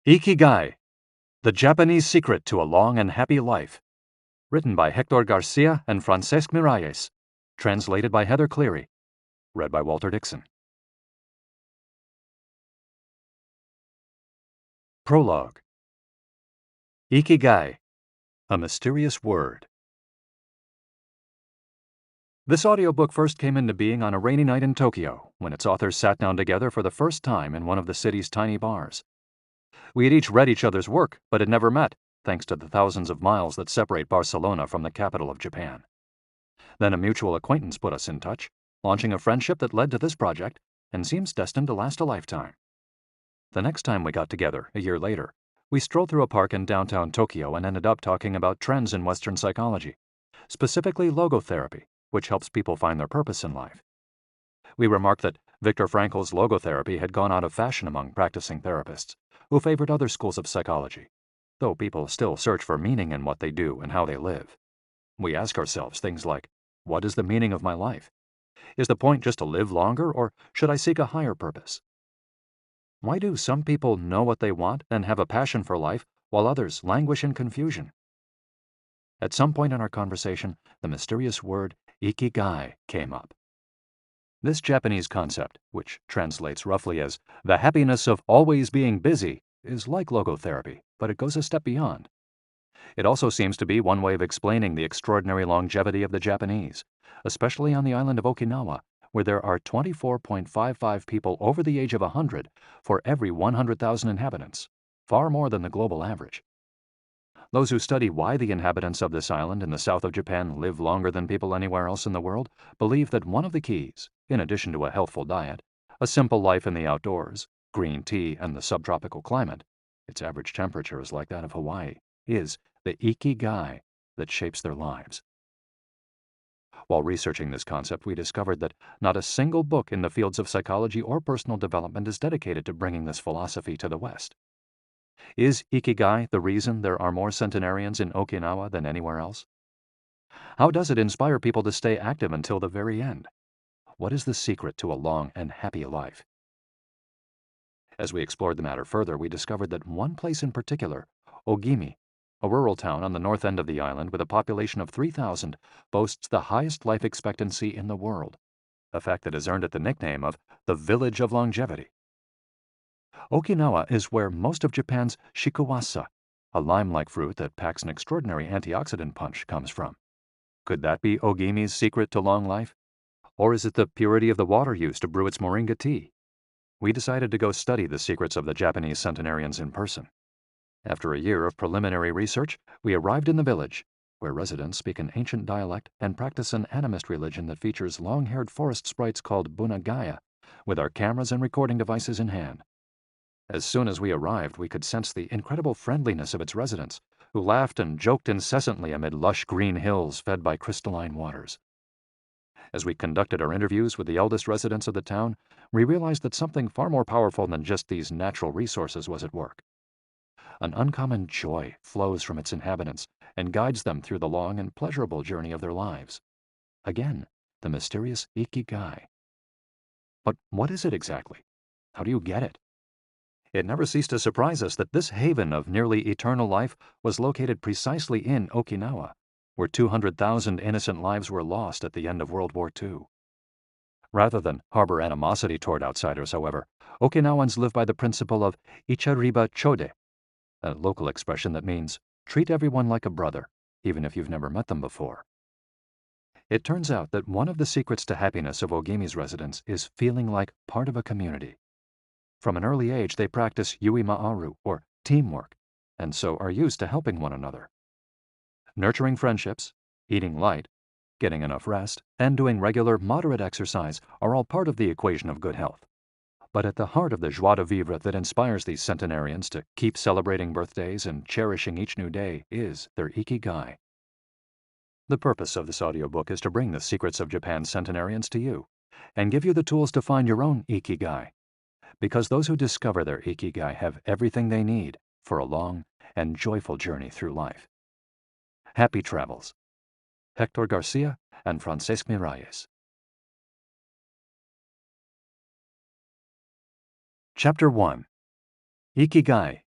Ikigai, The Japanese Secret to a Long and Happy Life. Written by Hector Garcia and Francesc Miralles. Translated by Heather Cleary. Read by Walter Dixon. Prologue. Ikigai, A Mysterious Word. This audiobook first came into being on a rainy night in Tokyo, when its authors sat down together for the first time in one of the city's tiny bars. We had each read each other's work, but had never met, thanks to the thousands of miles that separate Barcelona from the capital of Japan. Then a mutual acquaintance put us in touch, launching a friendship that led to this project and seems destined to last a lifetime. The next time we got together, a year later, we strolled through a park in downtown Tokyo and ended up talking about trends in Western psychology, specifically logotherapy, which helps people find their purpose in life. We remarked that Viktor Frankl's logotherapy had gone out of fashion among practicing therapists, who favored other schools of psychology, though people still search for meaning in what they do and how they live. We ask ourselves things like, what is the meaning of my life? Is the point just to live longer, or should I seek a higher purpose? Why do some people know what they want and have a passion for life, while others languish in confusion? At some point in our conversation, the mysterious word Ikigai came up. This Japanese concept, which translates roughly as the happiness of always being busy, is like logotherapy, but it goes a step beyond. It also seems to be one way of explaining the extraordinary longevity of the Japanese, especially on the island of Okinawa, where there are 24.55 people over the age of 100 for every 100,000 inhabitants, far more than the global average. Those who study why the inhabitants of this island in the south of Japan live longer than people anywhere else in the world believe that one of the keys, in addition to a healthful diet, a simple life in the outdoors, green tea, and the subtropical climate — its average temperature is like that of Hawaii — is the Ikigai that shapes their lives. While researching this concept, we discovered that not a single book in the fields of psychology or personal development is dedicated to bringing this philosophy to the West. Is Ikigai the reason there are more centenarians in Okinawa than anywhere else? How does it inspire people to stay active until the very end? What is the secret to a long and happy life? As we explored the matter further, we discovered that one place in particular, Ogimi, a rural town on the north end of the island with a population of 3,000, boasts the highest life expectancy in the world, a fact that has earned it the nickname of the Village of Longevity. Okinawa is where most of Japan's shikuwasa, a lime-like fruit that packs an extraordinary antioxidant punch, comes from. Could that be Ogimi's secret to long life? Or is it the purity of the water used to brew its moringa tea? We decided to go study the secrets of the Japanese centenarians in person. After a year of preliminary research, we arrived in the village, where residents speak an ancient dialect and practice an animist religion that features long-haired forest sprites called bunagaya, with our cameras and recording devices in hand. As soon as we arrived, we could sense the incredible friendliness of its residents, who laughed and joked incessantly amid lush green hills fed by crystalline waters. As we conducted our interviews with the eldest residents of the town, we realized that something far more powerful than just these natural resources was at work. An uncommon joy flows from its inhabitants and guides them through the long and pleasurable journey of their lives. Again, the mysterious Ikigai. But what is it exactly? How do you get it? It never ceased to surprise us that this haven of nearly eternal life was located precisely in Okinawa, where 200,000 innocent lives were lost at the end of World War II. Rather than harbor animosity toward outsiders, however, Okinawans live by the principle of ichariba chode, a local expression that means treat everyone like a brother, even if you've never met them before. It turns out that one of the secrets to happiness of Ogimi's residents is feeling like part of a community. From an early age, they practice yui ma'aru, or teamwork, and so are used to helping one another. Nurturing friendships, eating light, getting enough rest, and doing regular, moderate exercise are all part of the equation of good health. But at the heart of the joie de vivre that inspires these centenarians to keep celebrating birthdays and cherishing each new day is their Ikigai. The purpose of this audiobook is to bring the secrets of Japan's centenarians to you and give you the tools to find your own Ikigai, because those who discover their Ikigai have everything they need for a long and joyful journey through life. Happy travels. Hector Garcia and Francesc Miralles. Chapter 1. Ikigai,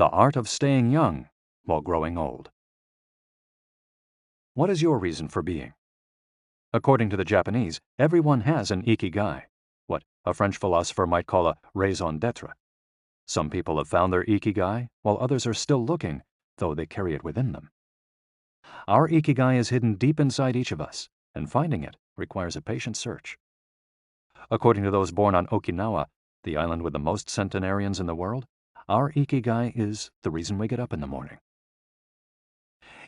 The Art of Staying Young While Growing Old. What is your reason for being? According to the Japanese, everyone has an ikigai, what a French philosopher might call a raison d'etre. Some people have found their ikigai, while others are still looking, though they carry it within them. Our ikigai is hidden deep inside each of us, and finding it requires a patient search. According to those born on Okinawa, the island with the most centenarians in the world, our ikigai is the reason we get up in the morning.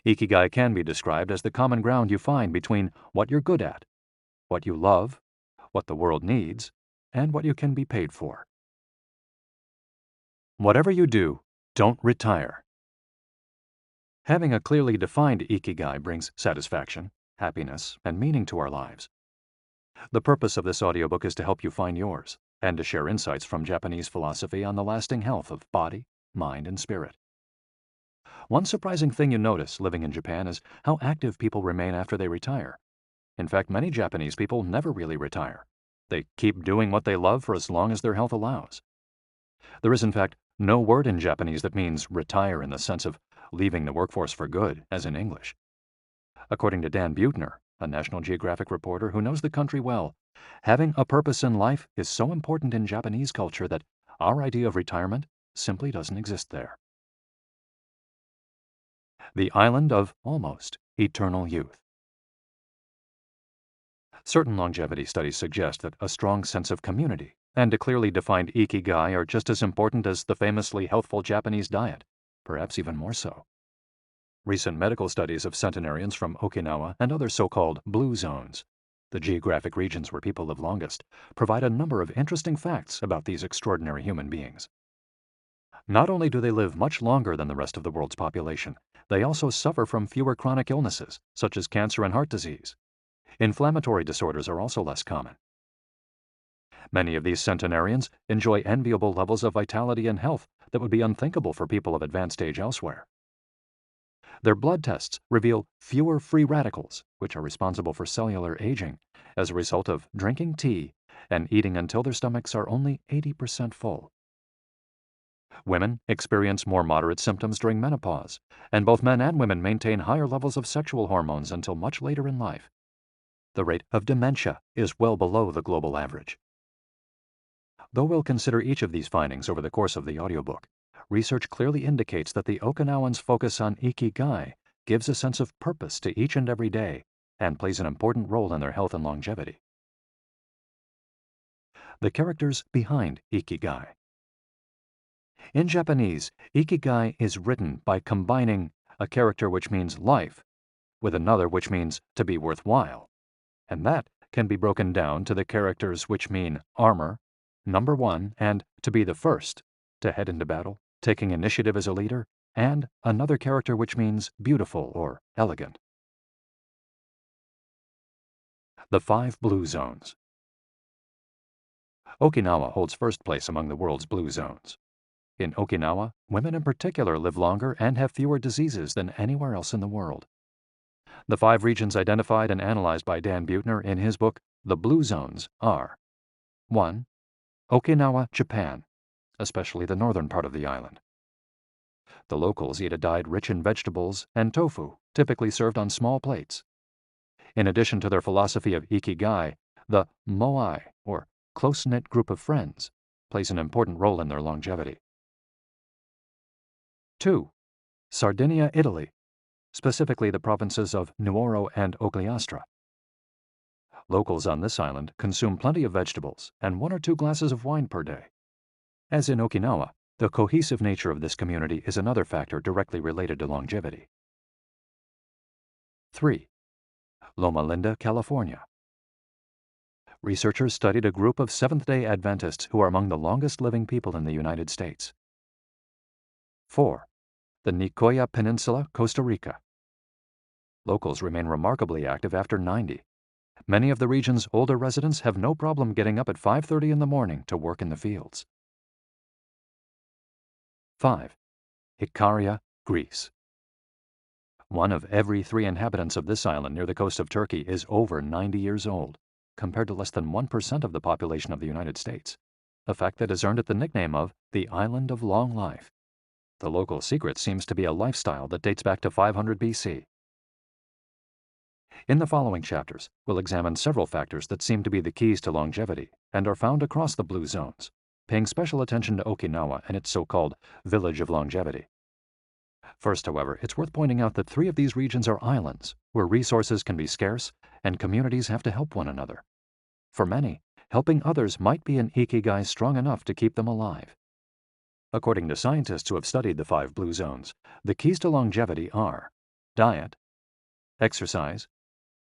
Ikigai can be described as the common ground you find between what you're good at, what you love, what the world needs, and what you can be paid for. Whatever you do, don't retire. Having a clearly defined ikigai brings satisfaction, happiness, and meaning to our lives. The purpose of this audiobook is to help you find yours, and to share insights from Japanese philosophy on the lasting health of body, mind, and spirit. One surprising thing you notice living in Japan is how active people remain after they retire. In fact, many Japanese people never really retire. They keep doing what they love for as long as their health allows. There is, in fact, no word in Japanese that means retire in the sense of leaving the workforce for good, as in English. According to Dan Buettner, a National Geographic reporter who knows the country well, having a purpose in life is so important in Japanese culture that our idea of retirement simply doesn't exist there. The island of almost eternal youth. Certain longevity studies suggest that a strong sense of community and a clearly defined ikigai are just as important as the famously healthful Japanese diet, perhaps even more so. Recent medical studies of centenarians from Okinawa and other so-called blue zones, the geographic regions where people live longest, provide a number of interesting facts about these extraordinary human beings. Not only do they live much longer than the rest of the world's population, they also suffer from fewer chronic illnesses, such as cancer and heart disease. Inflammatory disorders are also less common. Many of these centenarians enjoy enviable levels of vitality and health that would be unthinkable for people of advanced age elsewhere. Their blood tests reveal fewer free radicals, which are responsible for cellular aging, as a result of drinking tea and eating until their stomachs are only 80% full. Women experience more moderate symptoms during menopause, and both men and women maintain higher levels of sexual hormones until much later in life. The rate of dementia is well below the global average. Though we'll consider each of these findings over the course of the audiobook, research clearly indicates that the Okinawans' focus on ikigai gives a sense of purpose to each and every day and plays an important role in their health and longevity. The characters behind ikigai. In Japanese, ikigai is written by combining a character which means life with another which means to be worthwhile, and that can be broken down to the characters which mean armor, number one, and to be the first, to head into battle, taking initiative as a leader, and another character which means beautiful or elegant. The 5 blue zones. Okinawa holds first place among the world's blue zones. In Okinawa, women in particular live longer and have fewer diseases than anywhere else in the world. The 5 regions identified and analyzed by Dan Buettner in his book, The Blue Zones, are 1. Okinawa, Japan, especially the northern part of the island. The locals eat a diet rich in vegetables and tofu, typically served on small plates. In addition to their philosophy of ikigai, the moai, or close-knit group of friends, plays an important role in their longevity. 2. Sardinia, Italy, specifically the provinces of Nuoro and Ogliastra. Locals on this island consume plenty of vegetables and 1 or 2 glasses of wine per day. As in Okinawa, the cohesive nature of this community is another factor directly related to longevity. 3. Loma Linda, California. Researchers studied a group of Seventh-day Adventists who are among the longest living people in the United States. 4. The Nicoya Peninsula, Costa Rica. Locals remain remarkably active after 90. Many of the region's older residents have no problem getting up at 5:30 in the morning to work in the fields. 5. Ikaria, Greece. 1 of every 3 inhabitants of this island near the coast of Turkey is over 90 years old, compared to less than 1% of the population of the United States, a fact that has earned it the nickname of the Island of Long Life. The local secret seems to be a lifestyle that dates back to 500 BC. In the following chapters, we'll examine several factors that seem to be the keys to longevity and are found across the blue zones, paying special attention to Okinawa and its so-called village of longevity. First, however, it's worth pointing out that 3 of these regions are islands, where resources can be scarce and communities have to help one another. For many, helping others might be an ikigai strong enough to keep them alive. According to scientists who have studied the 5 blue zones, the keys to longevity are diet, exercise,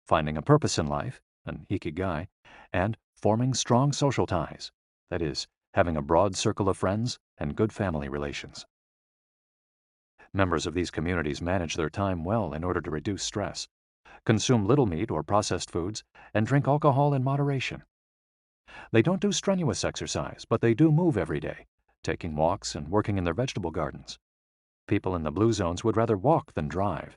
finding a purpose in life, an ikigai, and forming strong social ties, that is, having a broad circle of friends and good family relations. Members of these communities manage their time well in order to reduce stress, consume little meat or processed foods, and drink alcohol in moderation. They don't do strenuous exercise, but they do move every day, taking walks and working in their vegetable gardens. People in the blue zones would rather walk than drive.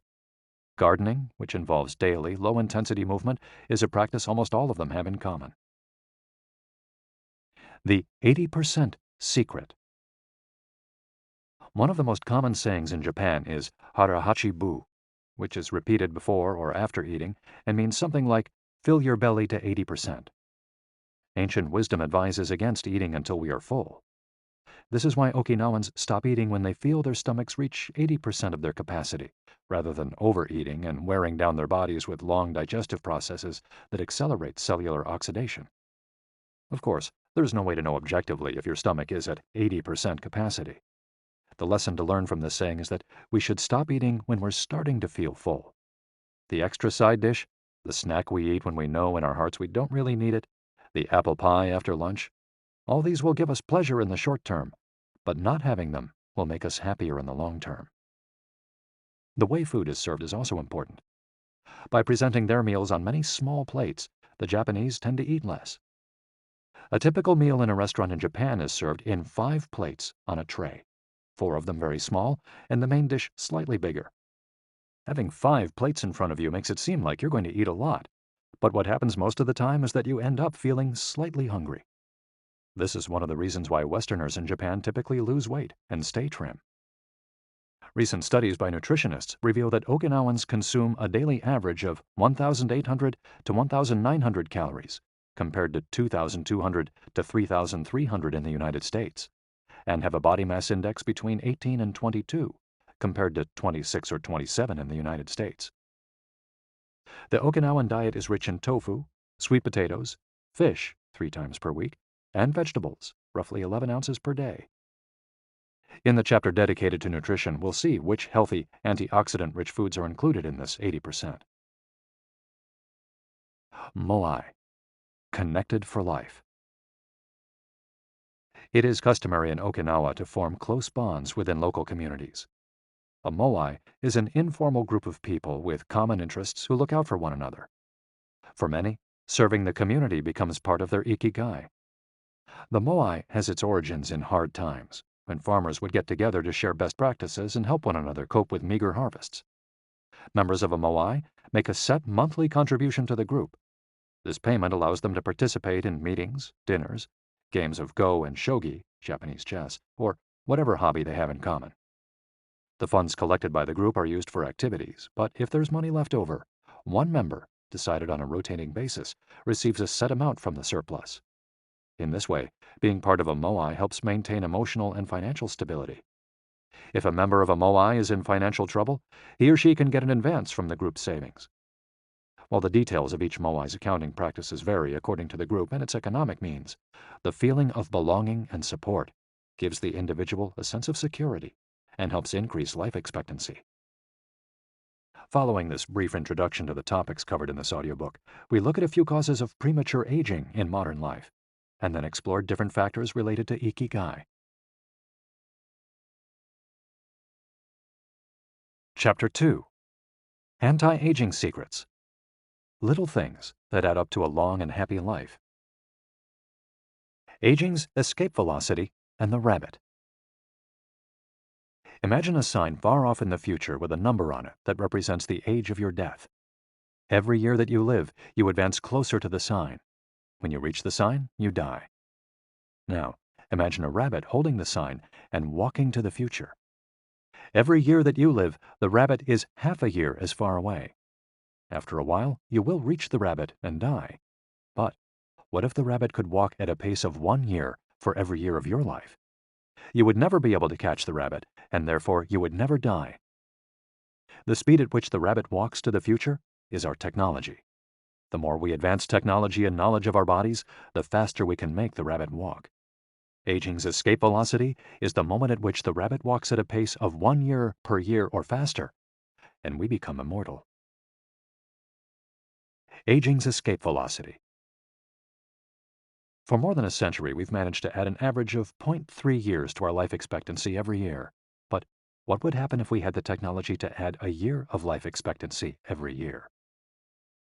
Gardening, which involves daily, low-intensity movement, is a practice almost all of them have in common. The 80% secret. One of the most common sayings in Japan is harahachi-bu, which is repeated before or after eating and means something like, fill your belly to 80%. Ancient wisdom advises against eating until we are full. This is why Okinawans stop eating when they feel their stomachs reach 80% of their capacity, rather than overeating and wearing down their bodies with long digestive processes that accelerate cellular oxidation. Of course, there's no way to know objectively if your stomach is at 80% capacity. The lesson to learn from this saying is that we should stop eating when we're starting to feel full. The extra side dish, the snack we eat when we know in our hearts we don't really need it, the apple pie after lunch, all these will give us pleasure in the short term, but not having them will make us happier in the long term. The way food is served is also important. By presenting their meals on many small plates, the Japanese tend to eat less. A typical meal in a restaurant in Japan is served in 5 plates on a tray, 4 of them very small, and the main dish slightly bigger. Having 5 plates in front of you makes it seem like you're going to eat a lot, but what happens most of the time is that you end up feeling slightly hungry. This is one of the reasons why Westerners in Japan typically lose weight and stay trim. Recent studies by nutritionists reveal that Okinawans consume a daily average of 1,800 to 1,900 calories, compared to 2,200 to 3,300 in the United States, and have a body mass index between 18 and 22, compared to 26 or 27 in the United States. The Okinawan diet is rich in tofu, sweet potatoes, fish 3 times per week, and vegetables, roughly 11 ounces per day. In the chapter dedicated to nutrition, we'll see which healthy, antioxidant-rich foods are included in this 80%. Moai, connected for life. It is customary in Okinawa to form close bonds within local communities. A moai is an informal group of people with common interests who look out for one another. For many, serving the community becomes part of their ikigai. The moai has its origins in hard times, when farmers would get together to share best practices and help one another cope with meager harvests. Members of a moai make a set monthly contribution to the group. This payment allows them to participate in meetings, dinners, games of go and shogi, Japanese chess, or whatever hobby they have in common. The funds collected by the group are used for activities, but if there's money left over, one member, decided on a rotating basis, receives a set amount from the surplus. In this way, being part of a moai helps maintain emotional and financial stability. If a member of a moai is in financial trouble, he or she can get an advance from the group's savings. While the details of each moai's accounting practices vary according to the group and its economic means, the feeling of belonging and support gives the individual a sense of security and helps increase life expectancy. Following this brief introduction to the topics covered in this audiobook, we look at a few causes of premature aging in modern life, and then explore different factors related to Ikigai. Chapter 2. Anti-Aging Secrets. Little things that add up to a long and happy life. Aging's escape velocity and the rabbit. Imagine a sign far off in the future with a number on it that represents the age of your death. Every year that you live, you advance closer to the sign. When you reach the sign, you die. Now, imagine a rabbit holding the sign and walking to the future. Every year that you live, the rabbit is half a year as far away. After a while, you will reach the rabbit and die. But what if the rabbit could walk at a pace of 1 year for every year of your life? You would never be able to catch the rabbit, and therefore you would never die. The speed at which the rabbit walks to the future is our technology. The more we advance technology and knowledge of our bodies, the faster we can make the rabbit walk. Aging's escape velocity is the moment at which the rabbit walks at a pace of 1 year per year or faster, and we become immortal. Aging's escape velocity. For more than a century, we've managed to add an average of 0.3 years to our life expectancy every year. But what would happen if we had the technology to add a year of life expectancy every year?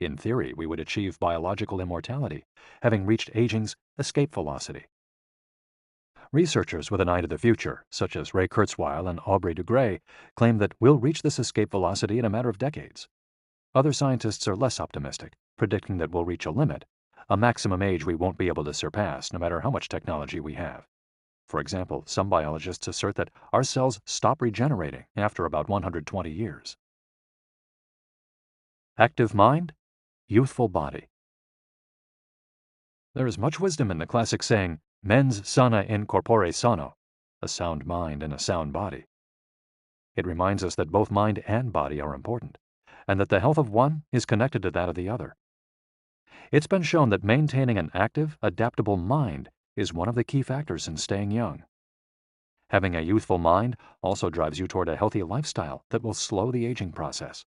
In theory, we would achieve biological immortality, having reached aging's escape velocity. Researchers with an eye to the future, such as Ray Kurzweil and Aubrey de Grey, claim that we'll reach this escape velocity in a matter of decades. Other scientists are less optimistic, predicting that we'll reach a limit, a maximum age we won't be able to surpass no matter how much technology we have. For example, some biologists assert that our cells stop regenerating after about 120 years. Active mind, youthful body. There is much wisdom in the classic saying, mens sana in corpore sano, a sound mind in a sound body. It reminds us that both mind and body are important, and that the health of one is connected to that of the other. It's been shown that maintaining an active, adaptable mind is one of the key factors in staying young. Having a youthful mind also drives you toward a healthy lifestyle that will slow the aging process.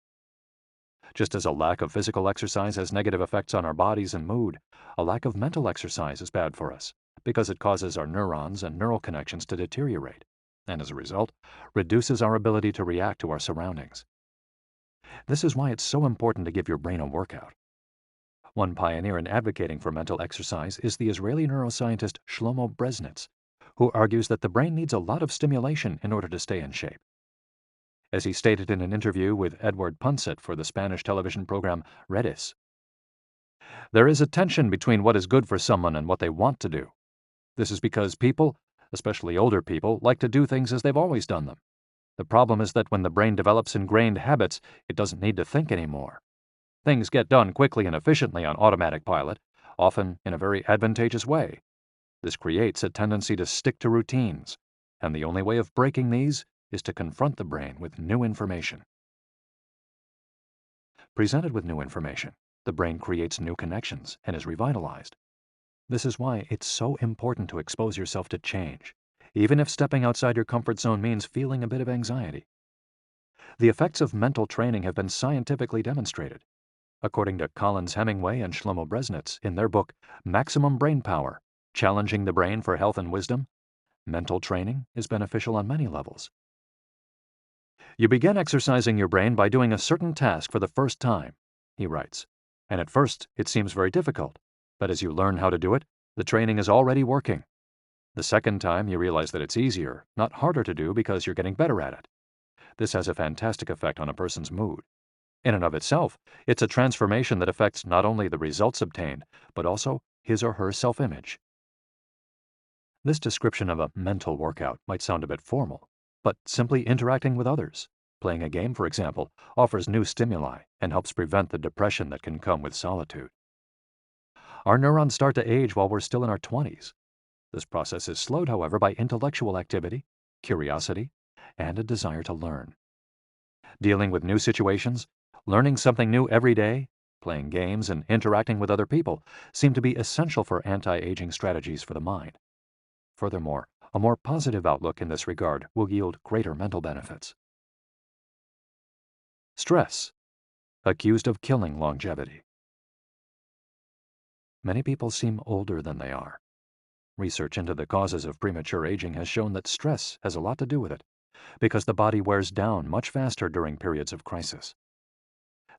Just as a lack of physical exercise has negative effects on our bodies and mood, a lack of mental exercise is bad for us because it causes our neurons and neural connections to deteriorate, and as a result, reduces our ability to react to our surroundings. This is why it's so important to give your brain a workout. One pioneer in advocating for mental exercise is the Israeli neuroscientist Shlomo Bresnitz, who argues that the brain needs a lot of stimulation in order to stay in shape. As he stated in an interview with Edward Punset for the Spanish television program Redis, there is a tension between what is good for someone and what they want to do. This is because people, especially older people, like to do things as they've always done them. The problem is that when the brain develops ingrained habits, it doesn't need to think anymore. Things get done quickly and efficiently on automatic pilot, often in a very advantageous way. This creates a tendency to stick to routines, and the only way of breaking these is to confront the brain with new information. Presented with new information, the brain creates new connections and is revitalized. This is why it's so important to expose yourself to change, even if stepping outside your comfort zone means feeling a bit of anxiety. The effects of mental training have been scientifically demonstrated. According to Collins Hemingway and Shlomo Bresnitz in their book Maximum Brain Power, Challenging the Brain for Health and Wisdom, mental training is beneficial on many levels. You begin exercising your brain by doing a certain task for the first time, he writes, and at first it seems very difficult, but as you learn how to do it, the training is already working. The second time you realize that it's easier, not harder to do because you're getting better at it. This has a fantastic effect on a person's mood. In and of itself, it's a transformation that affects not only the results obtained, but also his or her self-image. This description of a mental workout might sound a bit formal, but simply interacting with others, playing a game, for example, offers new stimuli and helps prevent the depression that can come with solitude. Our neurons start to age while we're still in our 20s. This process is slowed, however, by intellectual activity, curiosity, and a desire to learn. Dealing with new situations, learning something new every day, playing games, and interacting with other people seem to be essential for anti-aging strategies for the mind. Furthermore, a more positive outlook in this regard will yield greater mental benefits. Stress, accused of killing longevity. Many people seem older than they are. Research into the causes of premature aging has shown that stress has a lot to do with it, because the body wears down much faster during periods of crisis.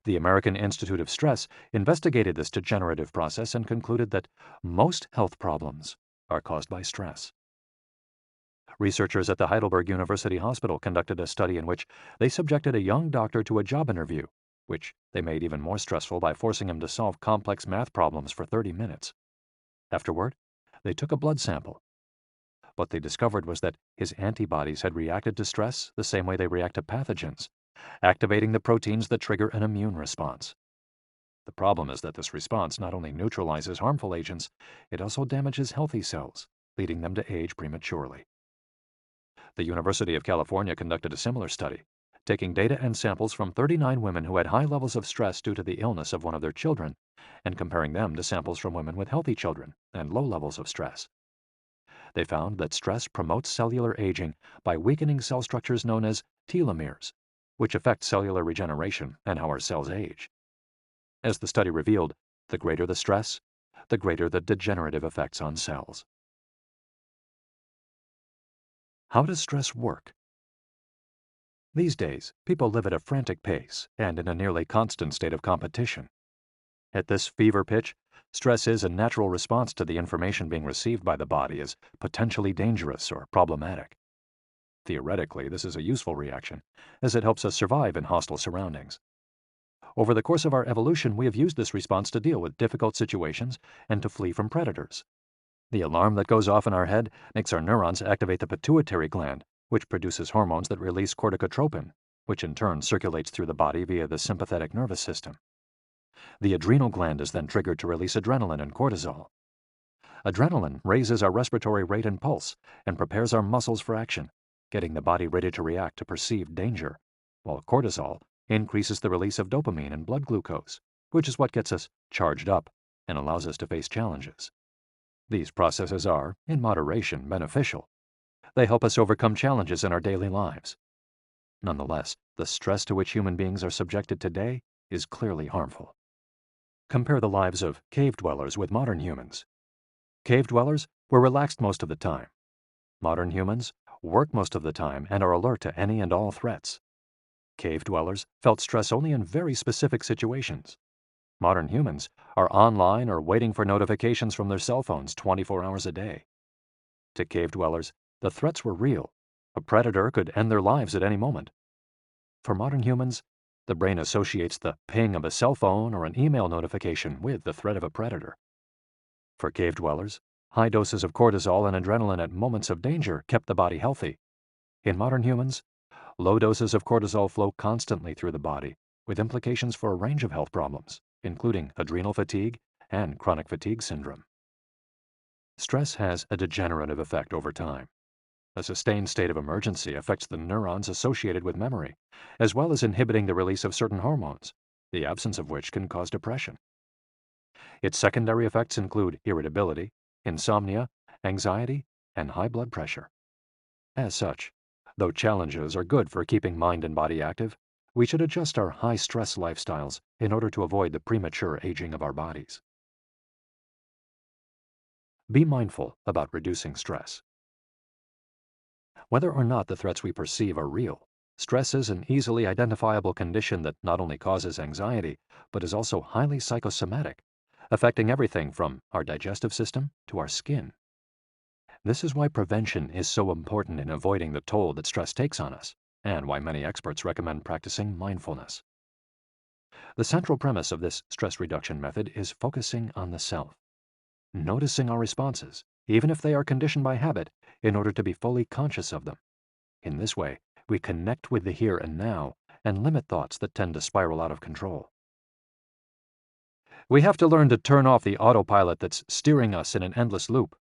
The American Institute of Stress investigated this degenerative process and concluded that most health problems are caused by stress. Researchers at the Heidelberg University Hospital conducted a study in which they subjected a young doctor to a job interview, which they made even more stressful by forcing him to solve complex math problems for 30 minutes. Afterward, they took a blood sample. What they discovered was that his antibodies had reacted to stress the same way they react to pathogens, activating the proteins that trigger an immune response. The problem is that this response not only neutralizes harmful agents, it also damages healthy cells, leading them to age prematurely. The University of California conducted a similar study, taking data and samples from 39 women who had high levels of stress due to the illness of one of their children, and comparing them to samples from women with healthy children and low levels of stress. They found that stress promotes cellular aging by weakening cell structures known as telomeres, which affect cellular regeneration and how our cells age. As the study revealed, the greater the stress, the greater the degenerative effects on cells. How does stress work? These days, people live at a frantic pace and in a nearly constant state of competition. At this fever pitch, stress is a natural response to the information being received by the body as potentially dangerous or problematic. Theoretically, this is a useful reaction, as it helps us survive in hostile surroundings. Over the course of our evolution, we have used this response to deal with difficult situations and to flee from predators. The alarm that goes off in our head makes our neurons activate the pituitary gland, which produces hormones that release corticotropin, which in turn circulates through the body via the sympathetic nervous system. The adrenal gland is then triggered to release adrenaline and cortisol. Adrenaline raises our respiratory rate and pulse and prepares our muscles for action, getting the body ready to react to perceived danger, while cortisol increases the release of dopamine and blood glucose, which is what gets us charged up and allows us to face challenges. These processes are, in moderation, beneficial. They help us overcome challenges in our daily lives. Nonetheless, the stress to which human beings are subjected today is clearly harmful. Compare the lives of cave dwellers with modern humans. Cave dwellers were relaxed most of the time. Modern humans work most of the time and are alert to any and all threats. Cave dwellers felt stress only in very specific situations. Modern humans are online or waiting for notifications from their cell phones 24 hours a day. To cave dwellers, the threats were real. A predator could end their lives at any moment. For modern humans, the brain associates the ping of a cell phone or an email notification with the threat of a predator. For cave dwellers, high doses of cortisol and adrenaline at moments of danger kept the body healthy. In modern humans, low doses of cortisol flow constantly through the body, with implications for a range of health problems, including adrenal fatigue and chronic fatigue syndrome. Stress has a degenerative effect over time. A sustained state of emergency affects the neurons associated with memory, as well as inhibiting the release of certain hormones, the absence of which can cause depression. Its secondary effects include irritability, insomnia, anxiety, and high blood pressure. As such, though challenges are good for keeping mind and body active, we should adjust our high-stress lifestyles in order to avoid the premature aging of our bodies. Be mindful about reducing stress. Whether or not the threats we perceive are real, stress is an easily identifiable condition that not only causes anxiety, but is also highly psychosomatic, affecting everything from our digestive system to our skin. This is why prevention is so important in avoiding the toll that stress takes on us, and why many experts recommend practicing mindfulness. The central premise of this stress reduction method is focusing on the self, noticing our responses, even if they are conditioned by habit, in order to be fully conscious of them. In this way, we connect with the here and now and limit thoughts that tend to spiral out of control. We have to learn to turn off the autopilot that's steering us in an endless loop.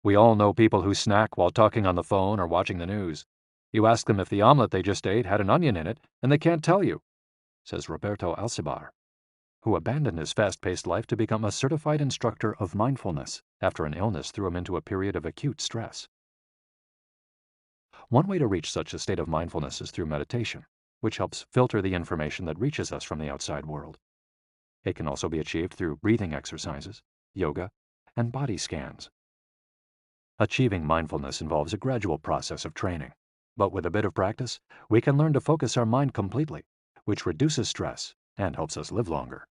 We all know people who snack while talking on the phone or watching the news. You ask them if the omelet they just ate had an onion in it, and they can't tell you, says Roberto Alcibar, who abandoned his fast-paced life to become a certified instructor of mindfulness after an illness threw him into a period of acute stress. One way to reach such a state of mindfulness is through meditation, which helps filter the information that reaches us from the outside world. It can also be achieved through breathing exercises, yoga, and body scans. Achieving mindfulness involves a gradual process of training, but with a bit of practice, we can learn to focus our mind completely, which reduces stress and helps us live longer.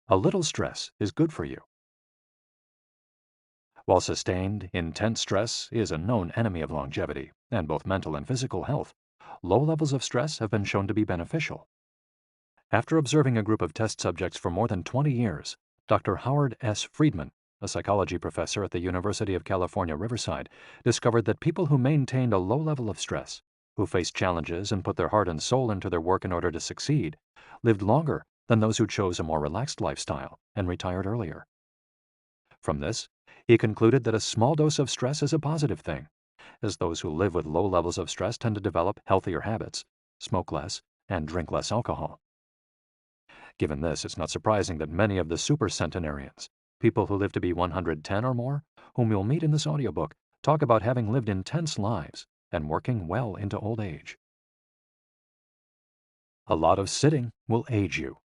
A little stress is good for you. While sustained, intense stress is a known enemy of longevity and both mental and physical health, low levels of stress have been shown to be beneficial. After observing a group of test subjects for more than 20 years, Dr. Howard S. Friedman, a psychology professor at the University of California, Riverside, discovered that people who maintained a low level of stress, who faced challenges and put their heart and soul into their work in order to succeed, lived longer than those who chose a more relaxed lifestyle and retired earlier. From this, he concluded that a small dose of stress is a positive thing, as those who live with low levels of stress tend to develop healthier habits, smoke less, and drink less alcohol. Given this, it's not surprising that many of the supercentenarians, people who live to be 110 or more, whom you'll meet in this audiobook, talk about having lived intense lives and working well into old age. A lot of sitting will age you.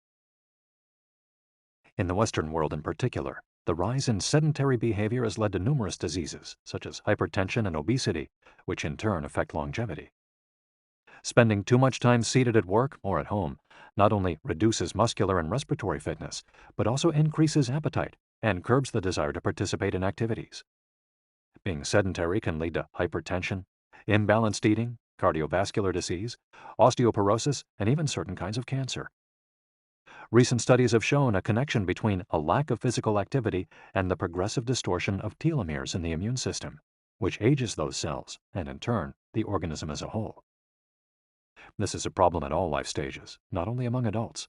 In the Western world in particular, the rise in sedentary behavior has led to numerous diseases, such as hypertension and obesity, which in turn affect longevity. Spending too much time seated at work or at home not only reduces muscular and respiratory fitness, but also increases appetite and curbs the desire to participate in activities. Being sedentary can lead to hypertension, imbalanced eating, cardiovascular disease, osteoporosis, and even certain kinds of cancer. Recent studies have shown a connection between a lack of physical activity and the progressive distortion of telomeres in the immune system, which ages those cells and, in turn, the organism as a whole. This is a problem at all life stages, not only among adults.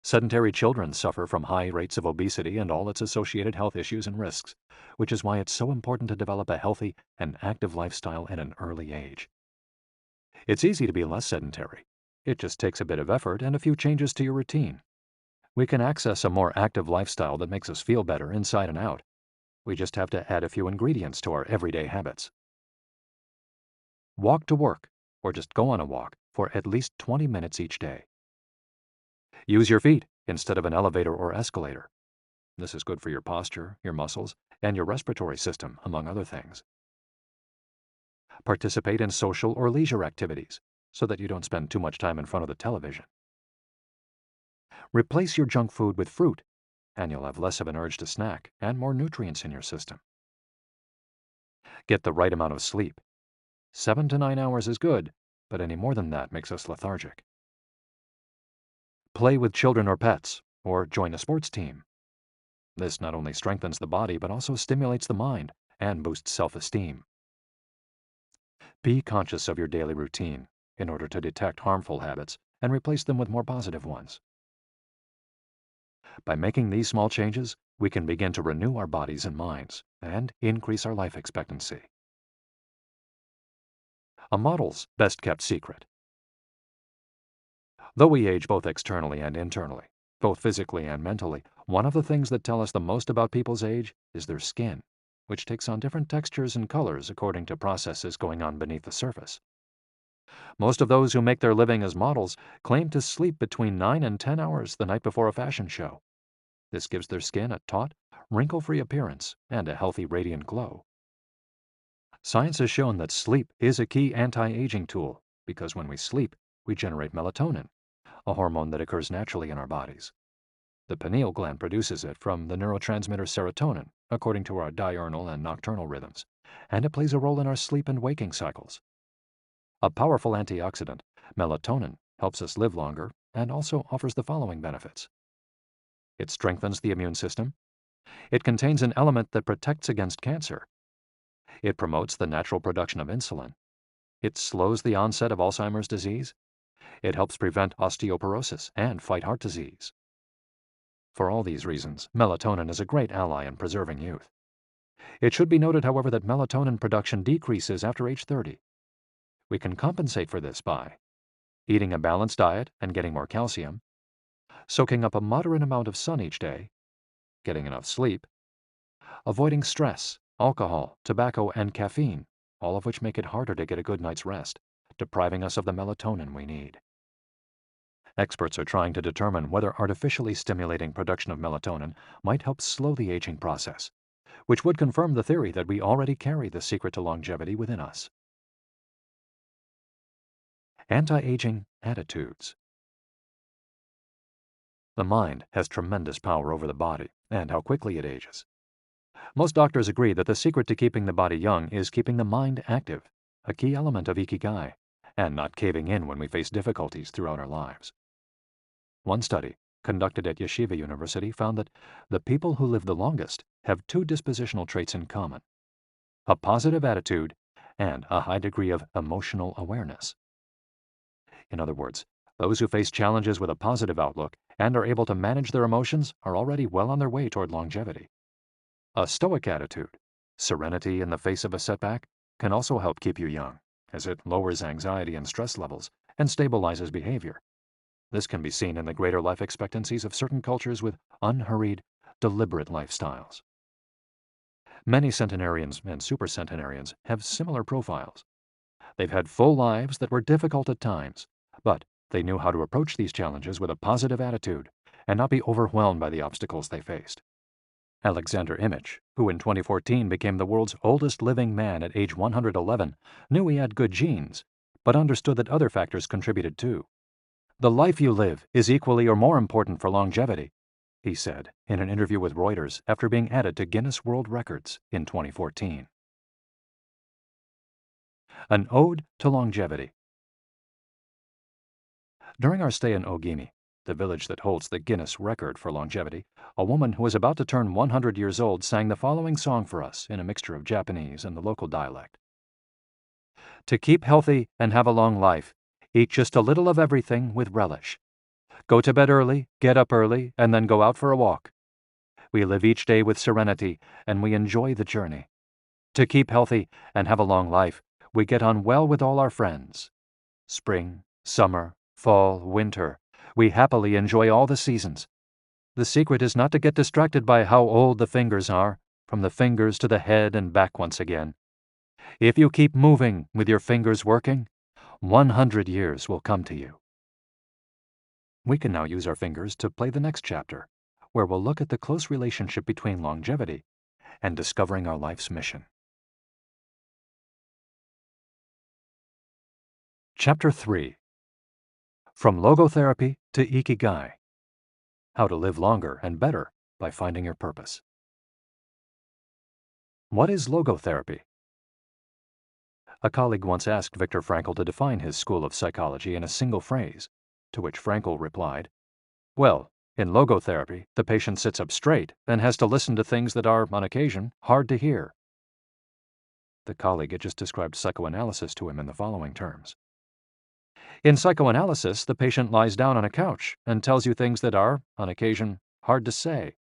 Sedentary children suffer from high rates of obesity and all its associated health issues and risks, which is why it's so important to develop a healthy and active lifestyle at an early age. It's easy to be less sedentary. It just takes a bit of effort and a few changes to your routine. We can access a more active lifestyle that makes us feel better inside and out. We just have to add a few ingredients to our everyday habits. Walk to work, or just go on a walk for at least 20 minutes each day. Use your feet instead of an elevator or escalator. This is good for your posture, your muscles, and your respiratory system, among other things. Participate in social or leisure activities so that you don't spend too much time in front of the television. Replace your junk food with fruit, and you'll have less of an urge to snack and more nutrients in your system. Get the right amount of sleep. 7 to 9 hours is good, but any more than that makes us lethargic. Play with children or pets, or join a sports team. This not only strengthens the body, but also stimulates the mind and boosts self-esteem. Be conscious of your daily routine in order to detect harmful habits and replace them with more positive ones. By making these small changes, we can begin to renew our bodies and minds and increase our life expectancy. A model's best-kept secret. Though we age both externally and internally, both physically and mentally, one of the things that tell us the most about people's age is their skin, which takes on different textures and colors according to processes going on beneath the surface. Most of those who make their living as models claim to sleep between 9 and 10 hours the night before a fashion show. This gives their skin a taut, wrinkle-free appearance and a healthy, radiant glow. Science has shown that sleep is a key anti-aging tool because when we sleep, we generate melatonin, a hormone that occurs naturally in our bodies. The pineal gland produces it from the neurotransmitter serotonin, according to our diurnal and nocturnal rhythms, and it plays a role in our sleep and waking cycles. A powerful antioxidant, melatonin, helps us live longer and also offers the following benefits. It strengthens the immune system. It contains an element that protects against cancer. It promotes the natural production of insulin. It slows the onset of Alzheimer's disease. It helps prevent osteoporosis and fight heart disease. For all these reasons, melatonin is a great ally in preserving youth. It should be noted, however, that melatonin production decreases after age 30. We can compensate for this by eating a balanced diet and getting more calcium, soaking up a moderate amount of sun each day, getting enough sleep, avoiding stress, alcohol, tobacco, and caffeine, all of which make it harder to get a good night's rest, depriving us of the melatonin we need. Experts are trying to determine whether artificially stimulating production of melatonin might help slow the aging process, which would confirm the theory that we already carry the secret to longevity within us. Anti-aging attitudes. The mind has tremendous power over the body and how quickly it ages. Most doctors agree that the secret to keeping the body young is keeping the mind active, a key element of Ikigai, and not caving in when we face difficulties throughout our lives. One study, conducted at Yeshiva University found that the people who live the longest have two dispositional traits in common: a positive attitude and a high degree of emotional awareness. In other words, those who face challenges with a positive outlook and are able to manage their emotions are already well on their way toward longevity. A stoic attitude, serenity in the face of a setback, can also help keep you young, as it lowers anxiety and stress levels and stabilizes behavior. This can be seen in the greater life expectancies of certain cultures with unhurried, deliberate lifestyles. Many centenarians and supercentenarians have similar profiles. They've had full lives that were difficult at times, but they knew how to approach these challenges with a positive attitude and not be overwhelmed by the obstacles they faced. Alexander Imich, who in 2014 became the world's oldest living man at age 111, knew he had good genes, but understood that other factors contributed too. "The life you live is equally or more important for longevity," he said in an interview with Reuters after being added to Guinness World Records in 2014. An Ode to Longevity. During our stay in Ogimi, the village that holds the Guinness record for longevity, a woman who was about to turn 100 years old sang the following song for us in a mixture of Japanese and the local dialect. "To keep healthy and have a long life, eat just a little of everything with relish. Go to bed early, get up early, and then go out for a walk. We live each day with serenity, and we enjoy the journey. To keep healthy and have a long life, we get on well with all our friends. Spring, summer, fall, winter, we happily enjoy all the seasons. The secret is not to get distracted by how old the fingers are, from the fingers to the head and back once again. If you keep moving with your fingers working, 100 years will come to you." We can now use our fingers to play the next chapter, where we'll look at the close relationship between longevity and discovering our life's mission. Chapter 3. From Logotherapy to Ikigai. How to live longer and better by finding your purpose. What is logotherapy? A colleague once asked Viktor Frankl to define his school of psychology in a single phrase, to which Frankl replied, "Well, in logotherapy, the patient sits up straight and has to listen to things that are, on occasion, hard to hear." The colleague had just described psychoanalysis to him in the following terms. "In psychoanalysis, the patient lies down on a couch and tells you things that are, on occasion, hard to say."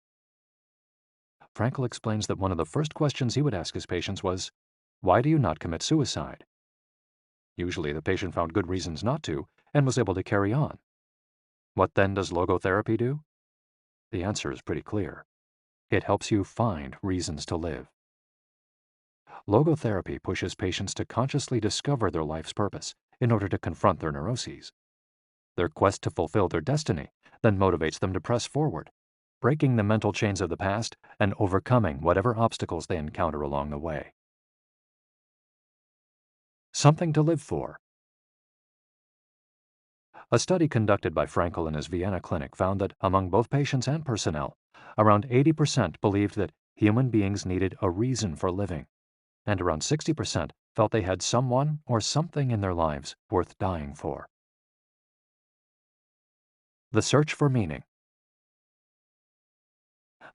Frankl explains that one of the first questions he would ask his patients was, "Why do you not commit suicide?" Usually the patient found good reasons not to and was able to carry on. What then does logotherapy do? The answer is pretty clear. It helps you find reasons to live. Logotherapy pushes patients to consciously discover their life's purpose in order to confront their neuroses. Their quest to fulfill their destiny then motivates them to press forward, breaking the mental chains of the past and overcoming whatever obstacles they encounter along the way. Something to live for. A study conducted by Frankl in his Vienna clinic found that among both patients and personnel, around 80% believed that human beings needed a reason for living, and around 60% felt they had someone or something in their lives worth dying for. The search for meaning.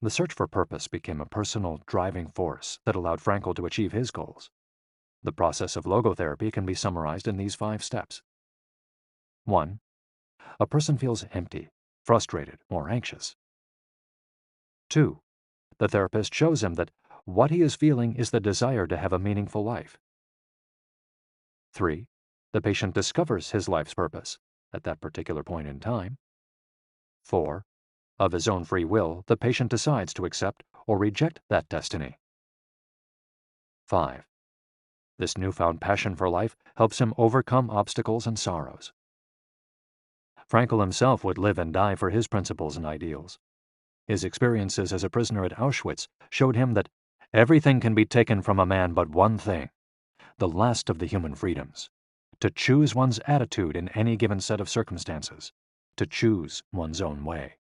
The search for purpose became a personal driving force that allowed Frankl to achieve his goals. The process of logotherapy can be summarized in these 5 steps. 1. A person feels empty, frustrated, or anxious. 2. The therapist shows him that what he is feeling is the desire to have a meaningful life. 3. The patient discovers his life's purpose at that particular point in time. 4. Of his own free will, the patient decides to accept or reject that destiny. 5. This newfound passion for life helps him overcome obstacles and sorrows. Frankl himself would live and die for his principles and ideals. His experiences as a prisoner at Auschwitz showed him that everything can be taken from a man but one thing, the last of the human freedoms: to choose one's attitude in any given set of circumstances, to choose one's own way.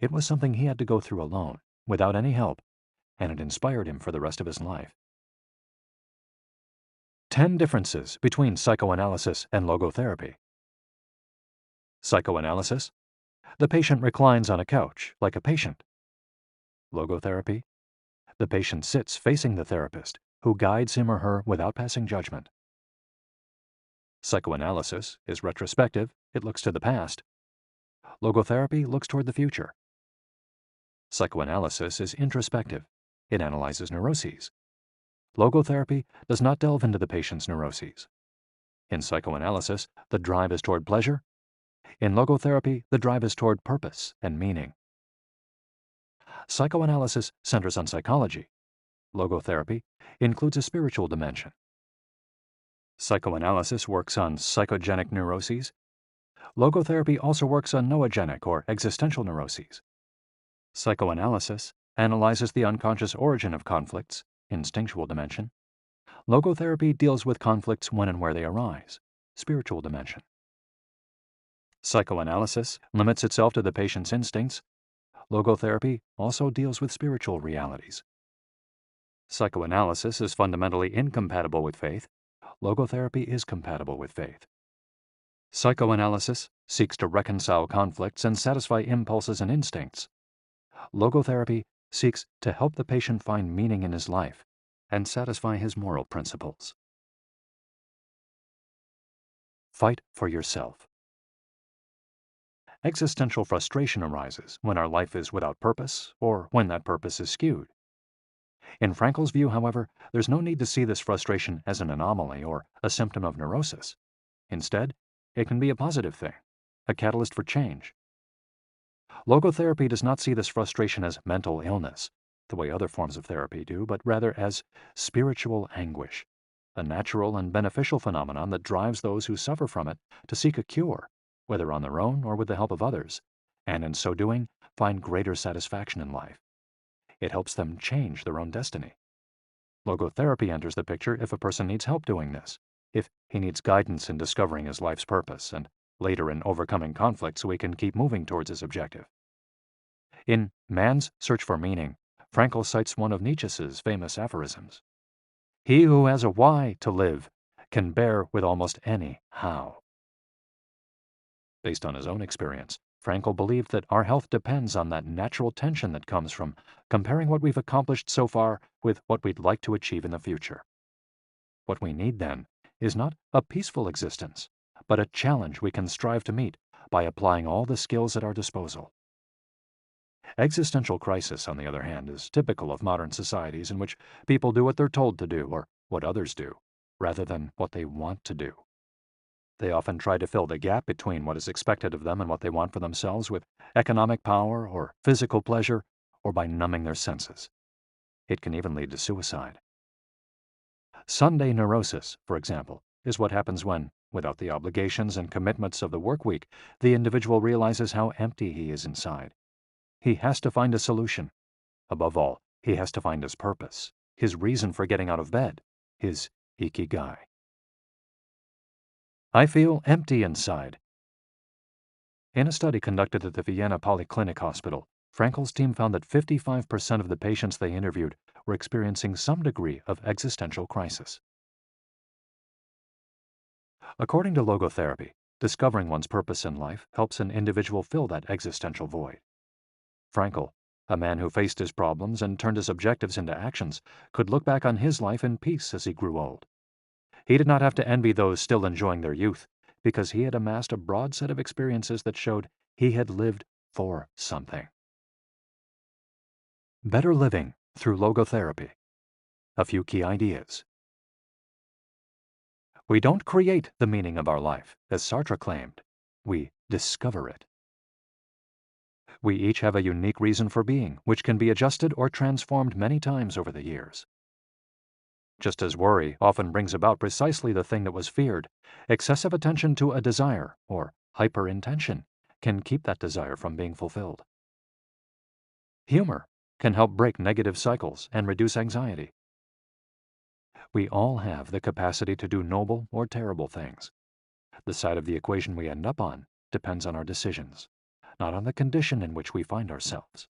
It was something he had to go through alone, without any help, and it inspired him for the rest of his life. 10 differences between psychoanalysis and logotherapy. Psychoanalysis. The patient reclines on a couch, like a patient. Logotherapy. The patient sits facing the therapist, who guides him or her without passing judgment. Psychoanalysis is retrospective, it looks to the past. Logotherapy looks toward the future. Psychoanalysis is introspective, it analyzes neuroses. Logotherapy does not delve into the patient's neuroses. In psychoanalysis, the drive is toward pleasure. In logotherapy, the drive is toward purpose and meaning. Psychoanalysis centers on psychology. Logotherapy includes a spiritual dimension. Psychoanalysis works on psychogenic neuroses. Logotherapy also works on noogenic or existential neuroses. Psychoanalysis analyzes the unconscious origin of conflicts, instinctual dimension. Logotherapy deals with conflicts when and where they arise, spiritual dimension. Psychoanalysis limits itself to the patient's instincts. Logotherapy also deals with spiritual realities. Psychoanalysis is fundamentally incompatible with faith. Logotherapy is compatible with faith. Psychoanalysis seeks to reconcile conflicts and satisfy impulses and instincts. Logotherapy seeks to help the patient find meaning in his life and satisfy his moral principles. Fight for yourself. Existential frustration arises when our life is without purpose or when that purpose is skewed. In Frankl's view, however, there's no need to see this frustration as an anomaly or a symptom of neurosis. Instead, it can be a positive thing, a catalyst for change. Logotherapy does not see this frustration as mental illness, the way other forms of therapy do, but rather as spiritual anguish, a natural and beneficial phenomenon that drives those who suffer from it to seek a cure, whether on their own or with the help of others, and in so doing, find greater satisfaction in life. It helps them change their own destiny. Logotherapy enters the picture if a person needs help doing this, if he needs guidance in discovering his life's purpose, and later in overcoming conflict so he can keep moving towards his objective. In Man's Search for Meaning, Frankl cites one of Nietzsche's famous aphorisms. He who has a why to live can bear with almost any how. Based on his own experience, Frankl believed that our health depends on that natural tension that comes from comparing what we've accomplished so far with what we'd like to achieve in the future. What we need, then, is not a peaceful existence, but a challenge we can strive to meet by applying all the skills at our disposal. Existential crisis, on the other hand, is typical of modern societies in which people do what they're told to do or what others do, rather than what they want to do. They often try to fill the gap between what is expected of them and what they want for themselves with economic power or physical pleasure or by numbing their senses. It can even lead to suicide. Sunday neurosis, for example, is what happens when, without the obligations and commitments of the work week, the individual realizes how empty he is inside. He has to find a solution. Above all, he has to find his purpose, his reason for getting out of bed, his Ikigai. I feel empty inside. In a study conducted at the Vienna Polyclinic Hospital, Frankl's team found that 55% of the patients they interviewed were experiencing some degree of existential crisis. According to logotherapy, discovering one's purpose in life helps an individual fill that existential void. Frankl, a man who faced his problems and turned his objectives into actions, could look back on his life in peace as he grew old. He did not have to envy those still enjoying their youth, because he had amassed a broad set of experiences that showed he had lived for something. Better living through logotherapy. A few key ideas. We don't create the meaning of our life, as Sartre claimed. We discover it. We each have a unique reason for being, which can be adjusted or transformed many times over the years. Just as worry often brings about precisely the thing that was feared, excessive attention to a desire, or hyperintention, can keep that desire from being fulfilled. Humor can help break negative cycles and reduce anxiety. We all have the capacity to do noble or terrible things. The side of the equation we end up on depends on our decisions, not on the condition in which we find ourselves.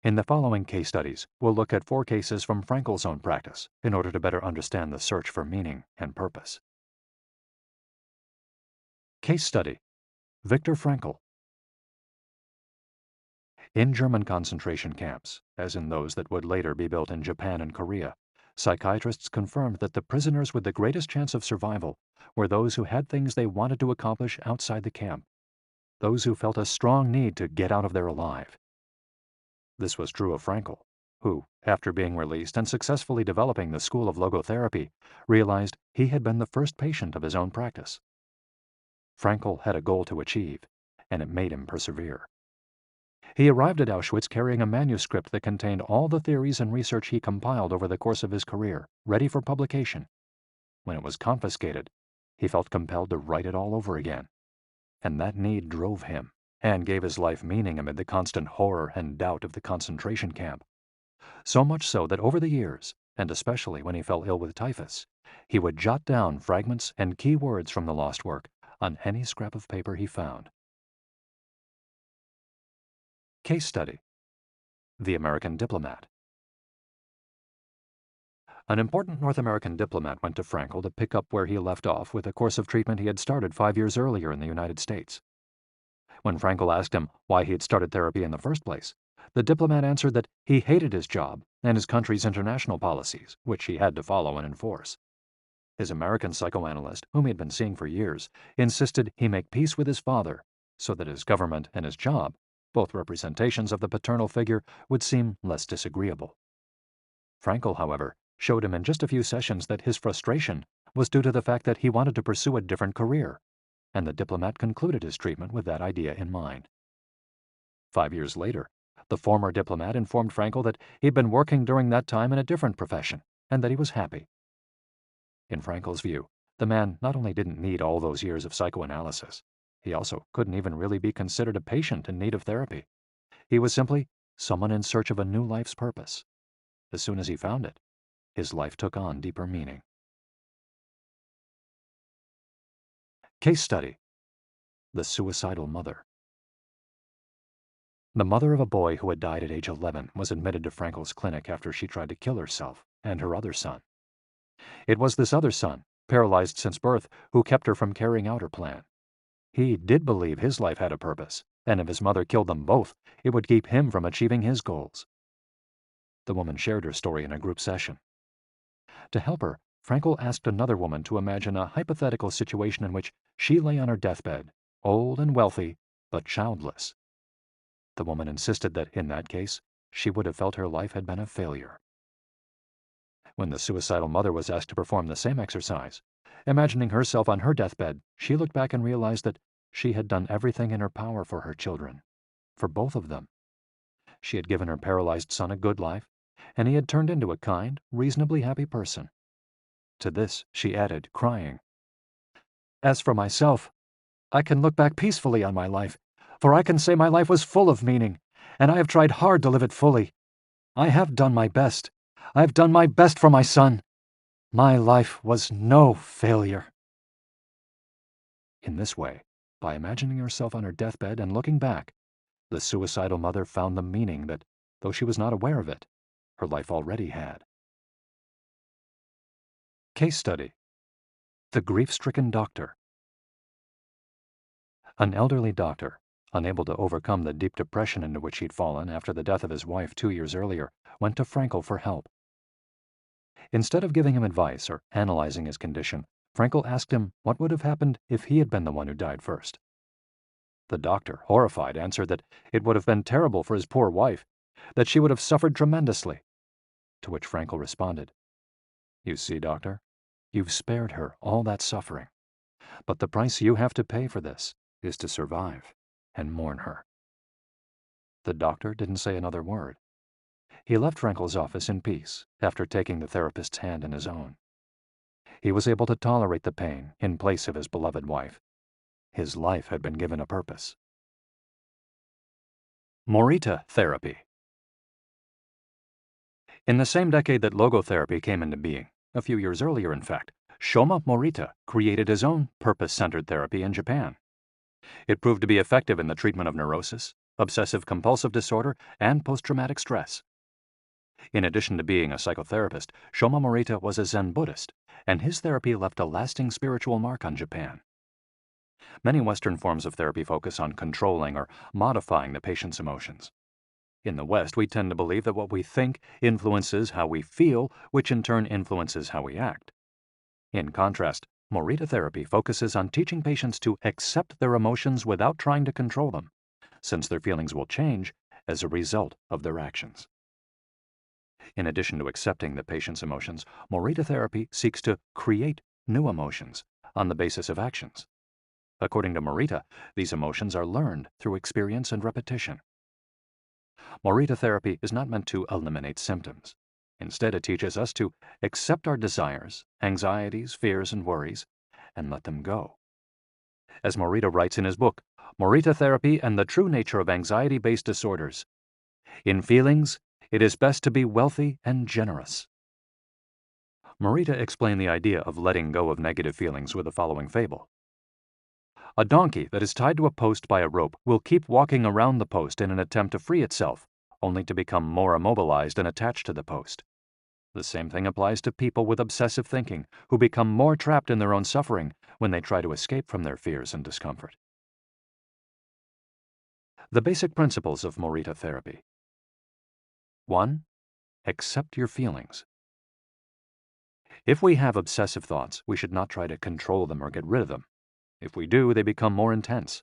In the following case studies, we'll look at 4 cases from Frankl's own practice in order to better understand the search for meaning and purpose. Case study. Viktor Frankl. In German concentration camps, as in those that would later be built in Japan and Korea, psychiatrists confirmed that the prisoners with the greatest chance of survival were those who had things they wanted to accomplish outside the camp, those who felt a strong need to get out of there alive. This was true of Frankl, who, after being released and successfully developing the school of logotherapy, realized he had been the first patient of his own practice. Frankl had a goal to achieve, and it made him persevere. He arrived at Auschwitz carrying a manuscript that contained all the theories and research he compiled over the course of his career, ready for publication. When it was confiscated, he felt compelled to write it all over again. And that need drove him, and gave his life meaning amid the constant horror and doubt of the concentration camp. So much so that over the years, and especially when he fell ill with typhus, he would jot down fragments and key words from the lost work on any scrap of paper he found. Case study: The American Diplomat. An important North American diplomat went to Frankl to pick up where he left off with a course of treatment he had started 5 years earlier in the United States. When Frankl asked him why he had started therapy in the first place, the diplomat answered that he hated his job and his country's international policies, which he had to follow and enforce. His American psychoanalyst, whom he had been seeing for years, insisted he make peace with his father so that his government and his job, both representations of the paternal figure, would seem less disagreeable. Frankl, however, showed him in just a few sessions that his frustration was due to the fact that he wanted to pursue a different career, and the diplomat concluded his treatment with that idea in mind. 5 years later, the former diplomat informed Frankl that he'd been working during that time in a different profession, and that he was happy. In Frankl's view, the man not only didn't need all those years of psychoanalysis, he also couldn't even really be considered a patient in need of therapy. He was simply someone in search of a new life's purpose. As soon as he found it, his life took on deeper meaning. Case study: The Suicidal Mother. The mother of a boy who had died at age 11 was admitted to Frankl's clinic after she tried to kill herself and her other son. It was this other son, paralyzed since birth, who kept her from carrying out her plan. He did believe his life had a purpose, and if his mother killed them both, it would keep him from achieving his goals. The woman shared her story in a group session. To help her, Frankl asked another woman to imagine a hypothetical situation in which she lay on her deathbed, old and wealthy, but childless. The woman insisted that, in that case, she would have felt her life had been a failure. When the suicidal mother was asked to perform the same exercise, imagining herself on her deathbed, she looked back and realized that she had done everything in her power for her children, for both of them. She had given her paralyzed son a good life, and he had turned into a kind, reasonably happy person. To this she added, crying, "As for myself, I can look back peacefully on my life, for I can say my life was full of meaning, and I have tried hard to live it fully. I have done my best. I have done my best for my son. My life was no failure." In this way, by imagining herself on her deathbed and looking back, the suicidal mother found the meaning that, though she was not aware of it, her life already had. Case study: The Grief-Stricken Doctor. An elderly doctor, unable to overcome the deep depression into which he'd fallen after the death of his wife 2 years earlier, went to Frankl for help. Instead of giving him advice or analyzing his condition, Frankl asked him what would have happened if he had been the one who died first. The doctor, horrified, answered that it would have been terrible for his poor wife, that she would have suffered tremendously. To which Frankl responded, "You see, doctor, you've spared her all that suffering, but the price you have to pay for this is to survive and mourn her." The doctor didn't say another word. He left Frankl's office in peace after taking the therapist's hand in his own. He was able to tolerate the pain in place of his beloved wife. His life had been given a purpose. Morita therapy. In the same decade that logotherapy came into being, a few years earlier in fact, Shoma Morita created his own purpose-centered therapy in Japan. It proved to be effective in the treatment of neurosis, obsessive-compulsive disorder, and post-traumatic stress. In addition to being a psychotherapist, Shoma Morita was a Zen Buddhist, and his therapy left a lasting spiritual mark on Japan. Many Western forms of therapy focus on controlling or modifying the patient's emotions. In the West, we tend to believe that what we think influences how we feel, which in turn influences how we act. In contrast, Morita therapy focuses on teaching patients to accept their emotions without trying to control them, since their feelings will change as a result of their actions. In addition to accepting the patient's emotions, Morita therapy seeks to create new emotions on the basis of actions. According to Morita, these emotions are learned through experience and repetition. Morita therapy is not meant to eliminate symptoms. Instead, it teaches us to accept our desires, anxieties, fears, and worries, and let them go. As Morita writes in his book, Morita Therapy and the True Nature of Anxiety-Based Disorders, in feelings, it is best to be wealthy and generous. Morita explained the idea of letting go of negative feelings with the following fable. A donkey that is tied to a post by a rope will keep walking around the post in an attempt to free itself, only to become more immobilized and attached to the post. The same thing applies to people with obsessive thinking, who become more trapped in their own suffering when they try to escape from their fears and discomfort. The basic principles of Morita therapy. 1. Accept your feelings. If we have obsessive thoughts, we should not try to control them or get rid of them. If we do, they become more intense.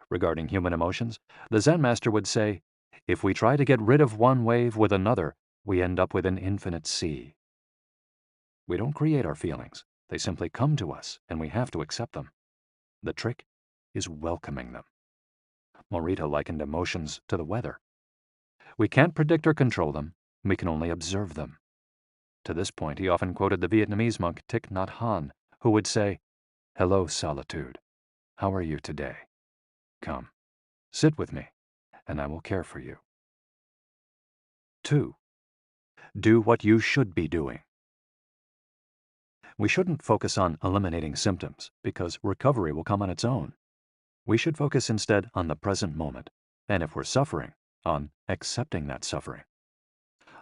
Regarding human emotions, the Zen master would say, if we try to get rid of one wave with another, we end up with an infinite sea. We don't create our feelings. They simply come to us, and we have to accept them. The trick is welcoming them. Morita likened emotions to the weather. We can't predict or control them. We can only observe them. To this point, he often quoted the Vietnamese monk Thich Nhat Hanh, who would say, "Hello, solitude. How are you today? Come, sit with me, and I will care for you." 2. Do what you should be doing. We shouldn't focus on eliminating symptoms, because recovery will come on its own. We should focus instead on the present moment, and if we're suffering, on accepting that suffering.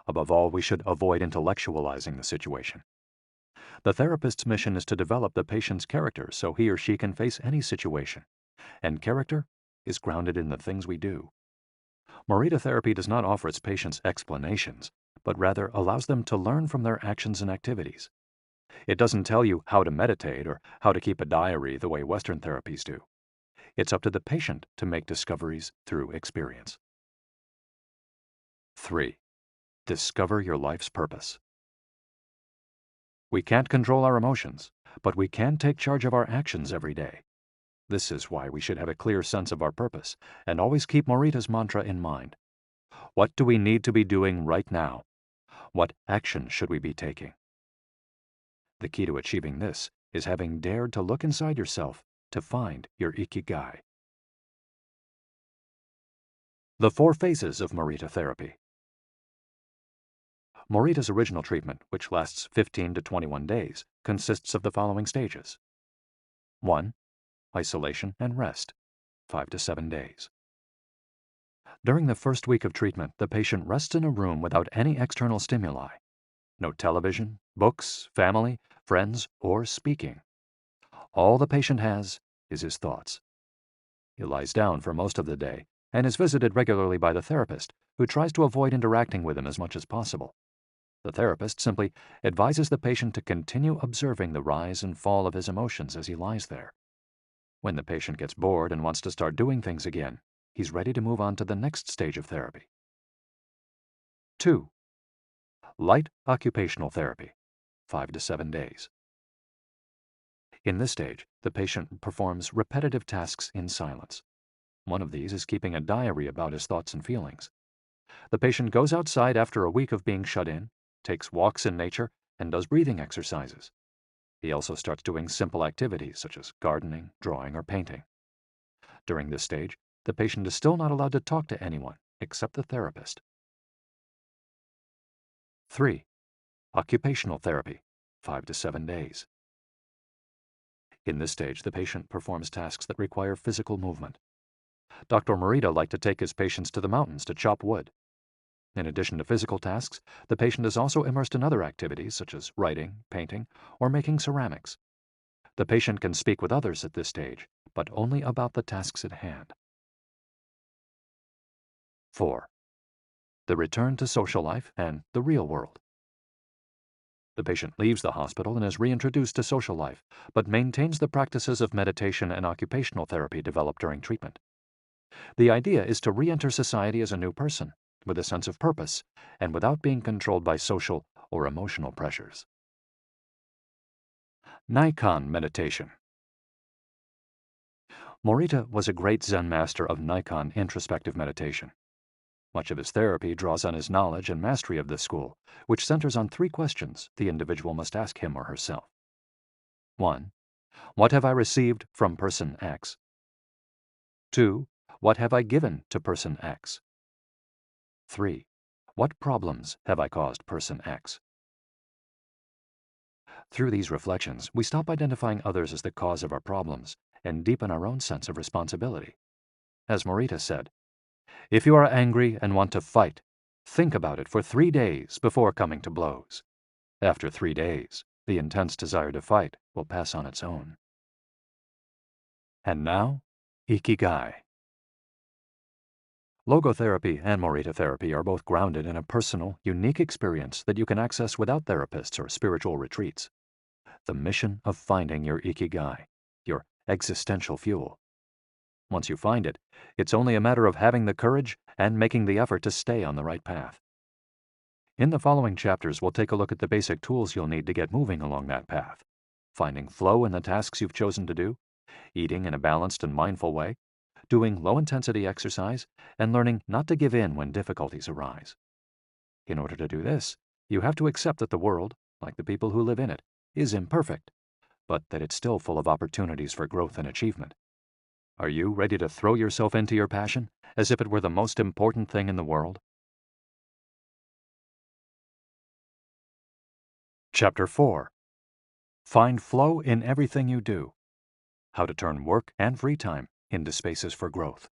Above all, we should avoid intellectualizing the situation. The therapist's mission is to develop the patient's character so he or she can face any situation, and character is grounded in the things we do. Morita therapy does not offer its patients explanations, but rather allows them to learn from their actions and activities. It doesn't tell you how to meditate or how to keep a diary the way Western therapies do. It's up to the patient to make discoveries through experience. 3. Discover your life's purpose. We can't control our emotions, but we can take charge of our actions every day. This is why we should have a clear sense of our purpose and always keep Morita's mantra in mind. What do we need to be doing right now? What action should we be taking? The key to achieving this is having dared to look inside yourself to find your Ikigai. The 4 phases of Morita therapy. Morita's original treatment, which lasts 15 to 21 days, consists of the following stages. 1. Isolation and rest, 5 to 7 days. During the first week of treatment, the patient rests in a room without any external stimuli. No television, books, family, friends, or speaking. All the patient has is his thoughts. He lies down for most of the day and is visited regularly by the therapist, who tries to avoid interacting with him as much as possible. The therapist simply advises the patient to continue observing the rise and fall of his emotions as he lies there. When the patient gets bored and wants to start doing things again, he's ready to move on to the next stage of therapy. 2. Light occupational therapy, 5 to 7 days. In this stage, the patient performs repetitive tasks in silence. One of these is keeping a diary about his thoughts and feelings. The patient goes outside after a week of being shut in, takes walks in nature, and does breathing exercises. He also starts doing simple activities such as gardening, drawing, or painting. During this stage, the patient is still not allowed to talk to anyone except the therapist. 3. Occupational therapy, 5 to 7 days. In this stage, the patient performs tasks that require physical movement. Dr. Morita liked to take his patients to the mountains to chop wood. In addition to physical tasks, the patient is also immersed in other activities such as writing, painting, or making ceramics. The patient can speak with others at this stage, but only about the tasks at hand. 4. The return to social life and the real world. The patient leaves the hospital and is reintroduced to social life, but maintains the practices of meditation and occupational therapy developed during treatment. The idea is to re-enter society as a new person, with a sense of purpose, and without being controlled by social or emotional pressures. Nikon meditation. Morita was a great Zen master of Nikon introspective meditation. Much of his therapy draws on his knowledge and mastery of this school, which centers on 3 questions the individual must ask him or herself. 1. What have I received from person X? 2. What have I given to person X? 3. What problems have I caused person X? Through these reflections, we stop identifying others as the cause of our problems and deepen our own sense of responsibility. As Morita said, if you are angry and want to fight, think about it for 3 days before coming to blows. After 3 days, the intense desire to fight will pass on its own. And now, Ikigai. Logotherapy and Morita therapy are both grounded in a personal, unique experience that you can access without therapists or spiritual retreats. The mission of finding your Ikigai, your existential fuel. Once you find it, it's only a matter of having the courage and making the effort to stay on the right path. In the following chapters, we'll take a look at the basic tools you'll need to get moving along that path. Finding flow in the tasks you've chosen to do, eating in a balanced and mindful way, doing low-intensity exercise, and learning not to give in when difficulties arise. In order to do this, you have to accept that the world, like the people who live in it, is imperfect, but that it's still full of opportunities for growth and achievement. Are you ready to throw yourself into your passion as if it were the most important thing in the world? Chapter 4. Find flow in everything you do. How to turn work and free time into spaces for growth.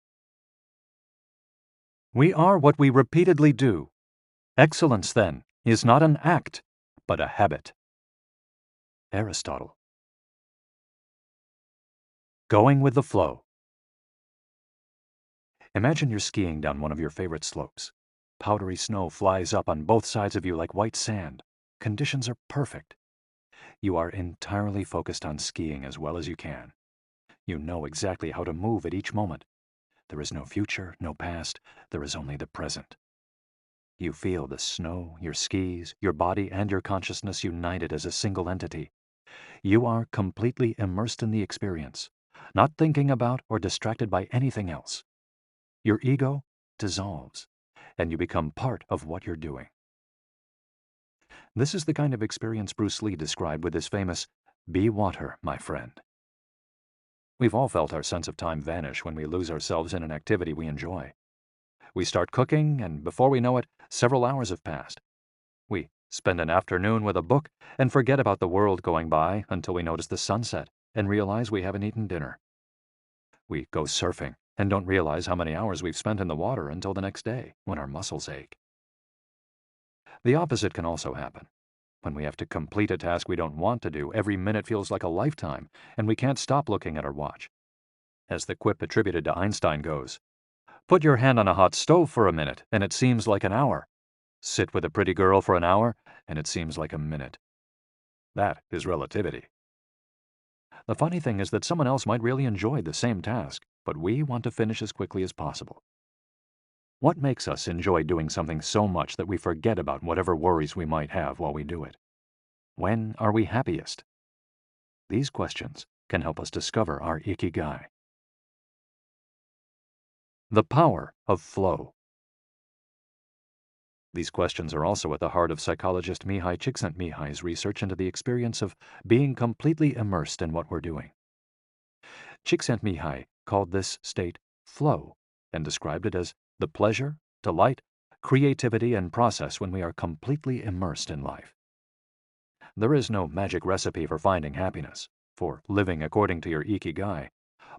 We are what we repeatedly do. Excellence, then, is not an act, but a habit. Aristotle. Going with the flow. Imagine you're skiing down one of your favorite slopes. Powdery snow flies up on both sides of you like white sand. Conditions are perfect. You are entirely focused on skiing as well as you can. You know exactly how to move at each moment. There is no future, no past. There is only the present. You feel the snow, your skis, your body, and your consciousness united as a single entity. You are completely immersed in the experience, not thinking about or distracted by anything else. Your ego dissolves, and you become part of what you're doing. This is the kind of experience Bruce Lee described with his famous, "Be water, my friend." We've all felt our sense of time vanish when we lose ourselves in an activity we enjoy. We start cooking, and before we know it, several hours have passed. We spend an afternoon with a book and forget about the world going by until we notice the sunset and realize we haven't eaten dinner. We go surfing and don't realize how many hours we've spent in the water until the next day when our muscles ache. The opposite can also happen. When we have to complete a task we don't want to do, every minute feels like a lifetime, and we can't stop looking at our watch. As the quip attributed to Einstein goes, put your hand on a hot stove for a minute, and it seems like an hour. Sit with a pretty girl for an hour, and it seems like a minute. That is relativity. The funny thing is that someone else might really enjoy the same task, but we want to finish as quickly as possible. What makes us enjoy doing something so much that we forget about whatever worries we might have while we do it? When are we happiest? These questions can help us discover our Ikigai. The power of flow. These questions are also at the heart of psychologist Mihaly Csikszentmihalyi's research into the experience of being completely immersed in what we're doing. Csikszentmihalyi called this state flow and described it as the pleasure, delight, creativity, and process when we are completely immersed in life. There is no magic recipe for finding happiness, for living according to your Ikigai,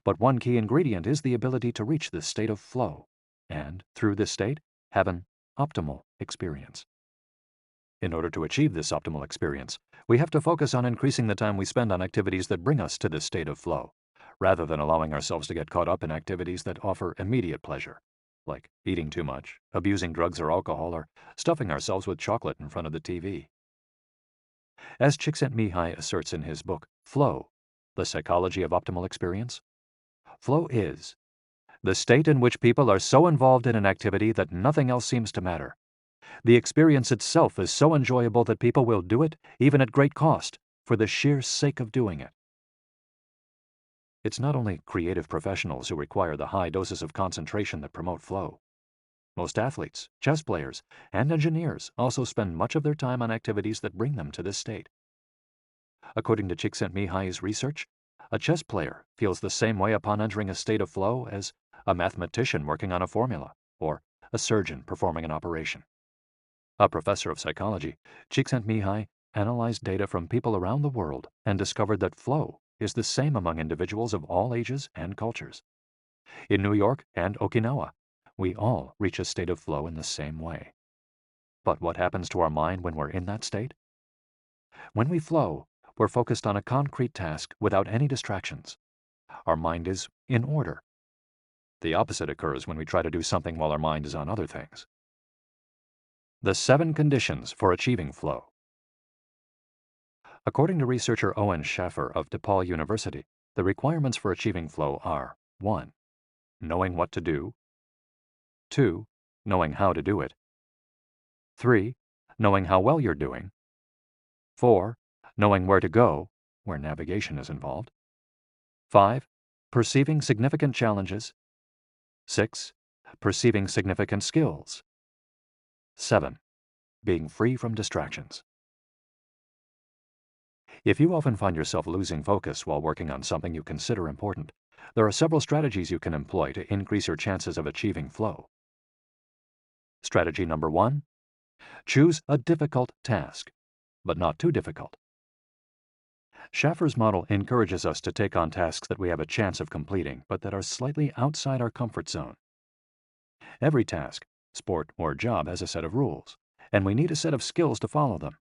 but one key ingredient is the ability to reach this state of flow, and, through this state, have an optimal experience. In order to achieve this optimal experience, we have to focus on increasing the time we spend on activities that bring us to this state of flow, rather than allowing ourselves to get caught up in activities that offer immediate pleasure, like eating too much, abusing drugs or alcohol, or stuffing ourselves with chocolate in front of the TV. As Csikszentmihalyi asserts in his book, Flow, The Psychology of Optimal Experience, flow is the state in which people are so involved in an activity that nothing else seems to matter. The experience itself is so enjoyable that people will do it, even at great cost, for the sheer sake of doing it. It's not only creative professionals who require the high doses of concentration that promote flow. Most athletes, chess players, and engineers also spend much of their time on activities that bring them to this state. According to Csikszentmihalyi's research, a chess player feels the same way upon entering a state of flow as a mathematician working on a formula, or a surgeon performing an operation. A professor of psychology, Csikszentmihalyi analyzed data from people around the world and discovered that flow is the same among individuals of all ages and cultures. In New York and Okinawa, we all reach a state of flow in the same way. But what happens to our mind when we're in that state? When we flow, we're focused on a concrete task without any distractions. Our mind is in order. The opposite occurs when we try to do something while our mind is on other things. The 7 conditions for achieving flow. According to researcher Owen Schaffer of DePaul University, the requirements for achieving flow are 1. Knowing what to do. 2. Knowing how to do it. 3. Knowing how well you're doing. 4. Knowing where to go, where navigation is involved. 5. Perceiving significant challenges. 6. Perceiving significant skills. 7. Being free from distractions. If you often find yourself losing focus while working on something you consider important, there are several strategies you can employ to increase your chances of achieving flow. Strategy number 1. Choose a difficult task, but not too difficult. Schaffer's model encourages us to take on tasks that we have a chance of completing, but that are slightly outside our comfort zone. Every task, sport, or job has a set of rules, and we need a set of skills to follow them.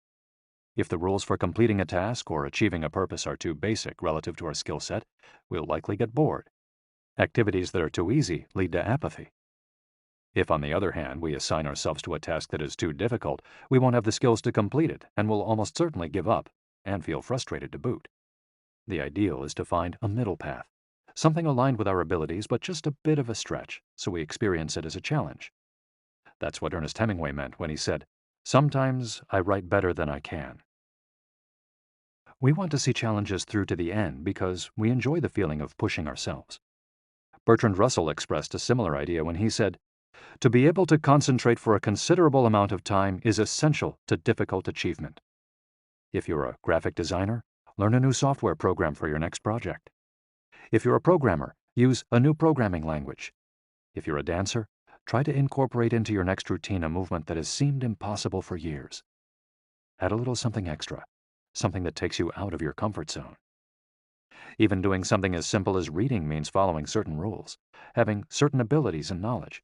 If the rules for completing a task or achieving a purpose are too basic relative to our skill set, we'll likely get bored. Activities that are too easy lead to apathy. If, on the other hand, we assign ourselves to a task that is too difficult, we won't have the skills to complete it and will almost certainly give up and feel frustrated to boot. The ideal is to find a middle path, something aligned with our abilities but just a bit of a stretch, so we experience it as a challenge. That's what Ernest Hemingway meant when he said, "Sometimes I write better than I can." We want to see challenges through to the end because we enjoy the feeling of pushing ourselves. Bertrand Russell expressed a similar idea when he said, "To be able to concentrate for a considerable amount of time is essential to difficult achievement." If you're a graphic designer, learn a new software program for your next project. If you're a programmer, use a new programming language. If you're a dancer, try to incorporate into your next routine a movement that has seemed impossible for years. Add a little something extra, something that takes you out of your comfort zone. Even doing something as simple as reading means following certain rules, having certain abilities and knowledge.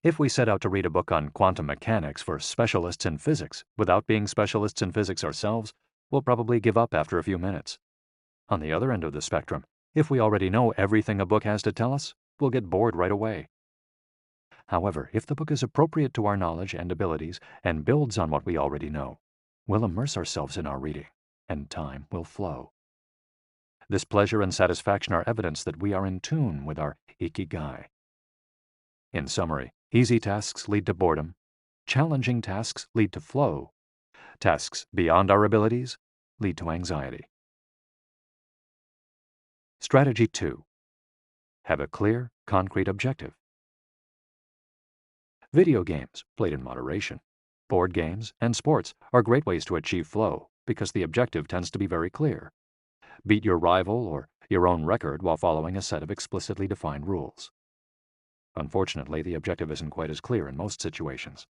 If we set out to read a book on quantum mechanics for specialists in physics without being specialists in physics ourselves, we'll probably give up after a few minutes. On the other end of the spectrum, if we already know everything a book has to tell us, we'll get bored right away. However, if the book is appropriate to our knowledge and abilities and builds on what we already know, we'll immerse ourselves in our reading, and time will flow. This pleasure and satisfaction are evidence that we are in tune with our Ikigai. In summary, easy tasks lead to boredom, challenging tasks lead to flow, tasks beyond our abilities lead to anxiety. Strategy 2. Have a clear, concrete objective. Video games, played in moderation, board games, and sports are great ways to achieve flow because the objective tends to be very clear. Beat your rival or your own record while following a set of explicitly defined rules. Unfortunately, the objective isn't quite as clear in most situations.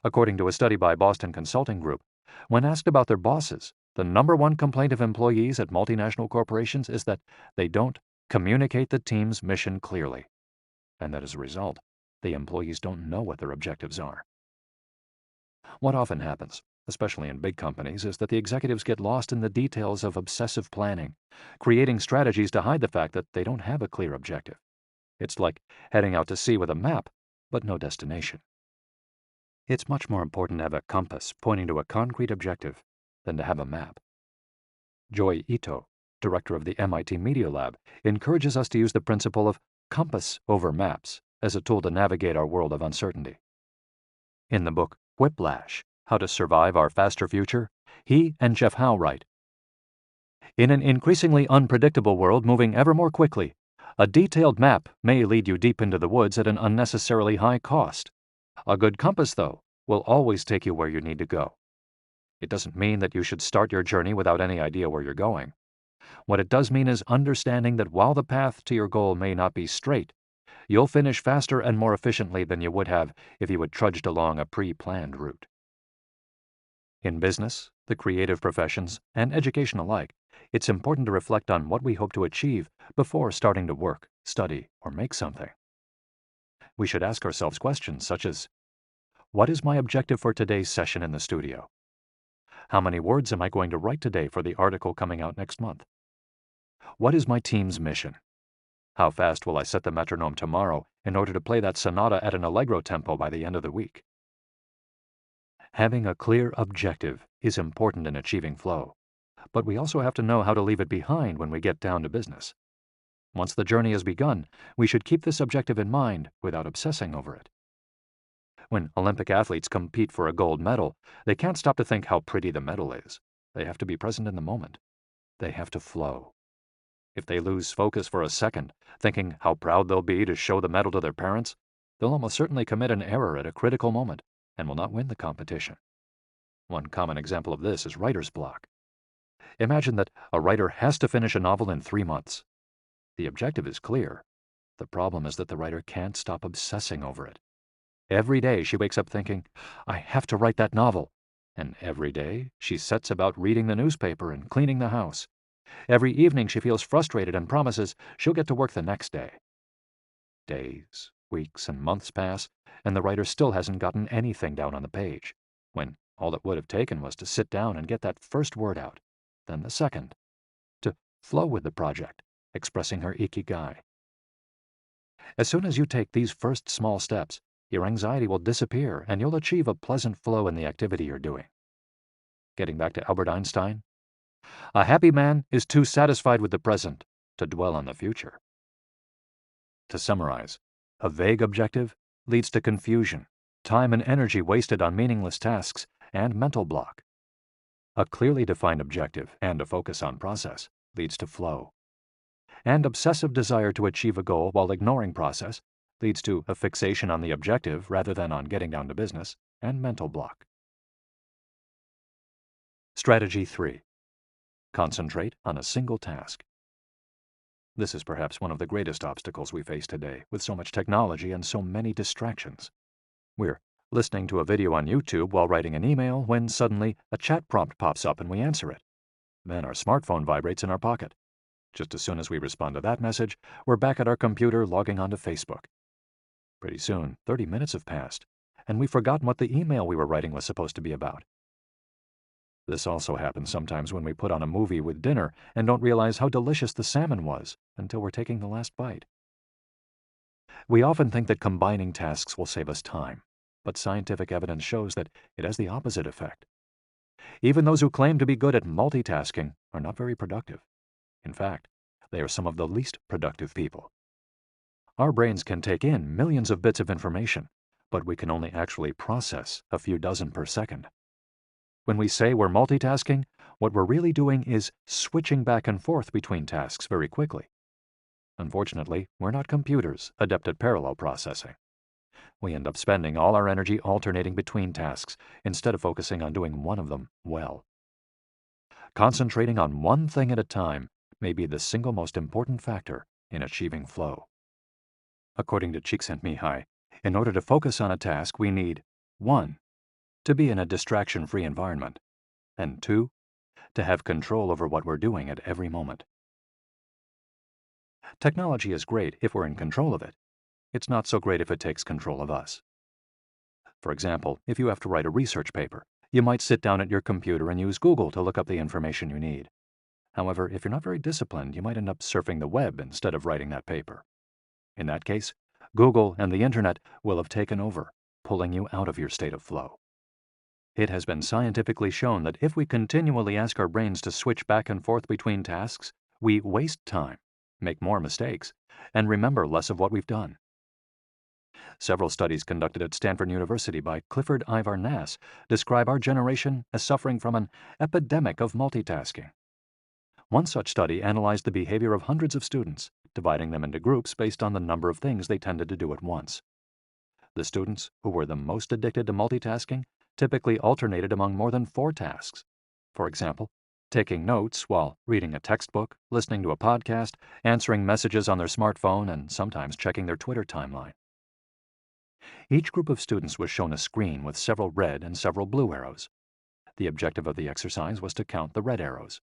According to a study by Boston Consulting Group, when asked about their bosses, the #1 complaint of employees at multinational corporations is that they don't communicate the team's mission clearly, and that as a result, the employees don't know what their objectives are. What often happens, especially in big companies, is that the executives get lost in the details of obsessive planning creating strategies to hide the fact that they don't have a clear objective. It's like heading out to sea with a map, but no destination. It's much more important to have a compass pointing to a concrete objective than to have a map. Joy Ito, director of the MIT Media Lab, encourages us to use the principle of compass over maps as a tool to navigate our world of uncertainty. In the book Whiplash, How to Survive Our Faster Future, he and Jeff Howe write, "In an increasingly unpredictable world moving ever more quickly, a detailed map may lead you deep into the woods at an unnecessarily high cost. A good compass, though, will always take you where you need to go. It doesn't mean that you should start your journey without any idea where you're going. What it does mean is understanding that while the path to your goal may not be straight, you'll finish faster and more efficiently than you would have if you had trudged along a pre-planned route." In business, the creative professions, and education alike, it's important to reflect on what we hope to achieve before starting to work, study, or make something. We should ask ourselves questions such as, what is my objective for today's session in the studio? How many words am I going to write today for the article coming out next month? What is my team's mission? How fast will I set the metronome tomorrow in order to play that sonata at an allegro tempo by the end of the week? Having a clear objective is important in achieving flow, but we also have to know how to leave it behind when we get down to business. Once the journey has begun, we should keep this objective in mind without obsessing over it. When Olympic athletes compete for a gold medal, they can't stop to think how pretty the medal is. They have to be present in the moment. They have to flow. If they lose focus for a second, thinking how proud they'll be to show the medal to their parents, they'll almost certainly commit an error at a critical moment and will not win the competition. One common example of this is writer's block. Imagine that a writer has to finish a novel in 3 months. The objective is clear. The problem is that the writer can't stop obsessing over it. Every day she wakes up thinking, I have to write that novel. And every day she sets about reading the newspaper and cleaning the house. Every evening she feels frustrated and promises she'll get to work the next day. Days, weeks, and months pass, and the writer still hasn't gotten anything down on the page, when all it would have taken was to sit down and get that first word out, then the second, to flow with the project, expressing her Ikigai. As soon as you take these first small steps, your anxiety will disappear and you'll achieve a pleasant flow in the activity you're doing. Getting back to Albert Einstein, a happy man is too satisfied with the present to dwell on the future. To summarize, a vague objective leads to confusion, time and energy wasted on meaningless tasks, and mental block. A clearly defined objective and a focus on process leads to flow. And obsessive desire to achieve a goal while ignoring process leads to a fixation on the objective rather than on getting down to business, and mental block. Strategy 3. Concentrate on a single task. This is perhaps one of the greatest obstacles we face today, with so much technology and so many distractions. We're listening to a video on YouTube while writing an email when suddenly a chat prompt pops up and we answer it. Then our smartphone vibrates in our pocket. Just as soon as we respond to that message, we're back at our computer logging onto Facebook. Pretty soon, 30 minutes have passed, and we've forgotten what the email we were writing was supposed to be about. This also happens sometimes when we put on a movie with dinner and don't realize how delicious the salmon was until we're taking the last bite. We often think that combining tasks will save us time, but scientific evidence shows that it has the opposite effect. Even those who claim to be good at multitasking are not very productive. In fact, they are some of the least productive people. Our brains can take in millions of bits of information, but we can only actually process a few dozen per second. When we say we're multitasking, what we're really doing is switching back and forth between tasks very quickly. Unfortunately, we're not computers adept at parallel processing. We end up spending all our energy alternating between tasks instead of focusing on doing one of them well. Concentrating on one thing at a time may be the single most important factor in achieving flow. According to Csikszentmihalyi, in order to focus on a task, we need 1. To be in a distraction-free environment, and 2. To have control over what we're doing at every moment. Technology is great if we're in control of it. It's not so great if it takes control of us. For example, if you have to write a research paper, you might sit down at your computer and use Google to look up the information you need. However, if you're not very disciplined, you might end up surfing the web instead of writing that paper. In that case, Google and the internet will have taken over, pulling you out of your state of flow. It has been scientifically shown that if we continually ask our brains to switch back and forth between tasks, we waste time, make more mistakes, and remember less of what we've done. Several studies conducted at Stanford University by Clifford Ivar Nass describe our generation as suffering from an epidemic of multitasking. One such study analyzed the behavior of hundreds of students, dividing them into groups based on the number of things they tended to do at once. The students who were the most addicted to multitasking typically alternated among more than 4 tasks. For example, taking notes while reading a textbook, listening to a podcast, answering messages on their smartphone, and sometimes checking their Twitter timeline. Each group of students was shown a screen with several red and several blue arrows. The objective of the exercise was to count the red arrows.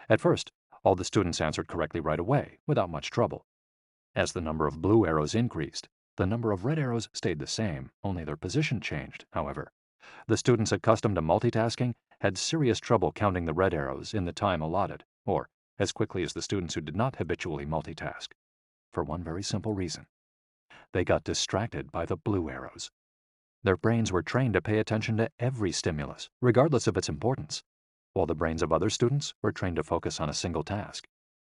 At first, all the students answered correctly right away, without much trouble. As the number of blue arrows increased, the number of red arrows stayed the same, only their position changed, however. The students accustomed to multitasking had serious trouble counting the red arrows in the time allotted, or as quickly as the students who did not habitually multitask, for one very simple reason. They got distracted by the blue arrows. Their brains were trained to pay attention to every stimulus, regardless of its importance, while the brains of other students were trained to focus on a single task,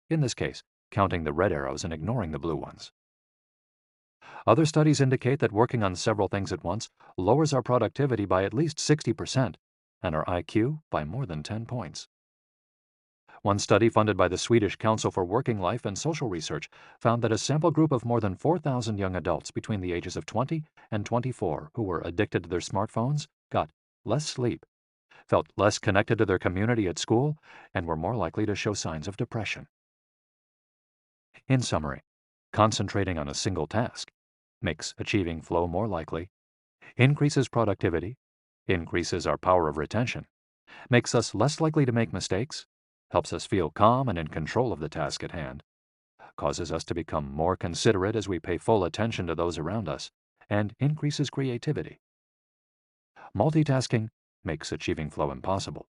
in this case, counting the red arrows and ignoring the blue ones. Other studies indicate that working on several things at once lowers our productivity by at least 60% and our IQ by more than 10 points. One study funded by the Swedish Council for Working Life and Social Research found that a sample group of more than 4,000 young adults between the ages of 20 and 24 who were addicted to their smartphones got less sleep, felt less connected to their community at school, and were more likely to show signs of depression. In summary, concentrating on a single task makes achieving flow more likely, increases productivity, increases our power of retention, makes us less likely to make mistakes, helps us feel calm and in control of the task at hand, causes us to become more considerate as we pay full attention to those around us, and increases creativity. Multitasking makes achieving flow impossible,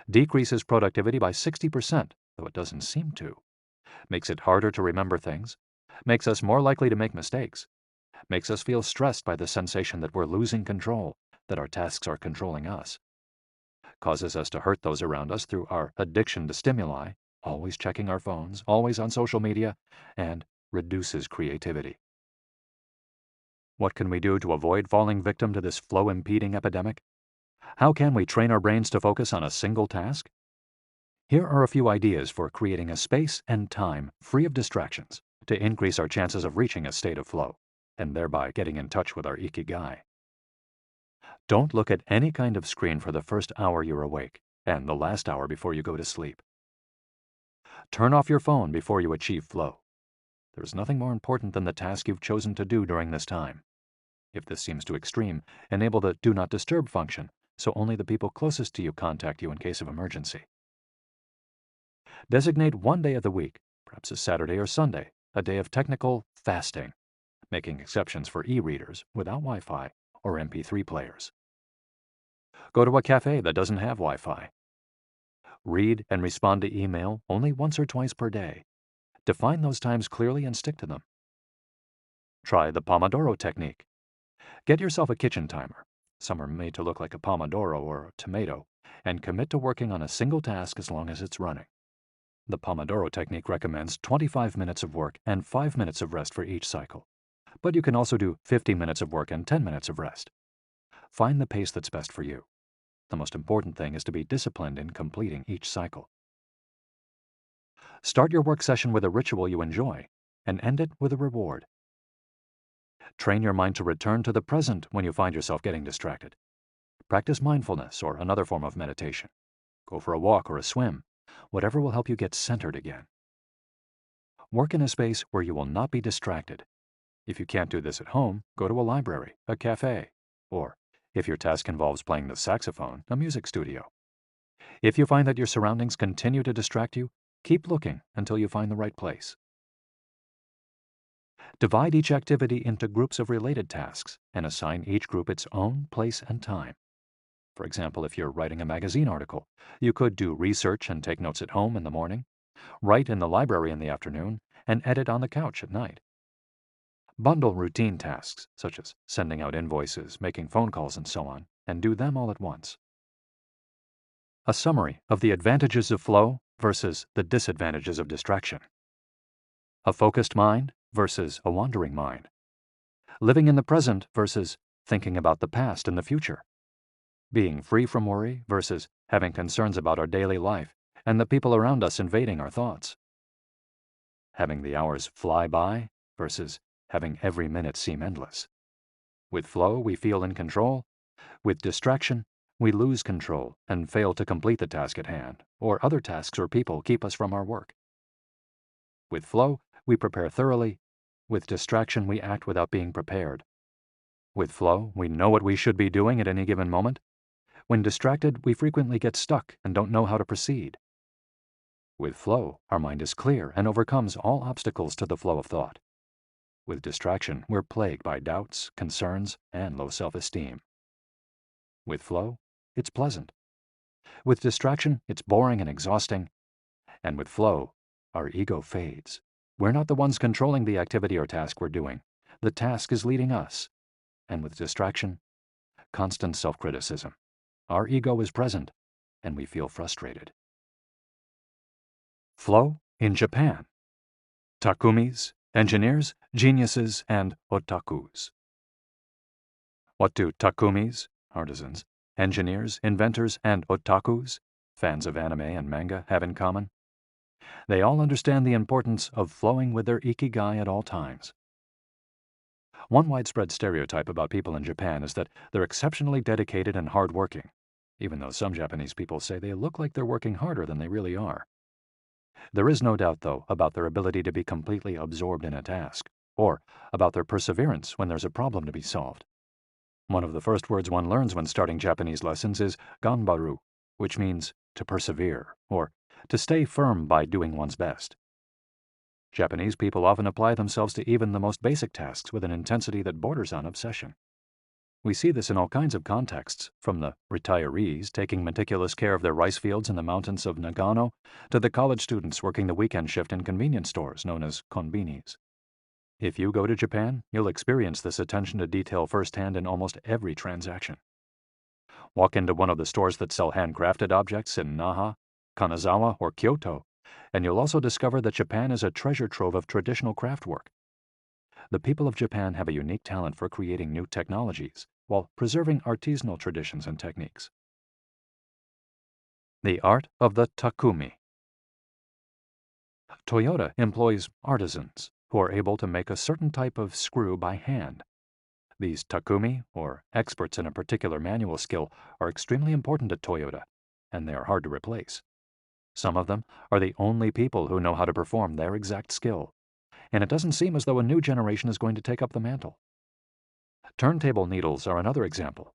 decreases productivity by 60%, though it doesn't seem to, makes it harder to remember things, makes us more likely to make mistakes, makes us feel stressed by the sensation that we're losing control, that our tasks are controlling us, causes us to hurt those around us through our addiction to stimuli, always checking our phones, always on social media, and reduces creativity. What can we do to avoid falling victim to this flow-impeding epidemic? How can we train our brains to focus on a single task? Here are a few ideas for creating a space and time free of distractions to increase our chances of reaching a state of flow, and thereby getting in touch with our Ikigai. Don't look at any kind of screen for the first hour you're awake and the last hour before you go to sleep. Turn off your phone before you achieve flow. There is nothing more important than the task you've chosen to do during this time. If this seems too extreme, enable the Do Not Disturb function so only the people closest to you contact you in case of emergency. Designate one day of the week, perhaps a Saturday or Sunday, a day of technical fasting, making exceptions for e-readers without Wi-Fi or MP3 players. Go to a cafe that doesn't have Wi-Fi. Read and respond to email only once or twice per day. Define those times clearly and stick to them. Try the Pomodoro technique. Get yourself a kitchen timer. Some are made to look like a pomodoro or a tomato, and commit to working on a single task as long as it's running. The Pomodoro technique recommends 25 minutes of work and 5 minutes of rest for each cycle, but you can also do 50 minutes of work and 10 minutes of rest. Find the pace that's best for you. The most important thing is to be disciplined in completing each cycle. Start your work session with a ritual you enjoy and end it with a reward. Train your mind to return to the present when you find yourself getting distracted. Practice mindfulness or another form of meditation. Go for a walk or a swim, whatever will help you get centered again. Work in a space where you will not be distracted. If you can't do this at home, go to a library, a cafe, or, if your task involves playing the saxophone, a music studio. If you find that your surroundings continue to distract you, keep looking until you find the right place. Divide each activity into groups of related tasks and assign each group its own place and time. For example, if you're writing a magazine article, you could do research and take notes at home in the morning, write in the library in the afternoon, and edit on the couch at night. Bundle routine tasks, such as sending out invoices, making phone calls, and so on, and do them all at once. A summary of the advantages of flow versus the disadvantages of distraction. A focused mind versus a wandering mind. Living in the present versus thinking about the past and the future. Being free from worry versus having concerns about our daily life and the people around us invading our thoughts. Having the hours fly by versus having every minute seem endless. With flow, we feel in control. With distraction, we lose control and fail to complete the task at hand, or other tasks or people keep us from our work. With flow, we prepare thoroughly. With distraction, we act without being prepared. With flow, we know what we should be doing at any given moment. When distracted, we frequently get stuck and don't know how to proceed. With flow, our mind is clear and overcomes all obstacles to the flow of thought. With distraction, we're plagued by doubts, concerns, and low self-esteem. With flow, it's pleasant. With distraction, it's boring and exhausting. And with flow, our ego fades. We're not the ones controlling the activity or task we're doing. The task is leading us. And with distraction, constant self-criticism. Our ego is present, and we feel frustrated. Flow in Japan. Takumis, engineers, geniuses, and otakus. What do takumis, artisans, engineers, inventors, and otakus, fans of anime and manga, have in common? They all understand the importance of flowing with their Ikigai at all times. One widespread stereotype about people in Japan is that they're exceptionally dedicated and hardworking, even though some Japanese people say they look like they're working harder than they really are. There is no doubt, though, about their ability to be completely absorbed in a task, or about their perseverance when there's a problem to be solved. One of the first words one learns when starting Japanese lessons is ganbaru, which means to persevere, or to stay firm by doing one's best. Japanese people often apply themselves to even the most basic tasks with an intensity that borders on obsession. We see this in all kinds of contexts, from the retirees taking meticulous care of their rice fields in the mountains of Nagano to the college students working the weekend shift in convenience stores known as konbinis. If you go to Japan, you'll experience this attention to detail firsthand in almost every transaction. Walk into one of the stores that sell handcrafted objects in Naha, Kanazawa, or Kyoto, and you'll also discover that Japan is a treasure trove of traditional craft work. The people of Japan have a unique talent for creating new technologies while preserving artisanal traditions and techniques. The art of the takumi. Toyota employs artisans who are able to make a certain type of screw by hand. These takumi, or experts in a particular manual skill, are extremely important at Toyota, and they are hard to replace. Some of them are the only people who know how to perform their exact skill, and it doesn't seem as though a new generation is going to take up the mantle. Turntable needles are another example.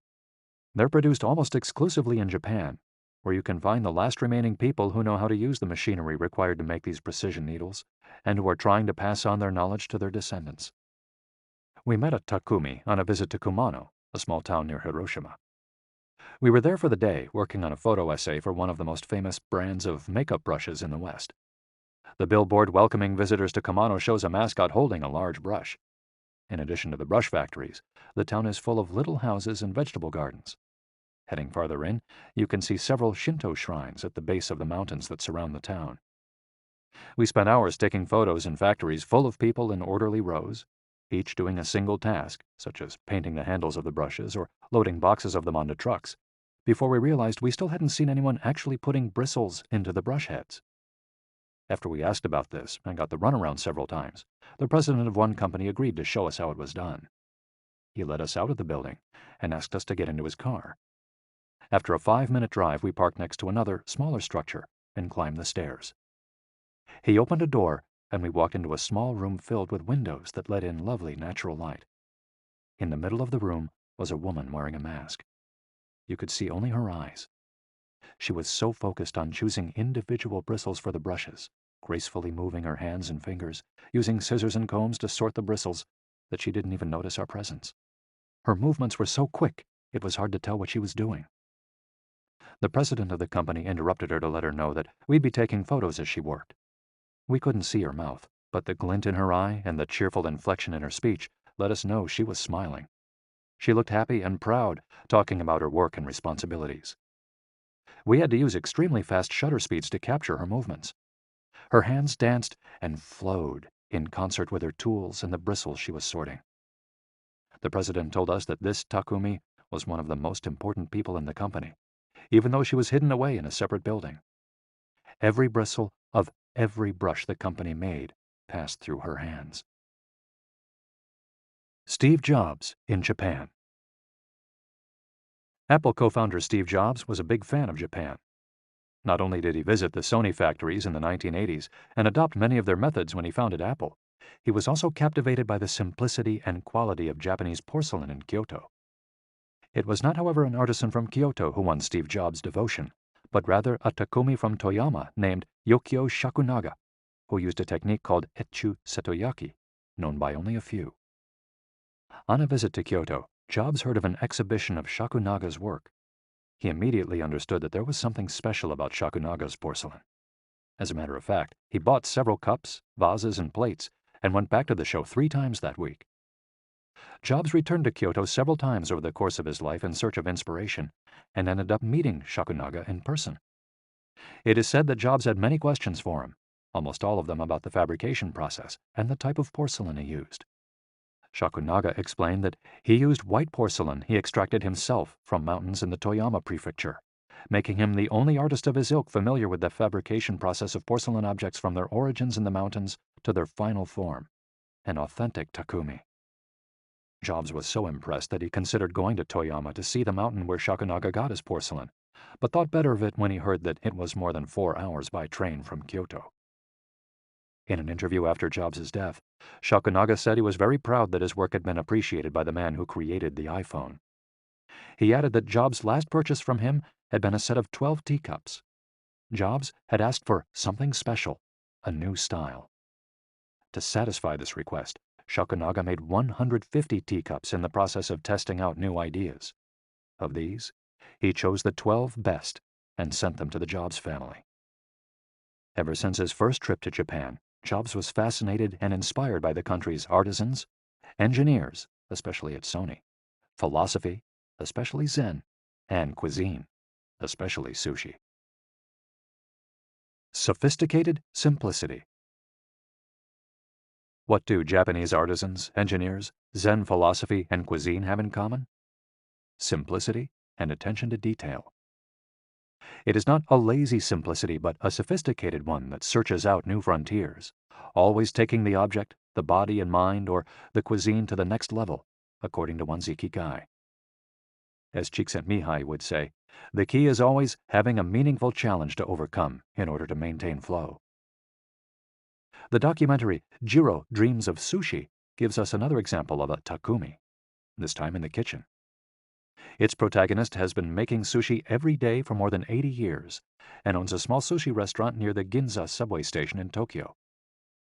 They're produced almost exclusively in Japan, where you can find the last remaining people who know how to use the machinery required to make these precision needles, and who are trying to pass on their knowledge to their descendants. We met a takumi on a visit to Kumano, a small town near Hiroshima. We were there for the day, working on a photo essay for one of the most famous brands of makeup brushes in the West. The billboard welcoming visitors to Kumano shows a mascot holding a large brush. In addition to the brush factories, the town is full of little houses and vegetable gardens. Heading farther in, you can see several Shinto shrines at the base of the mountains that surround the town. We spent hours taking photos in factories full of people in orderly rows, each doing a single task, such as painting the handles of the brushes or loading boxes of them onto trucks, before we realized we still hadn't seen anyone actually putting bristles into the brush heads. After we asked about this and got the runaround several times, the president of one company agreed to show us how it was done. He led us out of the building and asked us to get into his car. After a 5-minute drive, we parked next to another, smaller structure and climbed the stairs. He opened a door, and we walked into a small room filled with windows that let in lovely natural light. In the middle of the room was a woman wearing a mask. You could see only her eyes. She was so focused on choosing individual bristles for the brushes, gracefully moving her hands and fingers, using scissors and combs to sort the bristles, that she didn't even notice our presence. Her movements were so quick, it was hard to tell what she was doing. The president of the company interrupted her to let her know that we'd be taking photos as she worked. We couldn't see her mouth, but the glint in her eye and the cheerful inflection in her speech let us know she was smiling. She looked happy and proud, talking about her work and responsibilities. We had to use extremely fast shutter speeds to capture her movements. Her hands danced and flowed in concert with her tools and the bristles she was sorting. The president told us that this Takumi was one of the most important people in the company, even though she was hidden away in a separate building. Every bristle of every brush the company made passed through her hands. Steve Jobs in Japan. Apple co-founder Steve Jobs was a big fan of Japan. Not only did he visit the Sony factories in the 1980s and adopt many of their methods when he founded Apple, he was also captivated by the simplicity and quality of Japanese porcelain in Kyoto. It was not, however, an artisan from Kyoto who won Steve Jobs' devotion, but rather a Takumi from Toyama named Yokio Shakunaga, who used a technique called Etchu Setoyaki, known by only a few. On a visit to Kyoto, Jobs heard of an exhibition of Shakunaga's work. He immediately understood that there was something special about Shakunaga's porcelain. As a matter of fact, he bought several cups, vases, and plates, and went back to the show 3 times that week. Jobs returned to Kyoto several times over the course of his life in search of inspiration, and ended up meeting Shakunaga in person. It is said that Jobs had many questions for him, almost all of them about the fabrication process and the type of porcelain he used. Shakunaga explained that he used white porcelain he extracted himself from mountains in the Toyama prefecture, making him the only artist of his ilk familiar with the fabrication process of porcelain objects from their origins in the mountains to their final form, an authentic Takumi. Jobs was so impressed that he considered going to Toyama to see the mountain where Shakunaga got his porcelain, but thought better of it when he heard that it was more than 4 hours by train from Kyoto. In an interview after Jobs' death, Shakunaga said he was very proud that his work had been appreciated by the man who created the iPhone. He added that Jobs' last purchase from him had been a set of 12 teacups. Jobs had asked for something special, a new style. To satisfy this request, Shakunaga made 150 teacups in the process of testing out new ideas. Of these, he chose the 12 best and sent them to the Jobs family. Ever since his first trip to Japan, Jobs was fascinated and inspired by the country's artisans, engineers, especially at Sony, philosophy, especially Zen, and cuisine, especially sushi. Sophisticated simplicity. What do Japanese artisans, engineers, Zen philosophy, and cuisine have in common? Simplicity and attention to detail. It is not a lazy simplicity, but a sophisticated one that searches out new frontiers, always taking the object, the body and mind, or the cuisine to the next level, according to one's Ikigai. As Csikszentmihalyi would say, the key is always having a meaningful challenge to overcome in order to maintain flow. The documentary Jiro Dreams of Sushi gives us another example of a Takumi, this time in the kitchen. Its protagonist has been making sushi every day for more than 80 years and owns a small sushi restaurant near the Ginza subway station in Tokyo.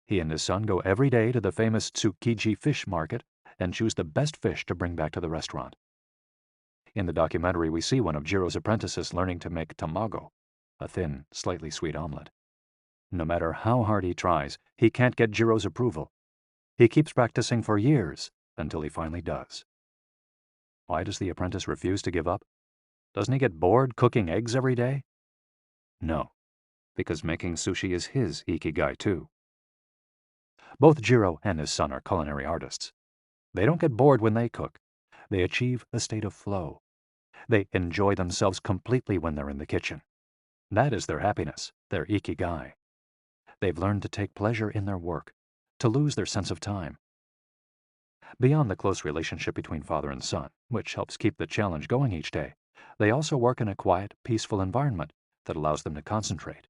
He and his son go every day to the famous Tsukiji fish market and choose the best fish to bring back to the restaurant. In the documentary, we see one of Jiro's apprentices learning to make tamago, a thin, slightly sweet omelet. No matter how hard he tries, he can't get Jiro's approval. He keeps practicing for years until he finally does. Why does the apprentice refuse to give up? Doesn't he get bored cooking eggs every day? No, because making sushi is his Ikigai too. Both Jiro and his son are culinary artists. They don't get bored when they cook. They achieve a state of flow. They enjoy themselves completely when they're in the kitchen. That is their happiness, their Ikigai. They've learned to take pleasure in their work, to lose their sense of time. Beyond the close relationship between father and son, which helps keep the challenge going each day, they also work in a quiet, peaceful environment that allows them to concentrate.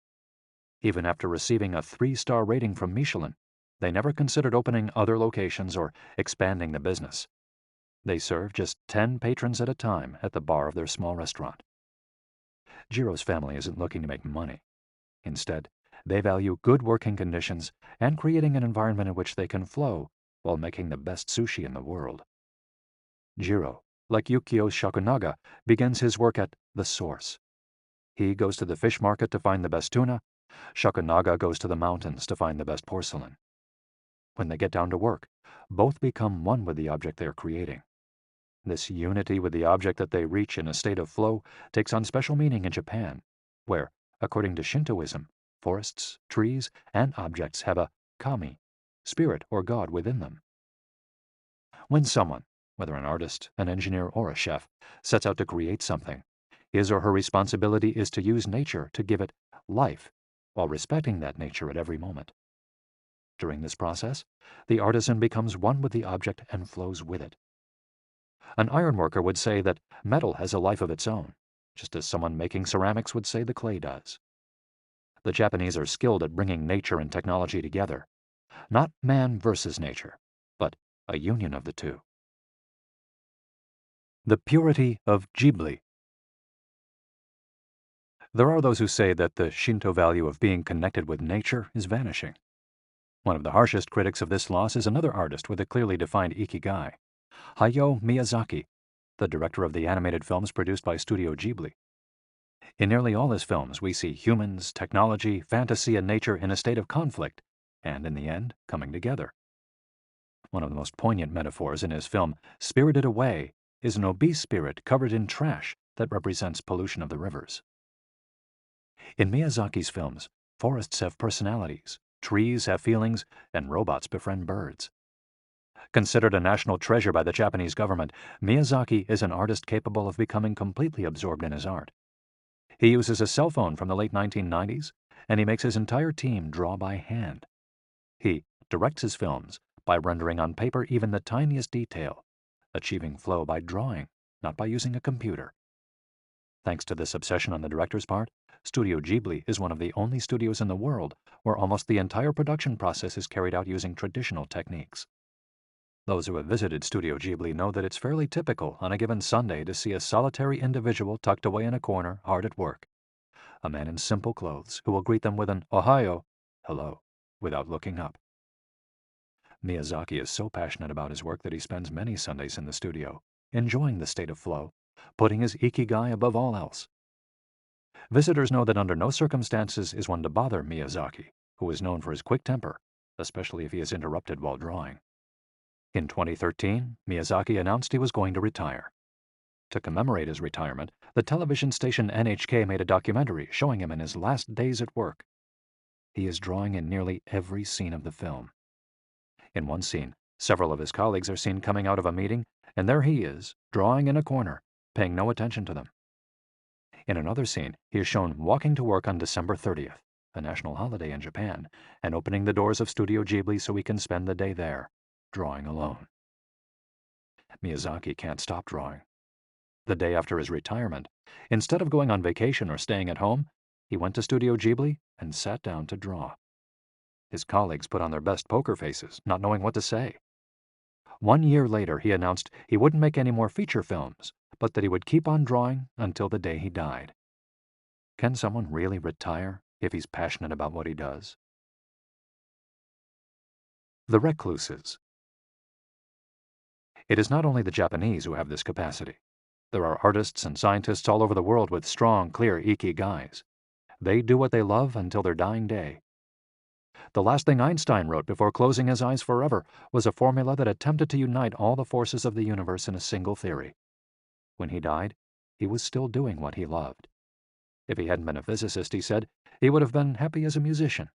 Even after receiving a 3-star rating from Michelin, they never considered opening other locations or expanding the business. They serve just 10 patrons at a time at the bar of their small restaurant. Jiro's family isn't looking to make money. Instead, they value good working conditions and creating an environment in which they can flow while making the best sushi in the world. Jiro, like Yukio Shakunaga, begins his work at the source. He goes to the fish market to find the best tuna. Shakunaga goes to the mountains to find the best porcelain. When they get down to work, both become one with the object they are creating. This unity with the object that they reach in a state of flow takes on special meaning in Japan, where, according to Shintoism, forests, trees, and objects have a kami, spirit or god within them. When someone, whether an artist, an engineer, or a chef, sets out to create something, his or her responsibility is to use nature to give it life, while respecting that nature at every moment. During this process, the artisan becomes one with the object and flows with it. An ironworker would say that metal has a life of its own, just as someone making ceramics would say the clay does. The Japanese are skilled at bringing nature and technology together, not man versus nature, but a union of the two. The purity of Ghibli. There are those who say that the Shinto value of being connected with nature is vanishing. One of the harshest critics of this loss is another artist with a clearly defined Ikigai, Hayao Miyazaki, the director of the animated films produced by Studio Ghibli. In nearly all his films, we see humans, technology, fantasy, and nature in a state of conflict, and in the end, coming together. One of the most poignant metaphors in his film, Spirited Away, is an obese spirit covered in trash that represents pollution of the rivers. In Miyazaki's films, forests have personalities, trees have feelings, and robots befriend birds. Considered a national treasure by the Japanese government, Miyazaki is an artist capable of becoming completely absorbed in his art. He uses a cell phone from the late 1990s, and he makes his entire team draw by hand. He directs his films by rendering on paper even the tiniest detail, achieving flow by drawing, not by using a computer. Thanks to this obsession on the director's part, Studio Ghibli is one of the only studios in the world where almost the entire production process is carried out using traditional techniques. Those who have visited Studio Ghibli know that it's fairly typical on a given Sunday to see a solitary individual tucked away in a corner, hard at work. A man in simple clothes who will greet them with an "Ohayo," hello, without looking up. Miyazaki is so passionate about his work that he spends many Sundays in the studio, enjoying the state of flow, putting his Ikigai above all else. Visitors know that under no circumstances is one to bother Miyazaki, who is known for his quick temper, especially if he is interrupted while drawing. In 2013, Miyazaki announced he was going to retire. To commemorate his retirement, the television station NHK made a documentary showing him in his last days at work. He is drawing in nearly every scene of the film. In one scene, several of his colleagues are seen coming out of a meeting, and there he is, drawing in a corner, paying no attention to them. In another scene, he is shown walking to work on December 30th, a national holiday in Japan, and opening the doors of Studio Ghibli so he can spend the day there, drawing alone. Miyazaki can't stop drawing. The day after his retirement, instead of going on vacation or staying at home, he went to Studio Ghibli and sat down to draw. His colleagues put on their best poker faces, not knowing what to say. 1 year later, he announced he wouldn't make any more feature films, but that he would keep on drawing until the day he died. Can someone really retire if he's passionate about what he does? The recluses. It is not only the Japanese who have this capacity. There are artists and scientists all over the world with strong, clear ikigais. They do what they love until their dying day. The last thing Einstein wrote before closing his eyes forever was a formula that attempted to unite all the forces of the universe in a single theory. When he died, he was still doing what he loved. If he hadn't been a physicist, he said, he would have been happy as a musician.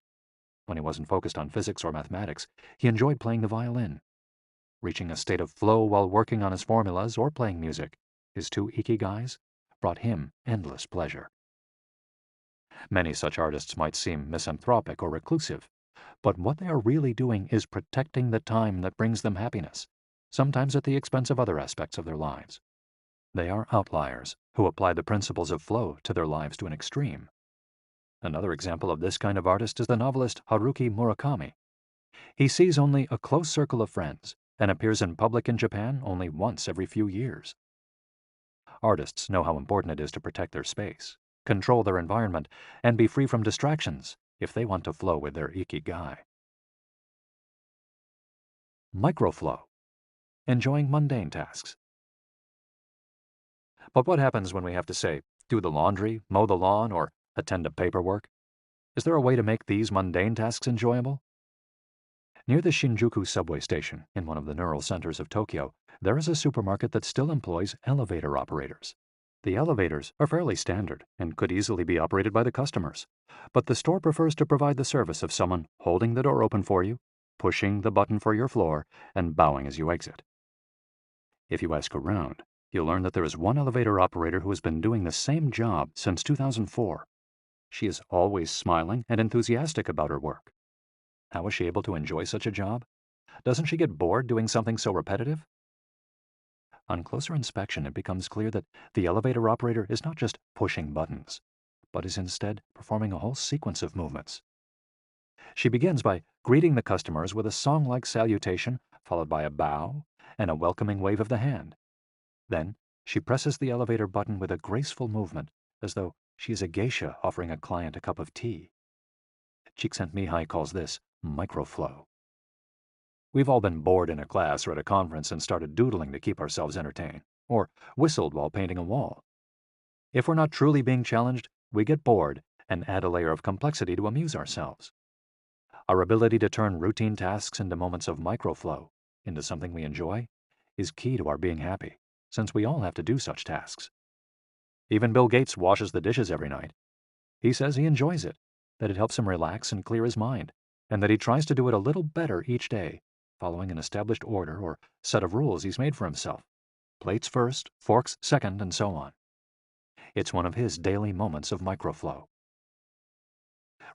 When he wasn't focused on physics or mathematics, he enjoyed playing the violin. Reaching a state of flow while working on his formulas or playing music, his two ikigais, brought him endless pleasure. Many such artists might seem misanthropic or reclusive, but what they are really doing is protecting the time that brings them happiness, sometimes at the expense of other aspects of their lives. They are outliers who apply the principles of flow to their lives to an extreme. Another example of this kind of artist is the novelist Haruki Murakami. He sees only a close circle of friends and appears in public in Japan only once every few years. Artists know how important it is to protect their space, control their environment, and be free from distractions if they want to flow with their ikigai. Microflow. Enjoying mundane tasks. But what happens when we have to say, Do the laundry, mow the lawn, or attend to paperwork? Is there a way to make these mundane tasks enjoyable? Near the Shinjuku subway station, in one of the neural centers of Tokyo, there is a supermarket that still employs elevator operators. The elevators are fairly standard and could easily be operated by the customers, but the store prefers to provide the service of someone holding the door open for you, pushing the button for your floor, and bowing as you exit. If you ask around, you'll learn that there is one elevator operator who has been doing the same job since 2004. She is always smiling and enthusiastic about her work. How is she able to enjoy such a job? Doesn't she get bored doing something so repetitive? On closer inspection, it becomes clear that the elevator operator is not just pushing buttons, but is instead performing a whole sequence of movements. She begins by greeting the customers with a song-like salutation, followed by a bow and a welcoming wave of the hand. Then, she presses the elevator button with a graceful movement, as though she is a geisha offering a client a cup of tea. Csikszentmihalyi calls this microflow. We've all been bored in a class or at a conference and started doodling to keep ourselves entertained, or whistled while painting a wall. If we're not truly being challenged, we get bored and add a layer of complexity to amuse ourselves. Our ability to turn routine tasks into moments of microflow, into something we enjoy, is key to our being happy, since we all have to do such tasks. Even Bill Gates washes the dishes every night. He says he enjoys it, that it helps him relax and clear his mind, and that he tries to do it a little better each day, following an established order or set of rules he's made for himself. Plates first, forks second, and so on. It's one of his daily moments of microflow.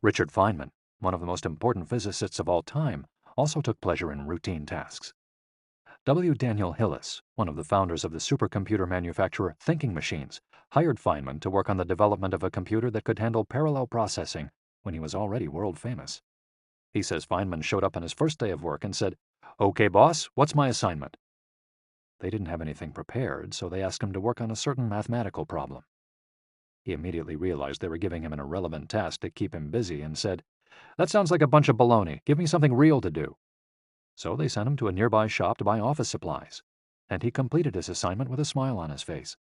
Richard Feynman, one of the most important physicists of all time, also took pleasure in routine tasks. W. Daniel Hillis, one of the founders of the supercomputer manufacturer Thinking Machines, hired Feynman to work on the development of a computer that could handle parallel processing when he was already world famous. He says Feynman showed up on his first day of work and said, "Okay, boss, what's my assignment?" They didn't have anything prepared, so they asked him to work on a certain mathematical problem. He immediately realized they were giving him an irrelevant task to keep him busy and said, "That sounds like a bunch of baloney. Give me something real to do." So they sent him to a nearby shop to buy office supplies, and he completed his assignment with a smile on his face.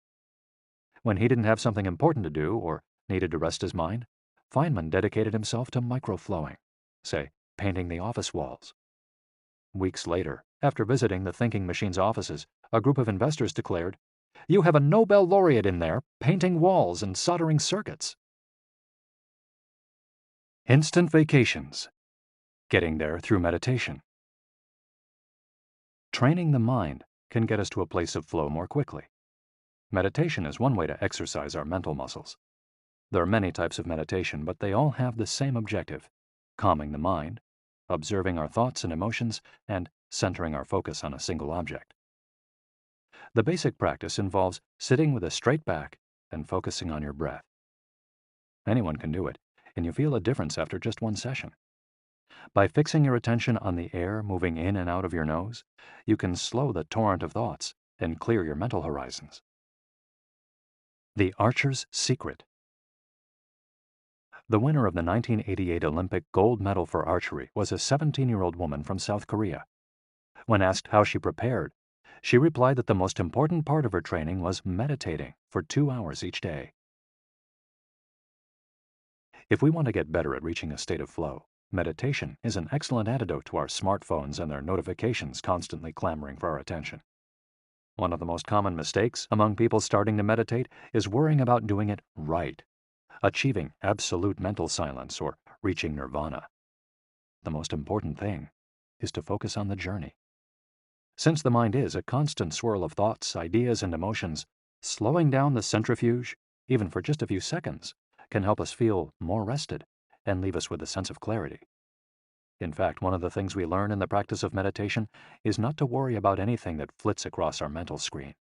When he didn't have something important to do or needed to rest his mind, Feynman dedicated himself to microflowing, say, painting the office walls. Weeks later, after visiting the Thinking Machines offices, a group of investors declared, "You have a Nobel laureate in there, painting walls and soldering circuits." Instant vacations. Getting there through meditation. Training the mind can get us to a place of flow more quickly. Meditation is one way to exercise our mental muscles. There are many types of meditation, but they all have the same objective: calming the mind, observing our thoughts and emotions, and centering our focus on a single object. The basic practice involves sitting with a straight back and focusing on your breath. Anyone can do it, and you feel a difference after just one session. By fixing your attention on the air moving in and out of your nose, you can slow the torrent of thoughts and clear your mental horizons. The Archer's Secret. The winner of the 1988 Olympic gold medal for archery was a 17-year-old woman from South Korea. When asked how she prepared, she replied that the most important part of her training was meditating for 2 hours each day. If we want to get better at reaching a state of flow, meditation is an excellent antidote to our smartphones and their notifications constantly clamoring for our attention. One of the most common mistakes among people starting to meditate is worrying about doing it right, achieving absolute mental silence or reaching nirvana. The most important thing is to focus on the journey. Since the mind is a constant swirl of thoughts, ideas, and emotions, slowing down the centrifuge, even for just a few seconds, can help us feel more rested and leave us with a sense of clarity. In fact, one of the things we learn in the practice of meditation is not to worry about anything that flits across our mental screen.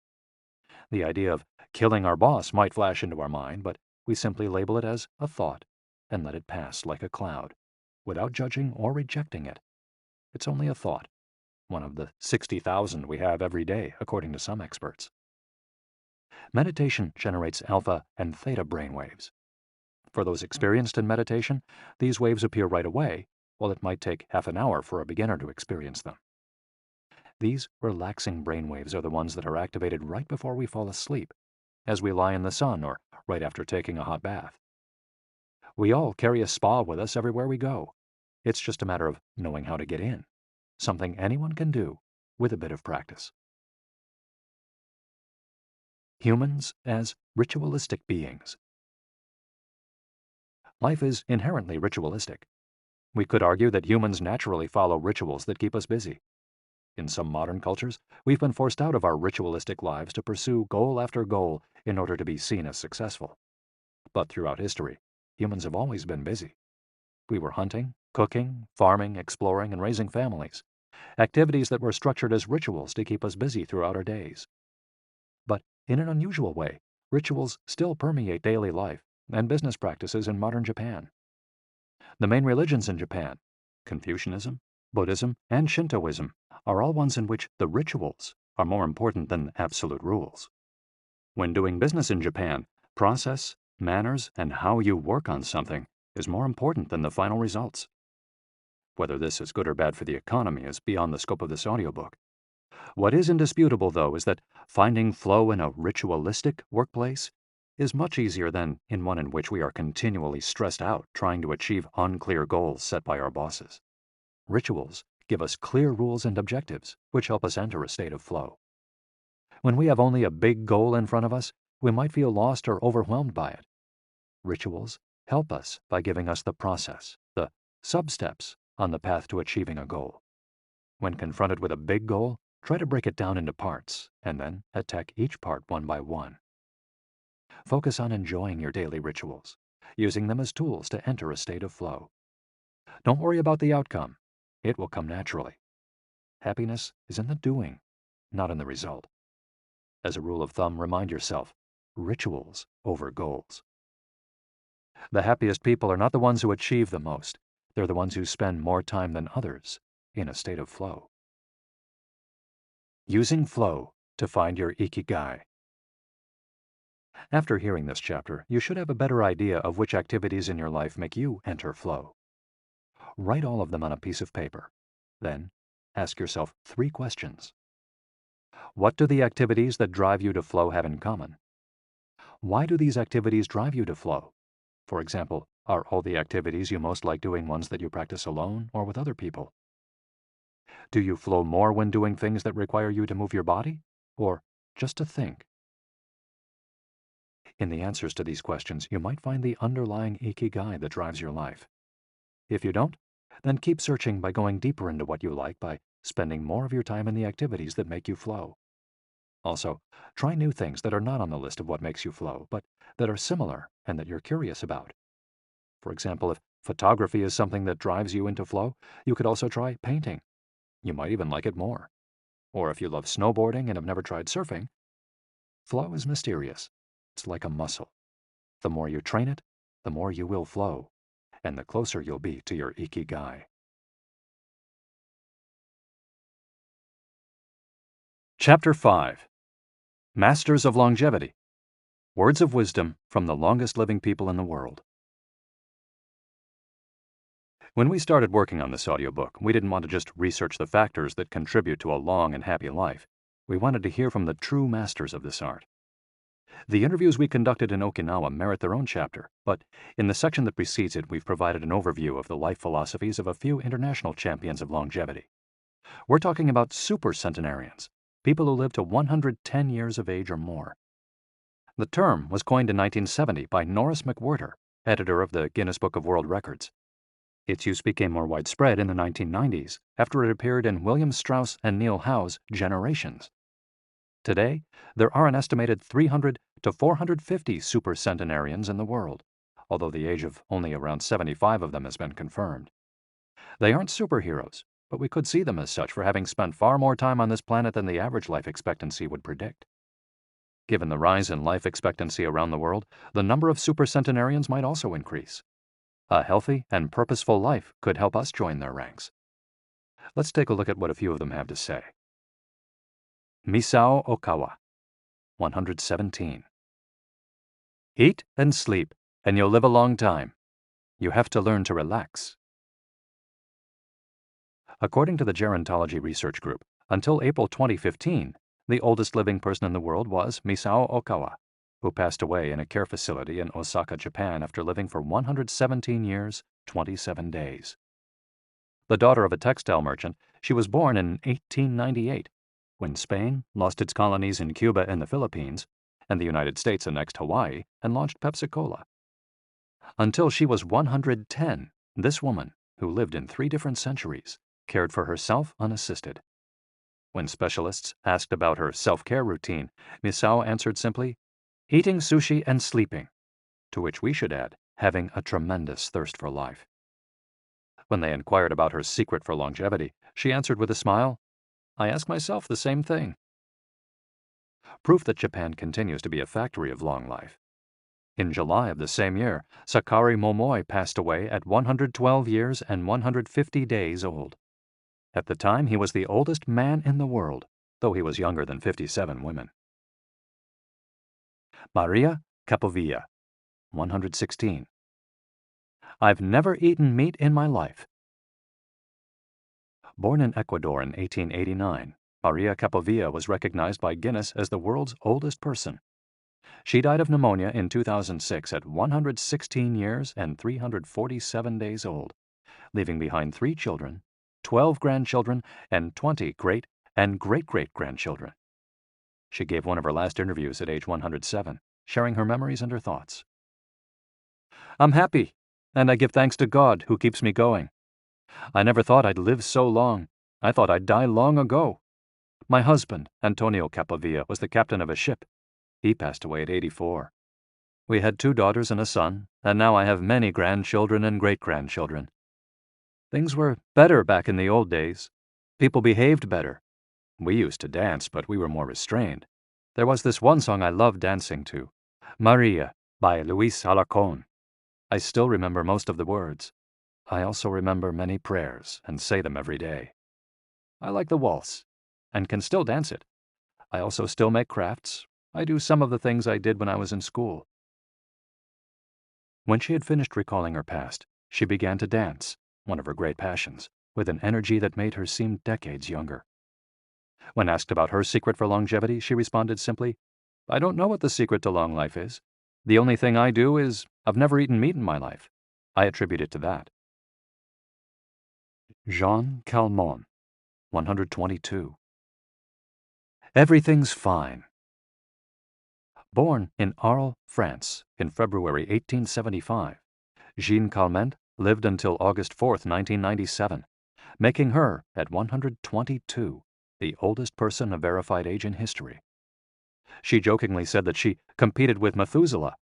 The idea of killing our boss might flash into our mind, but we simply label it as a thought and let it pass like a cloud, without judging or rejecting it. It's only a thought, one of the 60,000 we have every day, according to some experts. Meditation generates alpha and theta brainwaves. For those experienced in meditation, these waves appear right away, while it might take half an hour for a beginner to experience them. These relaxing brainwaves are the ones that are activated right before we fall asleep, as we lie in the sun or right after taking a hot bath. We all carry a spa with us everywhere we go. It's just a matter of knowing how to get in, something anyone can do with a bit of practice. Humans as ritualistic beings. Life is inherently ritualistic. We could argue that humans naturally follow rituals that keep us busy. In some modern cultures, we've been forced out of our ritualistic lives to pursue goal after goal in order to be seen as successful. But throughout history, humans have always been busy. We were hunting, cooking, farming, exploring, and raising families, activities that were structured as rituals to keep us busy throughout our days. But in an unusual way, rituals still permeate daily life and business practices in modern Japan. The main religions in Japan, Confucianism, Buddhism, and Shintoism, are all ones in which the rituals are more important than absolute rules. When doing business in Japan, process, manners, and how you work on something is more important than the final results. Whether this is good or bad for the economy is beyond the scope of this audiobook. What is indisputable, though, is that finding flow in a ritualistic workplace is much easier than in one in which we are continually stressed out trying to achieve unclear goals set by our bosses. Rituals give us clear rules and objectives, which help us enter a state of flow. When we have only a big goal in front of us, we might feel lost or overwhelmed by it. Rituals help us by giving us the process, the sub-steps on the path to achieving a goal. When confronted with a big goal, try to break it down into parts, and then attack each part one by one. Focus on enjoying your daily rituals, using them as tools to enter a state of flow. Don't worry about the outcome. It will come naturally. Happiness is in the doing, not in the result. As a rule of thumb, remind yourself, rituals over goals. The happiest people are not the ones who achieve the most. They're the ones who spend more time than others in a state of flow. Using flow to find your Ikigai. After hearing this chapter, you should have a better idea of which activities in your life make you enter flow. Write all of them on a piece of paper. Then, ask yourself 3 questions. What do the activities that drive you to flow have in common? Why do these activities drive you to flow? For example, are all the activities you most like doing ones that you practice alone or with other people? Do you flow more when doing things that require you to move your body, or just to think? In the answers to these questions, you might find the underlying Ikigai that drives your life. If you don't, then keep searching by going deeper into what you like by spending more of your time in the activities that make you flow. Also, try new things that are not on the list of what makes you flow, but that are similar and that you're curious about. For example, if photography is something that drives you into flow, you could also try painting. You might even like it more. Or if you love snowboarding and have never tried surfing, flow is mysterious. It's like a muscle. The more you train it, the more you will flow, and the closer you'll be to your Ikigai. Chapter 5. Masters of Longevity. Words of wisdom from the longest living people in the world. When we started working on this audiobook, we didn't want to just research the factors that contribute to a long and happy life. We wanted to hear from the true masters of this art. The interviews we conducted in Okinawa merit their own chapter, but in the section that precedes it, we've provided an overview of the life philosophies of a few international champions of longevity. We're talking about super centenarians, people who live to 110 years of age or more. The term was coined in 1970 by Norris McWhirter, editor of the Guinness Book of World Records. Its use became more widespread in the 1990s after it appeared in William Strauss and Neil Howe's Generations. Today, there are an estimated 300 to 450 supercentenarians in the world, although the age of only around 75 of them has been confirmed. They aren't superheroes, but we could see them as such for having spent far more time on this planet than the average life expectancy would predict. Given the rise in life expectancy around the world, the number of supercentenarians might also increase. A healthy and purposeful life could help us join their ranks. Let's take a look at what a few of them have to say. Misao Okawa, 117. Eat and sleep, and you'll live a long time. You have to learn to relax. According to the Gerontology Research Group, until April 2015, the oldest living person in the world was Misao Okawa. who passed away in a care facility in Osaka, Japan after living for 117 years, 27 days. The daughter of a textile merchant, she was born in 1898, when Spain lost its colonies in Cuba and the Philippines, and the United States annexed Hawaii and launched Pepsi-Cola. Until she was 110, this woman, who lived in 3 different centuries, cared for herself unassisted. When specialists asked about her self-care routine, Misao answered simply, "Eating sushi and sleeping," to which we should add, having a tremendous thirst for life. When they inquired about her secret for longevity, she answered with a smile, "I ask myself the same thing." Proof that Japan continues to be a factory of long life. In July of the same year, Sakari Momoi passed away at 112 years and 150 days old. At the time, he was the oldest man in the world, though he was younger than 57 women. Maria Capovilla, 116. I've never eaten meat in my life. Born in Ecuador in 1889, Maria Capovilla was recognized by Guinness as the world's oldest person. She died of pneumonia in 2006 at 116 years and 347 days old, leaving behind 3 children, 12 grandchildren, and 20 great and great-great-grandchildren. She gave one of her last interviews at age 107, sharing her memories and her thoughts. "I'm happy, and I give thanks to God who keeps me going. I never thought I'd live so long. I thought I'd die long ago. My husband, Antonio Capovilla, was the captain of a ship. He passed away at 84. We had 2 daughters and a son, and now I have many grandchildren and great-grandchildren. Things were better back in the old days. People behaved better. We used to dance, but we were more restrained. There was this one song I loved dancing to, Maria by Luis Alarcón. I still remember most of the words. I also remember many prayers and say them every day. I like the waltz, and can still dance it. I also still make crafts. I do some of the things I did when I was in school." When she had finished recalling her past, she began to dance, one of her great passions, with an energy that made her seem decades younger. When asked about her secret for longevity, she responded simply, "I don't know what the secret to long life is. The only thing I do is I've never eaten meat in my life. I attribute it to that." Jean Calment, 122. Everything's fine. Born in Arles, France, in February 1875, Jean Calment lived until August 4, 1997, making her, at 122, the oldest person of verified age in history. She jokingly said that she competed with Methuselah,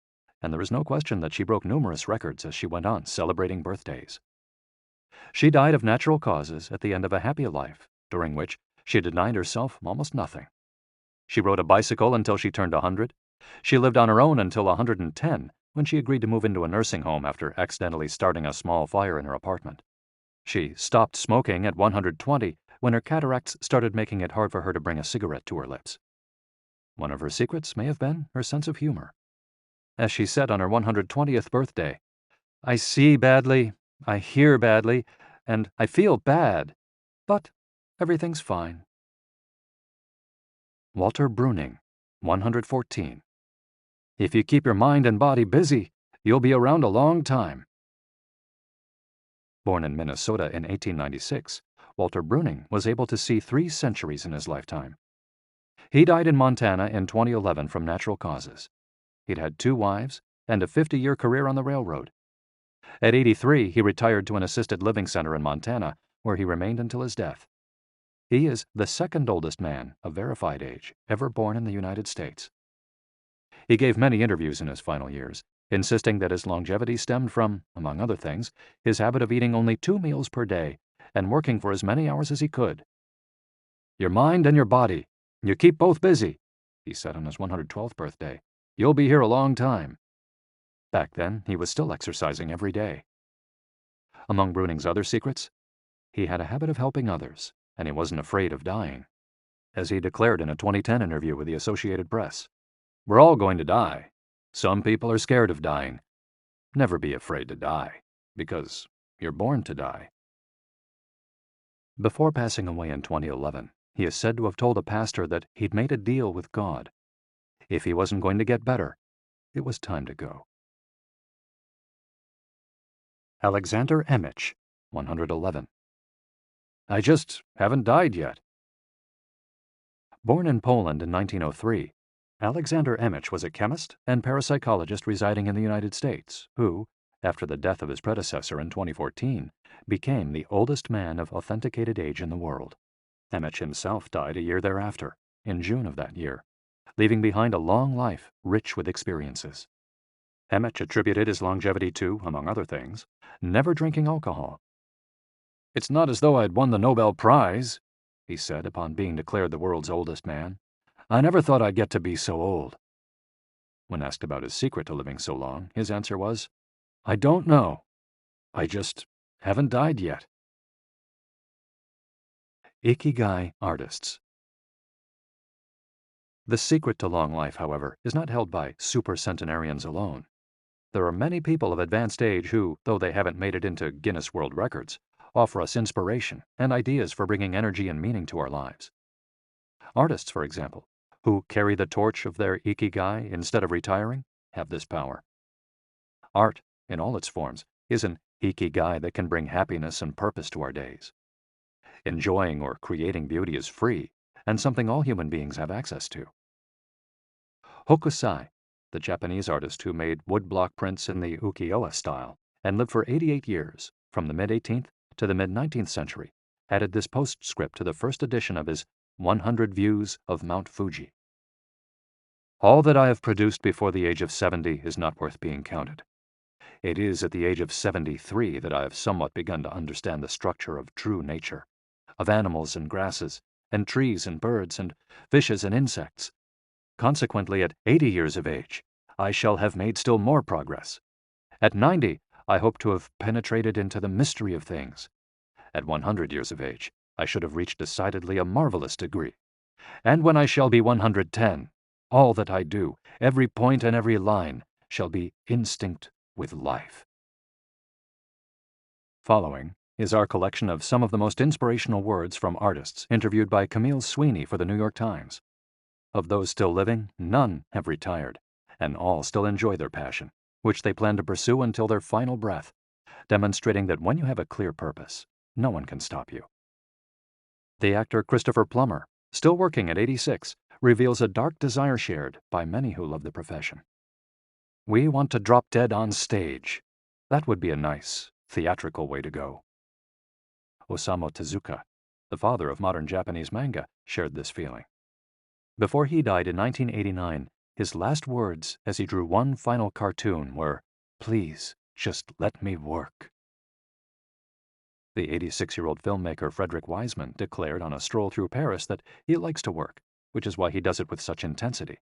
and there is no question that she broke numerous records as she went on celebrating birthdays. She died of natural causes at the end of a happy life, during which she denied herself almost nothing. She rode a bicycle until she turned 100. She lived on her own until 110, when she agreed to move into a nursing home after accidentally starting a small fire in her apartment. She stopped smoking at 120 when her cataracts started making it hard for her to bring a cigarette to her lips. One of her secrets may have been her sense of humor. As she said on her 120th birthday, "I see badly, I hear badly, and I feel bad, but everything's fine." Walter Bruning, 114. If you keep your mind and body busy, you'll be around a long time. Born in Minnesota in 1896, Walter Bruning was able to see 3 centuries in his lifetime. He died in Montana in 2011 from natural causes. He'd had 2 wives and a 50-year career on the railroad. At 83, he retired to an assisted living center in Montana, where he remained until his death. He is the 2nd oldest man of verified age ever born in the United States. He gave many interviews in his final years, insisting that his longevity stemmed from, among other things, his habit of eating only 2 meals per day and working for as many hours as he could. "Your mind and your body, you keep both busy," he said on his 112th birthday. "You'll be here a long time." Back then, he was still exercising every day. Among Bruning's other secrets, he had a habit of helping others, and he wasn't afraid of dying. As he declared in a 2010 interview with the Associated Press, "We're all going to die. Some people are scared of dying. Never be afraid to die, because you're born to die." Before passing away in 2011, he is said to have told a pastor that he'd made a deal with God. If he wasn't going to get better, It was time to go. Alexander Emich, 111. I just haven't died yet. Born in Poland in 1903, Alexander Emich was a chemist and parapsychologist residing in the United States who, after the death of his predecessor in 2014, became the oldest man of authenticated age in the world. Emich himself died a year thereafter, in June of that year, leaving behind a long life rich with experiences. Emich attributed his longevity to, among other things, never drinking alcohol. "It's not as though I'd won the Nobel Prize," he said upon being declared the world's oldest man. "I never thought I'd get to be so old." When asked about his secret to living so long, his answer was, "I don't know. I just haven't died yet." Ikigai artists. The secret to long life, however, is not held by supercentenarians alone. There are many people of advanced age who, though they haven't made it into Guinness World Records, offer us inspiration and ideas for bringing energy and meaning to our lives. Artists, for example, who carry the torch of their Ikigai instead of retiring, have this power. Art, in all its forms, is an Ikigai that can bring happiness and purpose to our days. Enjoying or creating beauty is free and something all human beings have access to. Hokusai, the Japanese artist who made woodblock prints in the ukiyo-e style and lived for 88 years, from the mid-18th to the mid-19th century, added this postscript to the first edition of his 100 Views of Mount Fuji. "All that I have produced before the age of 70 is not worth being counted. It is at the age of 73 that I have somewhat begun to understand the structure of true nature, of animals and grasses, and trees and birds, and fishes and insects. Consequently, at 80 years of age, I shall have made still more progress. At 90, I hope to have penetrated into the mystery of things. At 100 years of age, I should have reached decidedly a marvelous degree. And when I shall be 110, all that I do, every point and every line, shall be instinct with life." Following is our collection of some of the most inspirational words from artists interviewed by Camille Sweeney for the New York Times. Of those still living, none have retired, and all still enjoy their passion, which they plan to pursue until their final breath, demonstrating that when you have a clear purpose, no one can stop you. The actor Christopher Plummer, still working at 86, reveals a dark desire shared by many who love the profession. "We want to drop dead on stage. That would be a nice, theatrical way to go." Osamu Tezuka, the father of modern Japanese manga, shared this feeling. Before he died in 1989, his last words as he drew one final cartoon were, "Please, just let me work." The 86-year-old filmmaker Frederick Wiseman declared on a stroll through Paris that he likes to work, which is why he does it with such intensity.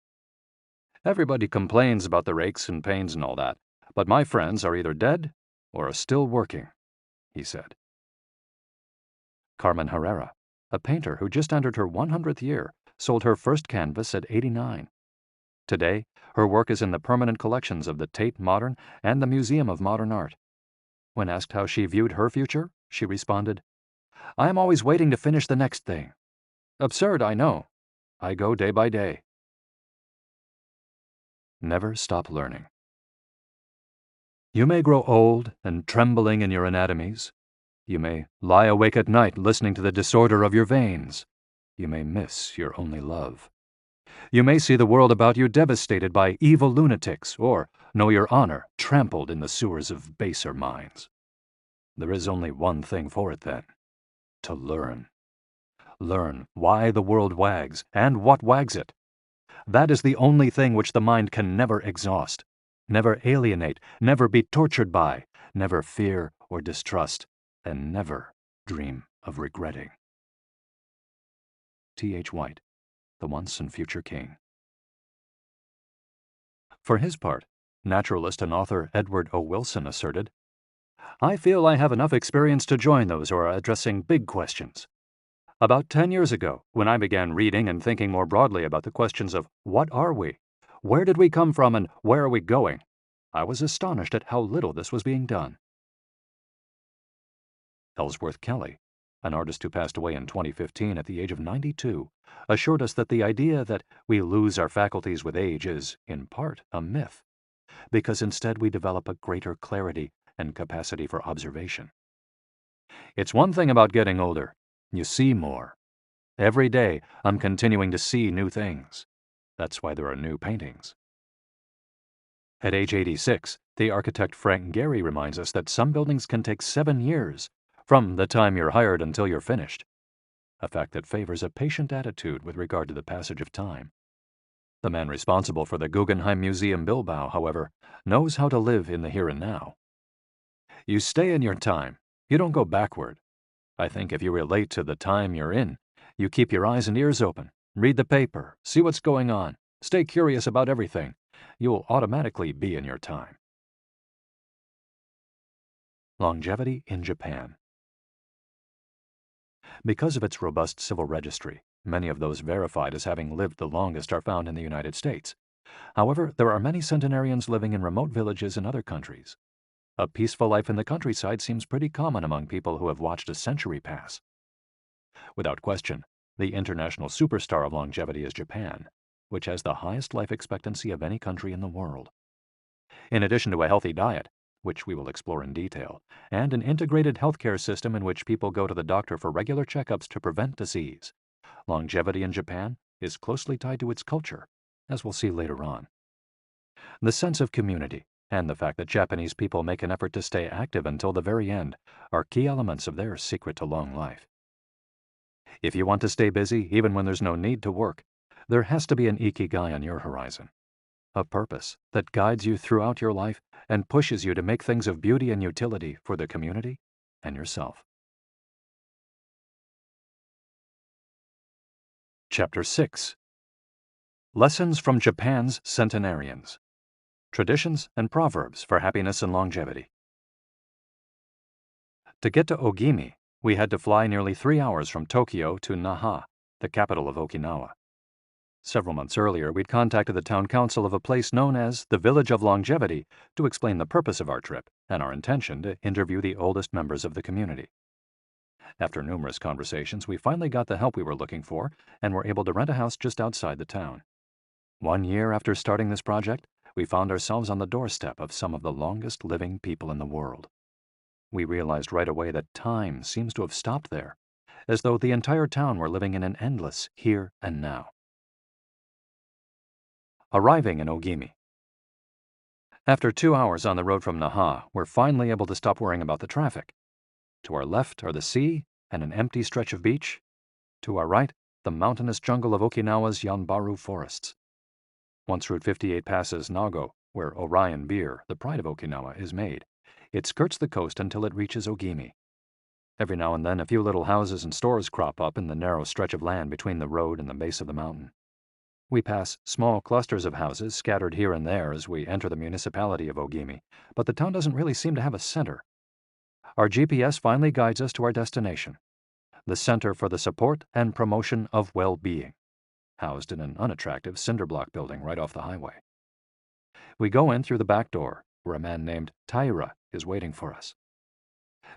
"Everybody complains about their aches and pains and all that, but my friends are either dead or are still working," he said. Carmen Herrera, a painter who just entered her 100th year, sold her first canvas at 89. Today, her work is in the permanent collections of the Tate Modern and the Museum of Modern Art. When asked how she viewed her future, she responded, "I am always waiting to finish the next thing. Absurd, I know. I go day by day." Never stop learning. You may grow old and trembling in your anatomies. You may lie awake at night listening to the disorder of your veins. You may miss your only love. You may see the world about you devastated by evil lunatics, or know your honor trampled in the sewers of baser minds. There is only one thing for it then: to learn. Learn why the world wags and what wags it. That is the only thing which the mind can never exhaust, never alienate, never be tortured by, never fear or distrust, and never dream of regretting. T.H. White, the once and future king. For his part, naturalist and author Edward O. Wilson asserted, "I feel I have enough experience to join those who are addressing big questions. About 10 years ago, when I began reading and thinking more broadly about the questions of what are we, where did we come from, and where are we going, I was astonished at how little this was being done." Ellsworth Kelly, an artist who passed away in 2015 at the age of 92, assured us that the idea that we lose our faculties with age is, in part, a myth. because instead we develop a greater clarity and capacity for observation. It's one thing about getting older. You see more. Every day, I'm continuing to see new things. That's why there are new paintings. At age 86, the architect Frank Gehry reminds us that some buildings can take 7 years from the time you're hired until you're finished, a fact that favors a patient attitude with regard to the passage of time. The man responsible for the Guggenheim Museum Bilbao, however, knows how to live in the here and now. You stay in your time. You don't go backward. I think if you relate to the time you're in, you keep your eyes and ears open, read the paper, see what's going on, stay curious about everything. You'll automatically be in your time. Longevity in Japan. Because of its robust civil registry, many of those verified as having lived the longest are found in the United States. However, there are many centenarians living in remote villages in other countries. A peaceful life in the countryside seems pretty common among people who have watched a century pass. Without question, the international superstar of longevity is Japan, which has the highest life expectancy of any country in the world. In addition to a healthy diet, which we will explore in detail, and an integrated healthcare system in which people go to the doctor for regular checkups to prevent disease, longevity in Japan is closely tied to its culture, as we'll see later on. The sense of community and the fact that Japanese people make an effort to stay active until the very end are key elements of their secret to long life. If you want to stay busy even when there's no need to work, there has to be an Ikigai on your horizon, a purpose that guides you throughout your life and pushes you to make things of beauty and utility for the community and yourself. Chapter 6. Lessons from Japan's Centenarians. Traditions and Proverbs for Happiness and Longevity. To get to Ogimi, we had to fly nearly 3 hours from Tokyo to Naha, the capital of Okinawa. Several months earlier, we'd contacted the town council of a place known as the Village of Longevity to explain the purpose of our trip and our intention to interview the oldest members of the community. After numerous conversations, we finally got the help we were looking for and were able to rent a house just outside the town. 1 year after starting this project, we found ourselves on the doorstep of some of the longest living people in the world. We realized right away that time seems to have stopped there, as though the entire town were living in an endless here and now. Arriving in Ogimi. After 2 hours on the road from Naha, we're finally able to stop worrying about the traffic. To our left are the sea and an empty stretch of beach. To our right, the mountainous jungle of Okinawa's Yanbaru forests. Once Route 58 passes Nago, where Orion beer, the pride of Okinawa, is made, it skirts the coast until it reaches Ogimi. Every now and then, a few little houses and stores crop up in the narrow stretch of land between the road and the base of the mountain. We pass small clusters of houses scattered here and there as we enter the municipality of Ogimi, but the town doesn't really seem to have a center. Our GPS finally guides us to our destination, the Center for the Support and Promotion of Well-Being, housed in an unattractive cinder block building right off the highway. We go in through the back door, where a man named Taira is waiting for us.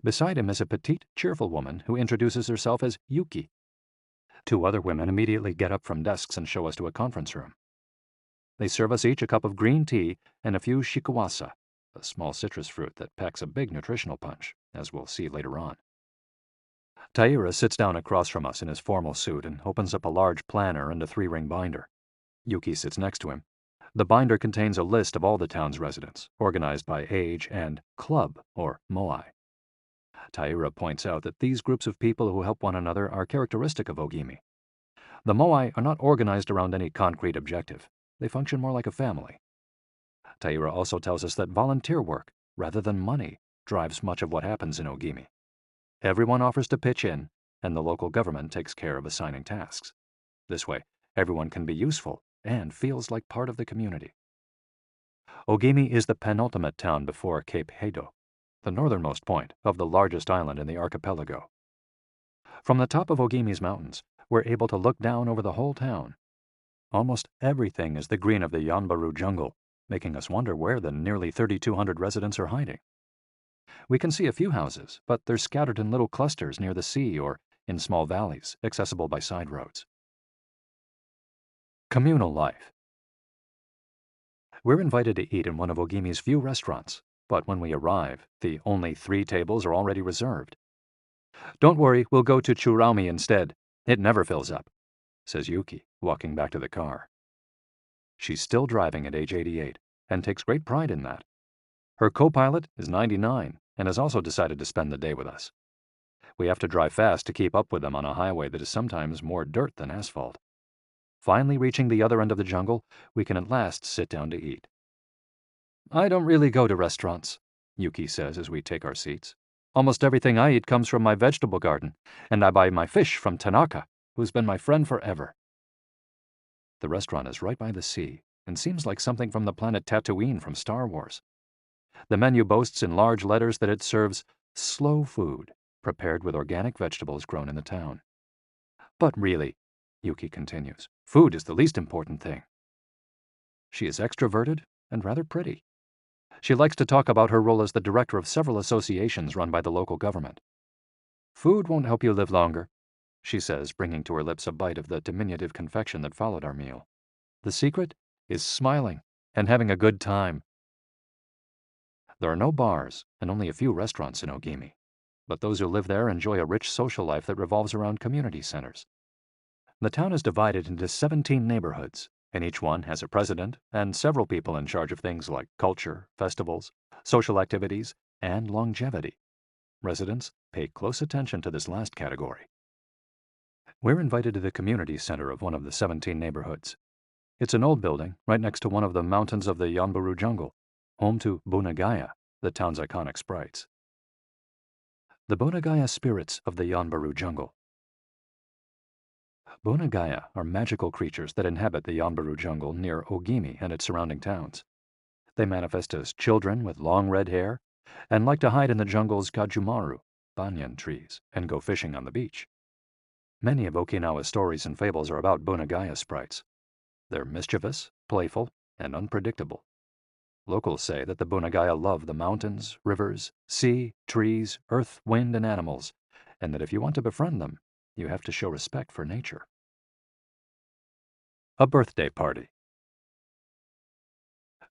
Beside him is a petite, cheerful woman who introduces herself as Yuki. 2 other women immediately get up from desks and show us to a conference room. They serve us each a cup of green tea and a few shikuwasa, a small citrus fruit that packs a big nutritional punch, as we'll see later on. Taira sits down across from us in his formal suit and opens up a large planner and a 3-ring binder. Yuki sits next to him. The binder contains a list of all the town's residents, organized by age and club, or moai. Taira points out that these groups of people who help one another are characteristic of Ogimi. The moai are not organized around any concrete objective. They function more like a family. Taira also tells us that volunteer work, rather than money, drives much of what happens in Ogimi. Everyone offers to pitch in, and the local government takes care of assigning tasks. This way, everyone can be useful and feels like part of the community. Ogimi is the penultimate town before Cape Heido, the northernmost point of the largest island in the archipelago. From the top of Ogimi's mountains, we're able to look down over the whole town. Almost everything is the green of the Yanbaru jungle, making us wonder where the nearly 3,200 residents are hiding. We can see a few houses, but they're scattered in little clusters near the sea or in small valleys, accessible by side roads. Communal life. We're invited to eat in one of Ogimi's few restaurants, but when we arrive, the only 3 tables are already reserved. "Don't worry, we'll go to Churaumi instead. It never fills up," says Yuki, walking back to the car. She's still driving at age 88 and takes great pride in that. Her co-pilot is 99 and has also decided to spend the day with us. We have to drive fast to keep up with them on a highway that is sometimes more dirt than asphalt. Finally reaching the other end of the jungle, we can at last sit down to eat. "I don't really go to restaurants," Yuki says as we take our seats. "Almost everything I eat comes from my vegetable garden, and I buy my fish from Tanaka, who's been my friend forever." The restaurant is right by the sea and seems like something from the planet Tatooine from Star Wars. The menu boasts in large letters that it serves slow food, prepared with organic vegetables grown in the town. "But really," Yuki continues, "food is the least important thing." She is extroverted and rather pretty. She likes to talk about her role as the director of several associations run by the local government. "Food won't help you live longer," she says, bringing to her lips a bite of the diminutive confection that followed our meal. "The secret is smiling and having a good time." There are no bars and only a few restaurants in Ogimi, but those who live there enjoy a rich social life that revolves around community centers. The town is divided into 17 neighborhoods, and each one has a president and several people in charge of things like culture, festivals, social activities, and longevity. Residents pay close attention to this last category. We're invited to the community center of one of the 17 neighborhoods. It's an old building right next to one of the mountains of the Yanbaru jungle, home to Bunagaya, the town's iconic sprites. The Bunagaya spirits of the Yanbaru jungle. Bunagaya are magical creatures that inhabit the Yanbaru jungle near Ogimi and its surrounding towns. They manifest as children with long red hair and like to hide in the jungle's kajumaru, banyan trees, and go fishing on the beach. Many of Okinawa's stories and fables are about Bunagaya sprites. They're mischievous, playful, and unpredictable. Locals say that the Bunagaya love the mountains, rivers, sea, trees, earth, wind, and animals, and that if you want to befriend them, you have to show respect for nature. A birthday party.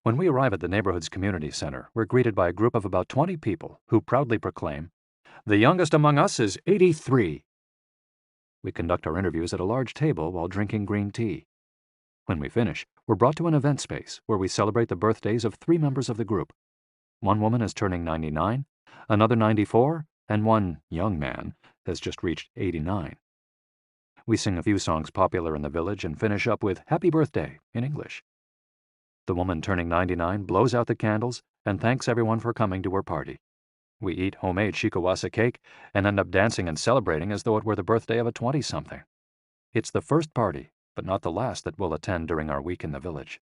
When we arrive at the neighborhood's community center, we're greeted by a group of about 20 people who proudly proclaim, "The youngest among us is 83. We conduct our interviews at a large table while drinking green tea. When we finish, we're brought to an event space where we celebrate the birthdays of 3 members of the group. One woman is turning 99, another 94, and one young man has just reached 89. We sing a few songs popular in the village and finish up with "Happy Birthday" in English. The woman turning 99 blows out the candles and thanks everyone for coming to her party. We eat homemade shikawasa cake and end up dancing and celebrating as though it were the birthday of a 20-something. It's the first party, but not the last that we'll attend during our week in the village.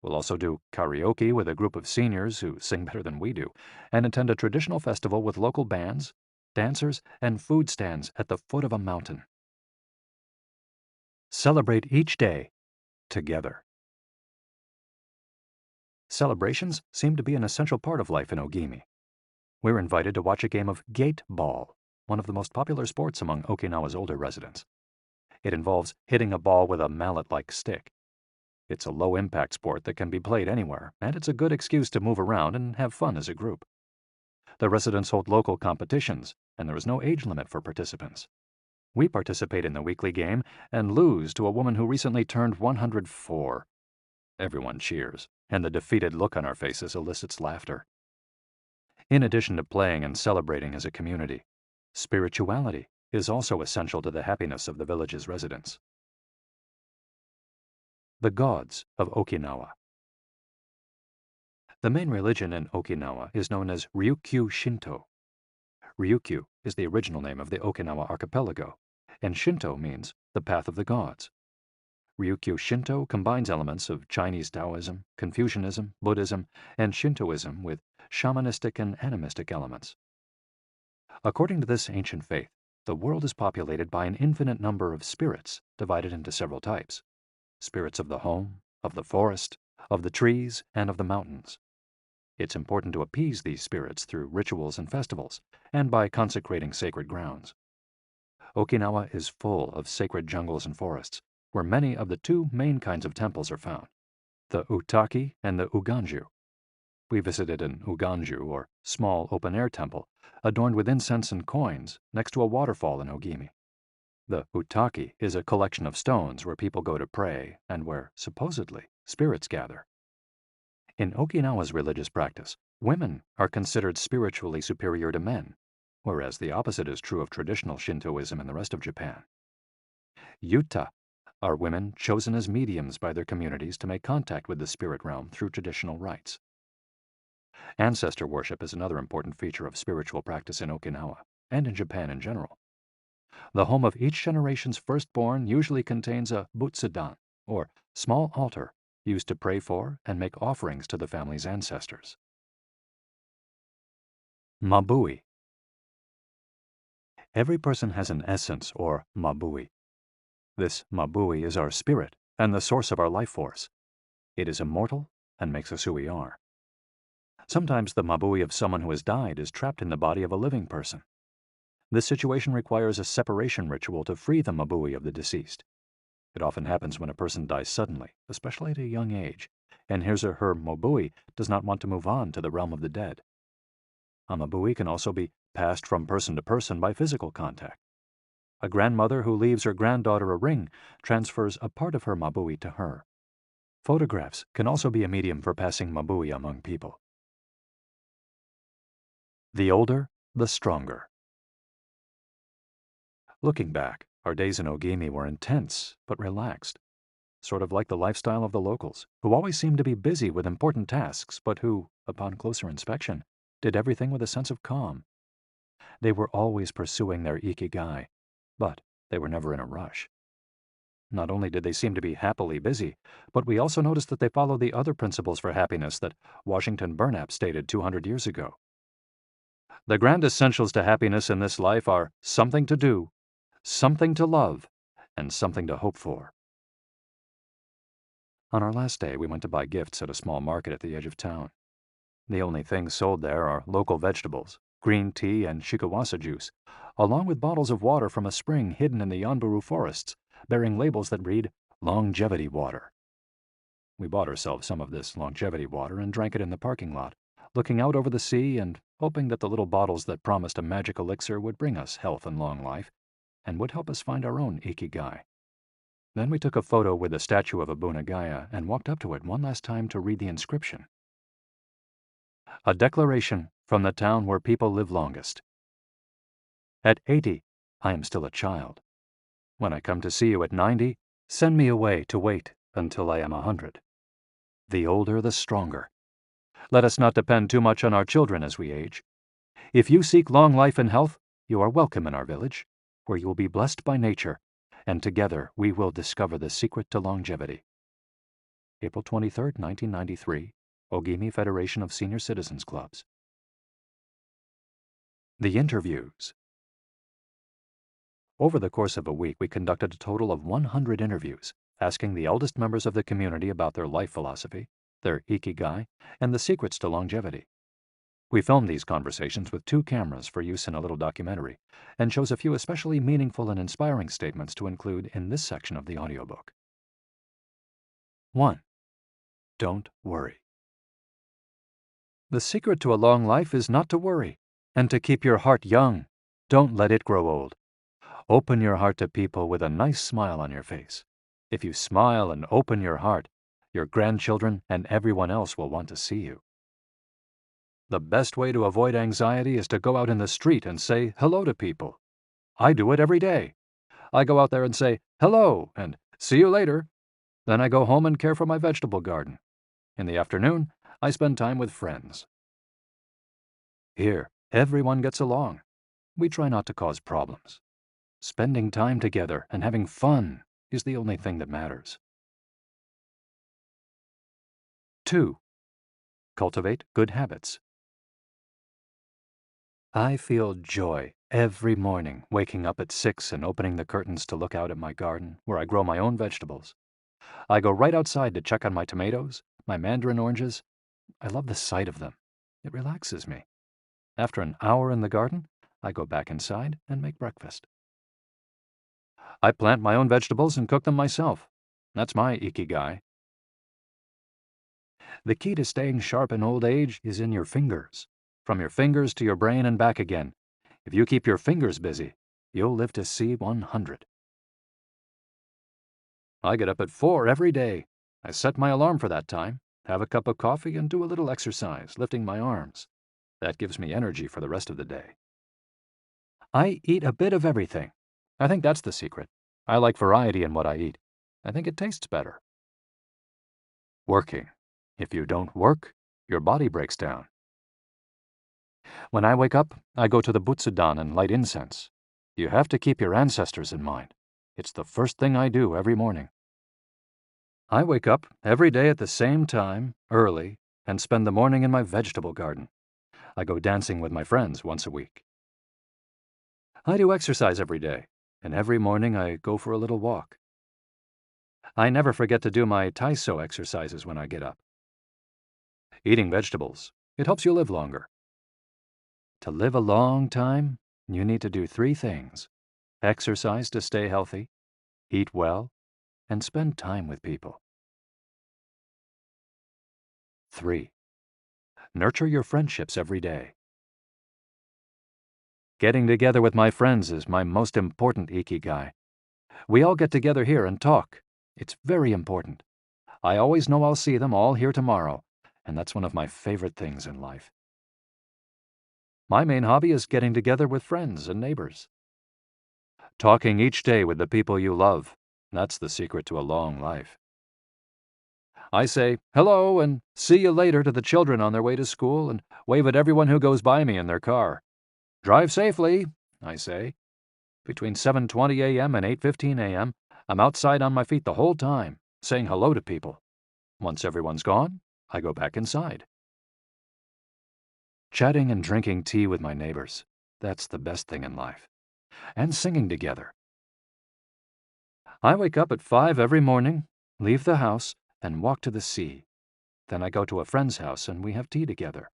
We'll also do karaoke with a group of seniors who sing better than we do, and attend a traditional festival with local bands, dancers, and food stands at the foot of a mountain. Celebrate each day together. Celebrations seem to be an essential part of life in Ogimi. We're invited to watch a game of gate ball, one of the most popular sports among Okinawa's older residents. It involves hitting a ball with a mallet-like stick. It's a low-impact sport that can be played anywhere, and it's a good excuse to move around and have fun as a group. The residents hold local competitions, and there is no age limit for participants. We participate in the weekly game and lose to a woman who recently turned 104. Everyone cheers, and the defeated look on our faces elicits laughter. In addition to playing and celebrating as a community, spirituality is also essential to the happiness of the village's residents. The gods of Okinawa. The main religion in Okinawa is known as Ryukyu Shinto. Ryukyu is the original name of the Okinawa archipelago, and Shinto means the path of the gods. Ryukyu Shinto combines elements of Chinese Taoism, Confucianism, Buddhism, and Shintoism with shamanistic and animistic elements. According to this ancient faith, the world is populated by an infinite number of spirits divided into several types: spirits of the home, of the forest, of the trees, and of the mountains. It's important to appease these spirits through rituals and festivals, and by consecrating sacred grounds. Okinawa is full of sacred jungles and forests, where many of the 2 main kinds of temples are found: the Utaki and the Uganju. We visited an Uganju, or small open-air temple, adorned with incense and coins, next to a waterfall in Ogimi. The Utaki is a collection of stones where people go to pray and where, supposedly, spirits gather. In Okinawa's religious practice, women are considered spiritually superior to men, whereas the opposite is true of traditional Shintoism in the rest of Japan. Yuta are women chosen as mediums by their communities to make contact with the spirit realm through traditional rites. Ancestor worship is another important feature of spiritual practice in Okinawa, and in Japan in general. The home of each generation's firstborn usually contains a butsudan, or small altar, used to pray for and make offerings to the family's ancestors. Mabui. Every person has an essence, or mabui. This mabui is our spirit and the source of our life force. It is immortal and makes us who we are. Sometimes the mabui of someone who has died is trapped in the body of a living person. This situation requires a separation ritual to free the mabui of the deceased. It often happens when a person dies suddenly, especially at a young age, and his or her mabui does not want to move on to the realm of the dead. A mabui can also be passed from person to person by physical contact. A grandmother who leaves her granddaughter a ring transfers a part of her mabui to her. Photographs can also be a medium for passing mabui among people. The older, the stronger. Looking back, our days in Ogimi were intense but relaxed, sort of like the lifestyle of the locals, who always seemed to be busy with important tasks, but who, upon closer inspection, did everything with a sense of calm. They were always pursuing their Ikigai, but they were never in a rush. Not only did they seem to be happily busy, but we also noticed that they followed the other principles for happiness that Washington Burnap stated 200 years ago. The grand essentials to happiness in this life are something to do, something to love, and something to hope for. On our last day, we went to buy gifts at a small market at the edge of town. The only things sold there are local vegetables, green tea, and shikawasa juice, along with bottles of water from a spring hidden in the Yanburu forests, bearing labels that read, longevity water. We bought ourselves some of this longevity water and drank it in the parking lot, looking out over the sea and hoping that the little bottles that promised a magic elixir would bring us health and long life, and would help us find our own Ikigai. Then we took a photo with the statue of Abunagaya and walked up to it one last time to read the inscription. A declaration from the town where people live longest. At 80, I am still a child. When I come to see you at 90, send me away to wait until I am 100. The older, the stronger. Let us not depend too much on our children as we age. If you seek long life and health, you are welcome in our village, where you will be blessed by nature, and together we will discover the secret to longevity. April 23, 1993, Ogimi Federation of Senior Citizens Clubs. The interviews. Over the course of a week, we conducted a total of 100 interviews, asking the eldest members of the community about their life philosophy, their Ikigai, and the secrets to longevity. We filmed these conversations with 2 cameras for use in a little documentary, and chose a few especially meaningful and inspiring statements to include in this section of the audiobook. 1. Don't worry. The secret to a long life is not to worry, and to keep your heart young. Don't let it grow old. Open your heart to people with a nice smile on your face. If you smile and open your heart, your grandchildren and everyone else will want to see you. The best way to avoid anxiety is to go out in the street and say hello to people. I do it every day. I go out there and say hello and see you later. Then I go home and care for my vegetable garden. In the afternoon, I spend time with friends. Here, everyone gets along. We try not to cause problems. Spending time together and having fun is the only thing that matters. 2. Cultivate good habits. I feel joy every morning waking up at 6 and opening the curtains to look out at my garden where I grow my own vegetables. I go right outside to check on my tomatoes, my mandarin oranges. I love the sight of them. It relaxes me. After an hour in the garden, I go back inside and make breakfast. I plant my own vegetables and cook them myself. That's my Ikigai. The key to staying sharp in old age is in your fingers. From your fingers to your brain and back again. If you keep your fingers busy, you'll live to see 100. I get up at 4 every day. I set my alarm for that time, have a cup of coffee, and do a little exercise, lifting my arms. That gives me energy for the rest of the day. I eat a bit of everything. I think that's the secret. I like variety in what I eat. I think it tastes better. Working. If you don't work, your body breaks down. When I wake up, I go to the Butsudan and light incense. You have to keep your ancestors in mind. It's the first thing I do every morning. I wake up every day at the same time, early, and spend the morning in my vegetable garden. I go dancing with my friends once a week. I do exercise every day, and every morning I go for a little walk. I never forget to do my Taiso exercises when I get up. Eating vegetables, it helps you live longer. To live a long time, you need to do 3 things: exercise to stay healthy, eat well, and spend time with people. 3. Nurture your friendships every day. Getting together with my friends is my most important Ikigai. We all get together here and talk. It's very important. I always know I'll see them all here tomorrow, and that's one of my favorite things in life. My main hobby is getting together with friends and neighbors. Talking each day with the people you love, that's the secret to a long life. I say hello and see you later to the children on their way to school and wave at everyone who goes by me in their car. Drive safely, I say. Between 7:20 a.m. and 8:15 a.m., I'm outside on my feet the whole time, saying hello to people. Once everyone's gone, I go back inside. Chatting and drinking tea with my neighbors, that's the best thing in life. And singing together. I wake up at 5 every morning, leave the house, and walk to the sea. Then I go to a friend's house and we have tea together.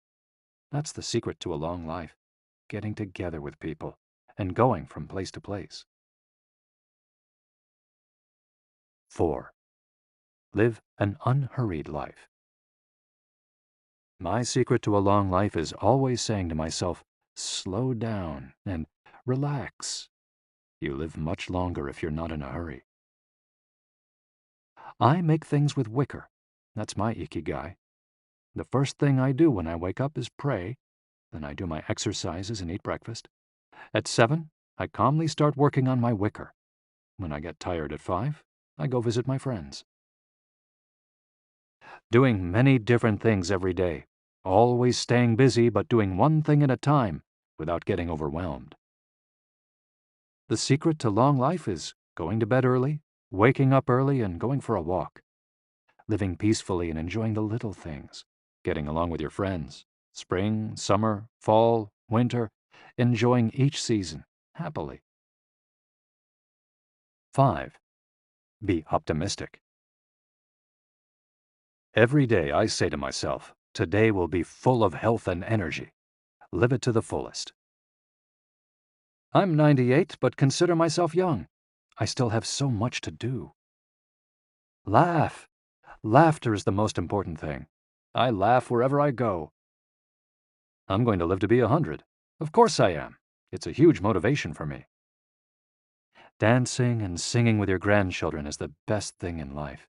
That's the secret to a long life, getting together with people and going from place to place. 4. Live an unhurried life. My secret to a long life is always saying to myself, slow down and relax. You live much longer if you're not in a hurry. I make things with wicker. That's my Ikigai. The first thing I do when I wake up is pray, then I do my exercises and eat breakfast. At 7, I calmly start working on my wicker. When I get tired at 5, I go visit my friends. Doing many different things every day, always staying busy but doing one thing at a time without getting overwhelmed. The secret to long life is going to bed early, waking up early, and going for a walk. Living peacefully and enjoying the little things, getting along with your friends, spring, summer, fall, winter, enjoying each season happily. 5. Be optimistic. Every day I say to myself, today will be full of health and energy. Live it to the fullest. I'm 98, but consider myself young. I still have so much to do. Laugh. Laughter is the most important thing. I laugh wherever I go. I'm going to live to be 100. Of course I am. It's a huge motivation for me. Dancing and singing with your grandchildren is the best thing in life.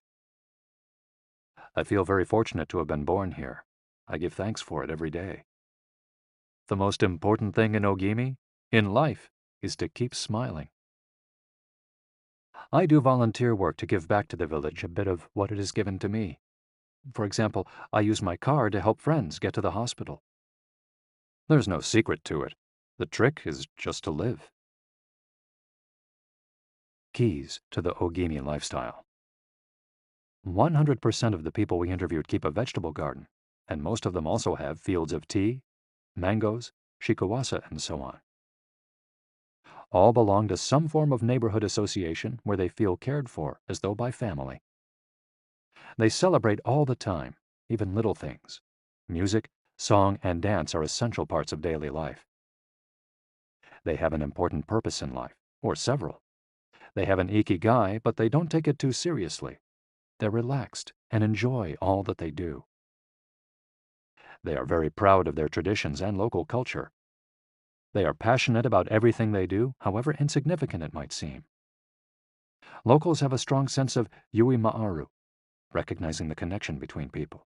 I feel very fortunate to have been born here. I give thanks for it every day. The most important thing in Ogimi, in life, is to keep smiling. I do volunteer work to give back to the village a bit of what it has given to me. For example, I use my car to help friends get to the hospital. There's no secret to it. The trick is just to live. Keys to the Ogimi lifestyle. 100% of the people we interviewed keep a vegetable garden, and most of them also have fields of tea, mangoes, shikawasa, and so on. All belong to some form of neighborhood association where they feel cared for as though by family. They celebrate all the time, even little things. Music, song, and dance are essential parts of daily life. They have an important purpose in life, or several. They have an Ikigai, but they don't take it too seriously. They're relaxed and enjoy all that they do. They are very proud of their traditions and local culture. They are passionate about everything they do, however insignificant it might seem. Locals have a strong sense of yui ma'aru, recognizing the connection between people.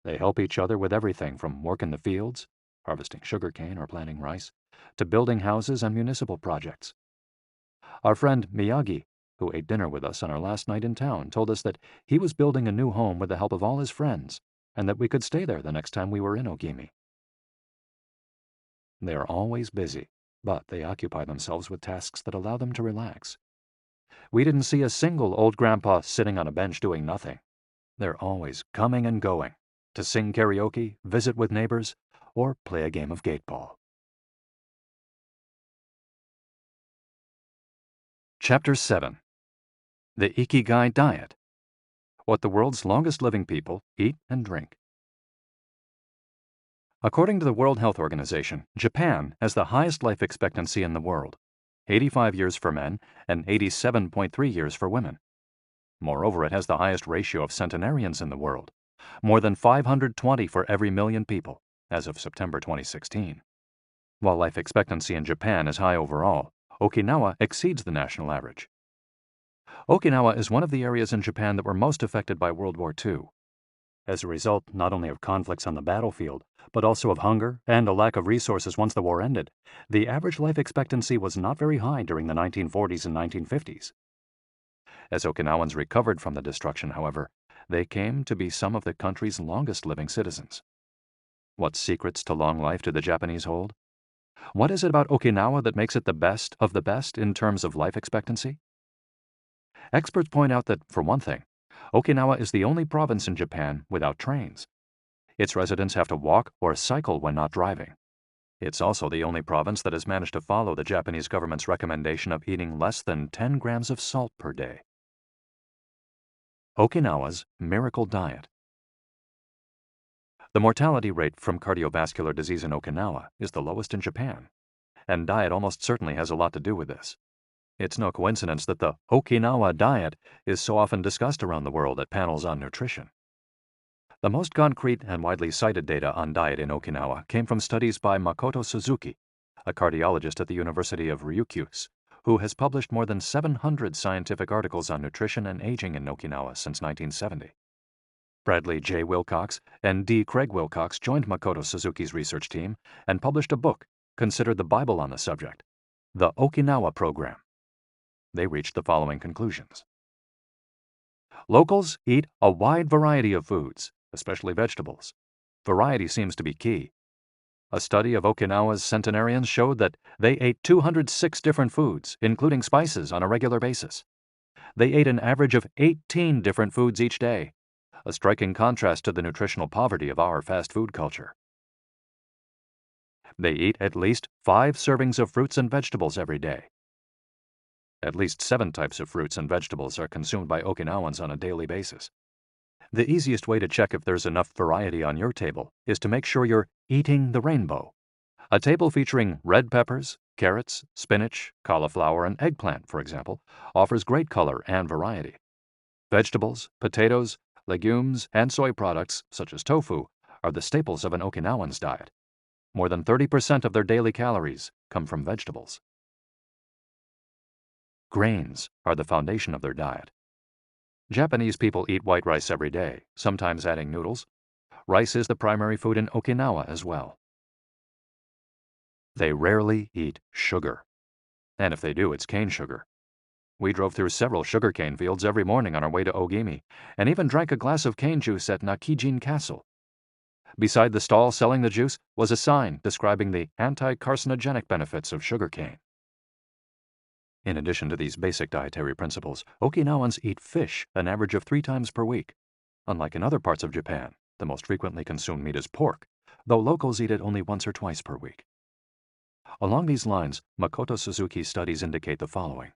They help each other with everything from work in the fields, harvesting sugarcane or planting rice, to building houses and municipal projects. Our friend Miyagi, who ate dinner with us on our last night in town, told us that he was building a new home with the help of all his friends, and that we could stay there the next time we were in Ogimi. They are always busy, but they occupy themselves with tasks that allow them to relax. We didn't see a single old grandpa sitting on a bench doing nothing. They're always coming and going to sing karaoke, visit with neighbors, or play a game of gateball. Chapter 7. The Ikigai Diet. What the world's longest living people eat and drink. According to the World Health Organization, Japan has the highest life expectancy in the world, 85 years for men and 87.3 years for women. Moreover, it has the highest ratio of centenarians in the world, more than 520 for every million people, as of September 2016. While life expectancy in Japan is high overall, Okinawa exceeds the national average. Okinawa is one of the areas in Japan that were most affected by World War II. As a result not only of conflicts on the battlefield, but also of hunger and a lack of resources once the war ended, the average life expectancy was not very high during the 1940s and 1950s. As Okinawans recovered from the destruction, however, they came to be some of the country's longest living citizens. What secrets to long life do the Japanese hold? What is it about Okinawa that makes it the best of the best in terms of life expectancy? Experts point out that, for one thing, Okinawa is the only province in Japan without trains. Its residents have to walk or cycle when not driving. It's also the only province that has managed to follow the Japanese government's recommendation of eating less than 10 grams of salt per day. Okinawa's Miracle Diet. The mortality rate from cardiovascular disease in Okinawa is the lowest in Japan, and diet almost certainly has a lot to do with this. It's no coincidence that the Okinawa diet is so often discussed around the world at panels on nutrition. The most concrete and widely cited data on diet in Okinawa came from studies by Makoto Suzuki, a cardiologist at the University of Ryukyus, who has published more than 700 scientific articles on nutrition and aging in Okinawa since 1970. Bradley J. Wilcox and D. Craig Wilcox joined Makoto Suzuki's research team and published a book considered the Bible on the subject, The Okinawa Program. They reached the following conclusions. Locals eat a wide variety of foods, especially vegetables. Variety seems to be key. A study of Okinawa's centenarians showed that they ate 206 different foods, including spices, on a regular basis. They ate an average of 18 different foods each day, a striking contrast to the nutritional poverty of our fast food culture. They eat at least 5 servings of fruits and vegetables every day. At least 7 types of fruits and vegetables are consumed by Okinawans on a daily basis. The easiest way to check if there's enough variety on your table is to make sure you're eating the rainbow. A table featuring red peppers, carrots, spinach, cauliflower, and eggplant, for example, offers great color and variety. Vegetables, potatoes, legumes, and soy products, such as tofu, are the staples of an Okinawan's diet. More than 30% of their daily calories come from vegetables. Grains are the foundation of their diet. Japanese people eat white rice every day, sometimes adding noodles. Rice is the primary food in Okinawa as well. They rarely eat sugar. And if they do, it's cane sugar. We drove through several sugarcane fields every morning on our way to Ogimi, and even drank a glass of cane juice at Nakijin Castle. Beside the stall selling the juice was a sign describing the anti-carcinogenic benefits of sugarcane. In addition to these basic dietary principles, Okinawans eat fish an average of 3 times per week. Unlike in other parts of Japan, the most frequently consumed meat is pork, though locals eat it only once or twice per week. Along these lines, Makoto Suzuki's studies indicate the following.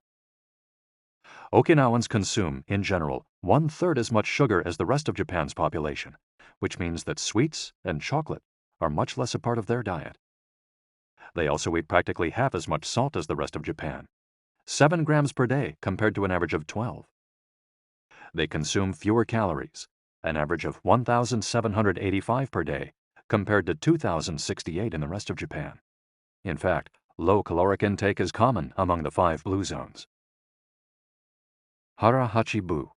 Okinawans consume, in general, 1/3 as much sugar as the rest of Japan's population, which means that sweets and chocolate are much less a part of their diet. They also eat practically half as much salt as the rest of Japan, 7 grams per day compared to an average of 12. They consume fewer calories, an average of 1,785 per day, compared to 2,068 in the rest of Japan. In fact, low caloric intake is common among the 5 blue zones. Hara Hachi Bu.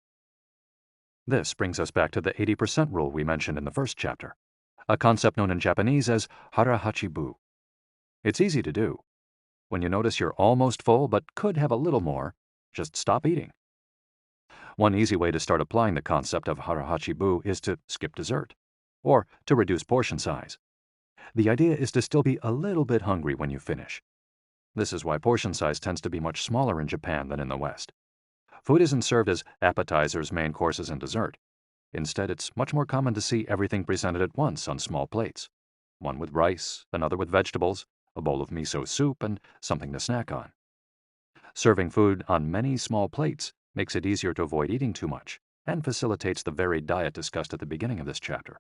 This brings us back to the 80% rule we mentioned in the first chapter, a concept known in Japanese as Hara Hachi Bu. It's easy to do. When you notice you're almost full but could have a little more, just stop eating. One easy way to start applying the concept of Hara Hachi Bu is to skip dessert, or to reduce portion size. The idea is to still be a little bit hungry when you finish. This is why portion size tends to be much smaller in Japan than in the West. Food isn't served as appetizers, main courses, and dessert. Instead, it's much more common to see everything presented at once on small plates. One with rice, another with vegetables, a bowl of miso soup, and something to snack on. Serving food on many small plates makes it easier to avoid eating too much and facilitates the varied diet discussed at the beginning of this chapter.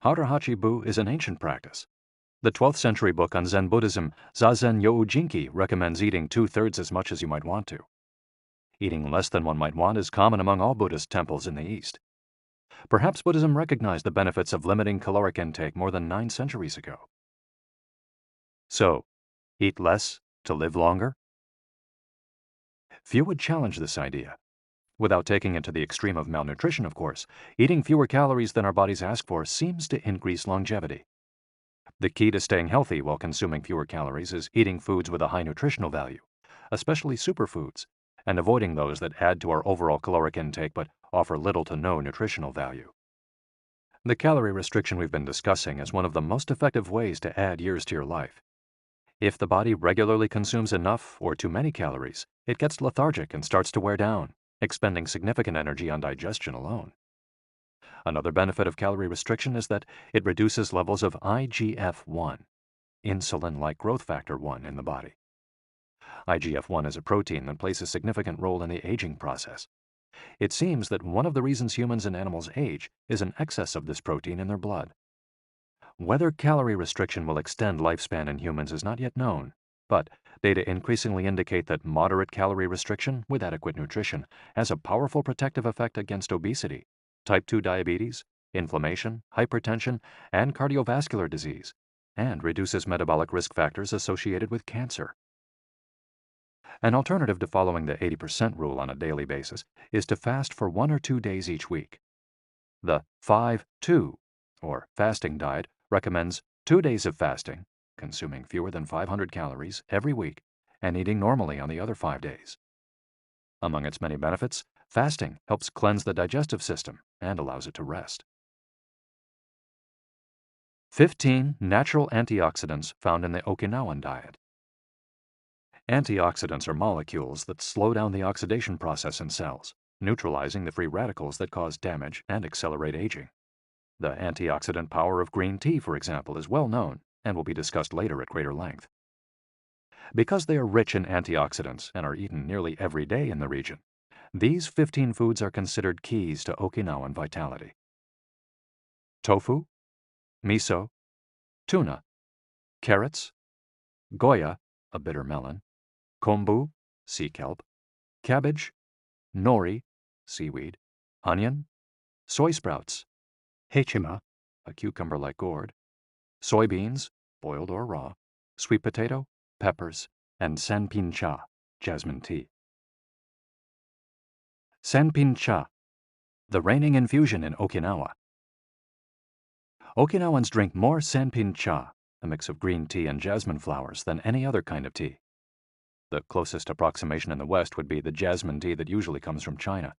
Hara Hachi Bu is an ancient practice. The 12th century book on Zen Buddhism, Zazen Youjinki, recommends eating 2/3 as much as you might want to. Eating less than one might want is common among all Buddhist temples in the East. Perhaps Buddhism recognized the benefits of limiting caloric intake more than 9 centuries ago. So, eat less to live longer? Few would challenge this idea. Without taking it to the extreme of malnutrition, of course, eating fewer calories than our bodies ask for seems to increase longevity. The key to staying healthy while consuming fewer calories is eating foods with a high nutritional value, especially superfoods, and avoiding those that add to our overall caloric intake but offer little to no nutritional value. The calorie restriction we've been discussing is one of the most effective ways to add years to your life. If the body regularly consumes enough or too many calories, it gets lethargic and starts to wear down, expending significant energy on digestion alone. Another benefit of calorie restriction is that it reduces levels of IGF-1, insulin-like growth factor 1, in the body. IGF-1 is a protein that plays a significant role in the aging process. It seems that one of the reasons humans and animals age is an excess of this protein in their blood. Whether calorie restriction will extend lifespan in humans is not yet known, but data increasingly indicate that moderate calorie restriction with adequate nutrition has a powerful protective effect against obesity, type 2 diabetes, inflammation, hypertension, and cardiovascular disease, and reduces metabolic risk factors associated with cancer. An alternative to following the 80% rule on a daily basis is to fast for 1 or 2 days each week. The 5-2, or fasting diet, recommends 2 days of fasting, consuming fewer than 500 calories every week, and eating normally on the other 5 days. Among its many benefits, fasting helps cleanse the digestive system and allows it to rest. 15 natural antioxidants found in the Okinawan diet. Antioxidants are molecules that slow down the oxidation process in cells, neutralizing the free radicals that cause damage and accelerate aging. The antioxidant power of green tea, for example, is well known and will be discussed later at greater length. Because they are rich in antioxidants and are eaten nearly every day in the region, these 15 foods are considered keys to Okinawan vitality. Tofu, miso, tuna, carrots, goya, a bitter melon, kombu, sea kelp, cabbage, nori, seaweed, onion, soy sprouts, hechima, a cucumber-like gourd, soybeans, boiled or raw, sweet potato, peppers, and sanpin cha, jasmine tea. Sanpin cha, the reigning infusion in Okinawa. Okinawans drink more sanpin cha, a mix of green tea and jasmine flowers, than any other kind of tea. The closest approximation in the West would be the jasmine tea that usually comes from China.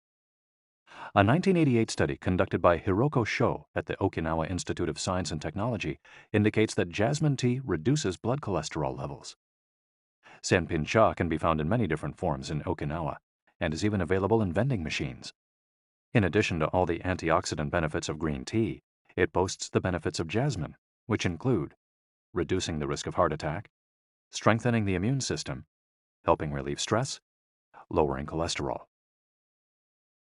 A 1988 study conducted by Hiroko Sho at the Okinawa Institute of Science and Technology indicates that jasmine tea reduces blood cholesterol levels. Sanpin cha can be found in many different forms in Okinawa and is even available in vending machines. In addition to all the antioxidant benefits of green tea, it boasts the benefits of jasmine, which include reducing the risk of heart attack, strengthening the immune system, helping relieve stress, lowering cholesterol.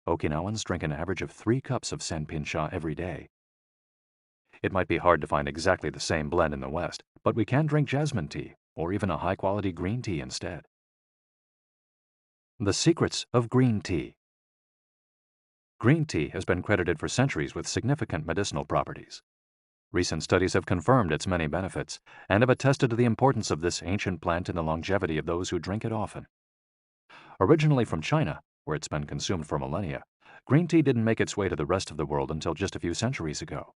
Okinawans drink an average of 3 cups of sanpin cha every day. It might be hard to find exactly the same blend in the West, but we can drink jasmine tea or even a high-quality green tea instead. The secrets of green tea. Green tea has been credited for centuries with significant medicinal properties. Recent studies have confirmed its many benefits and have attested to the importance of this ancient plant in the longevity of those who drink it often. Originally from China, where it's been consumed for millennia, green tea didn't make its way to the rest of the world until just a few centuries ago.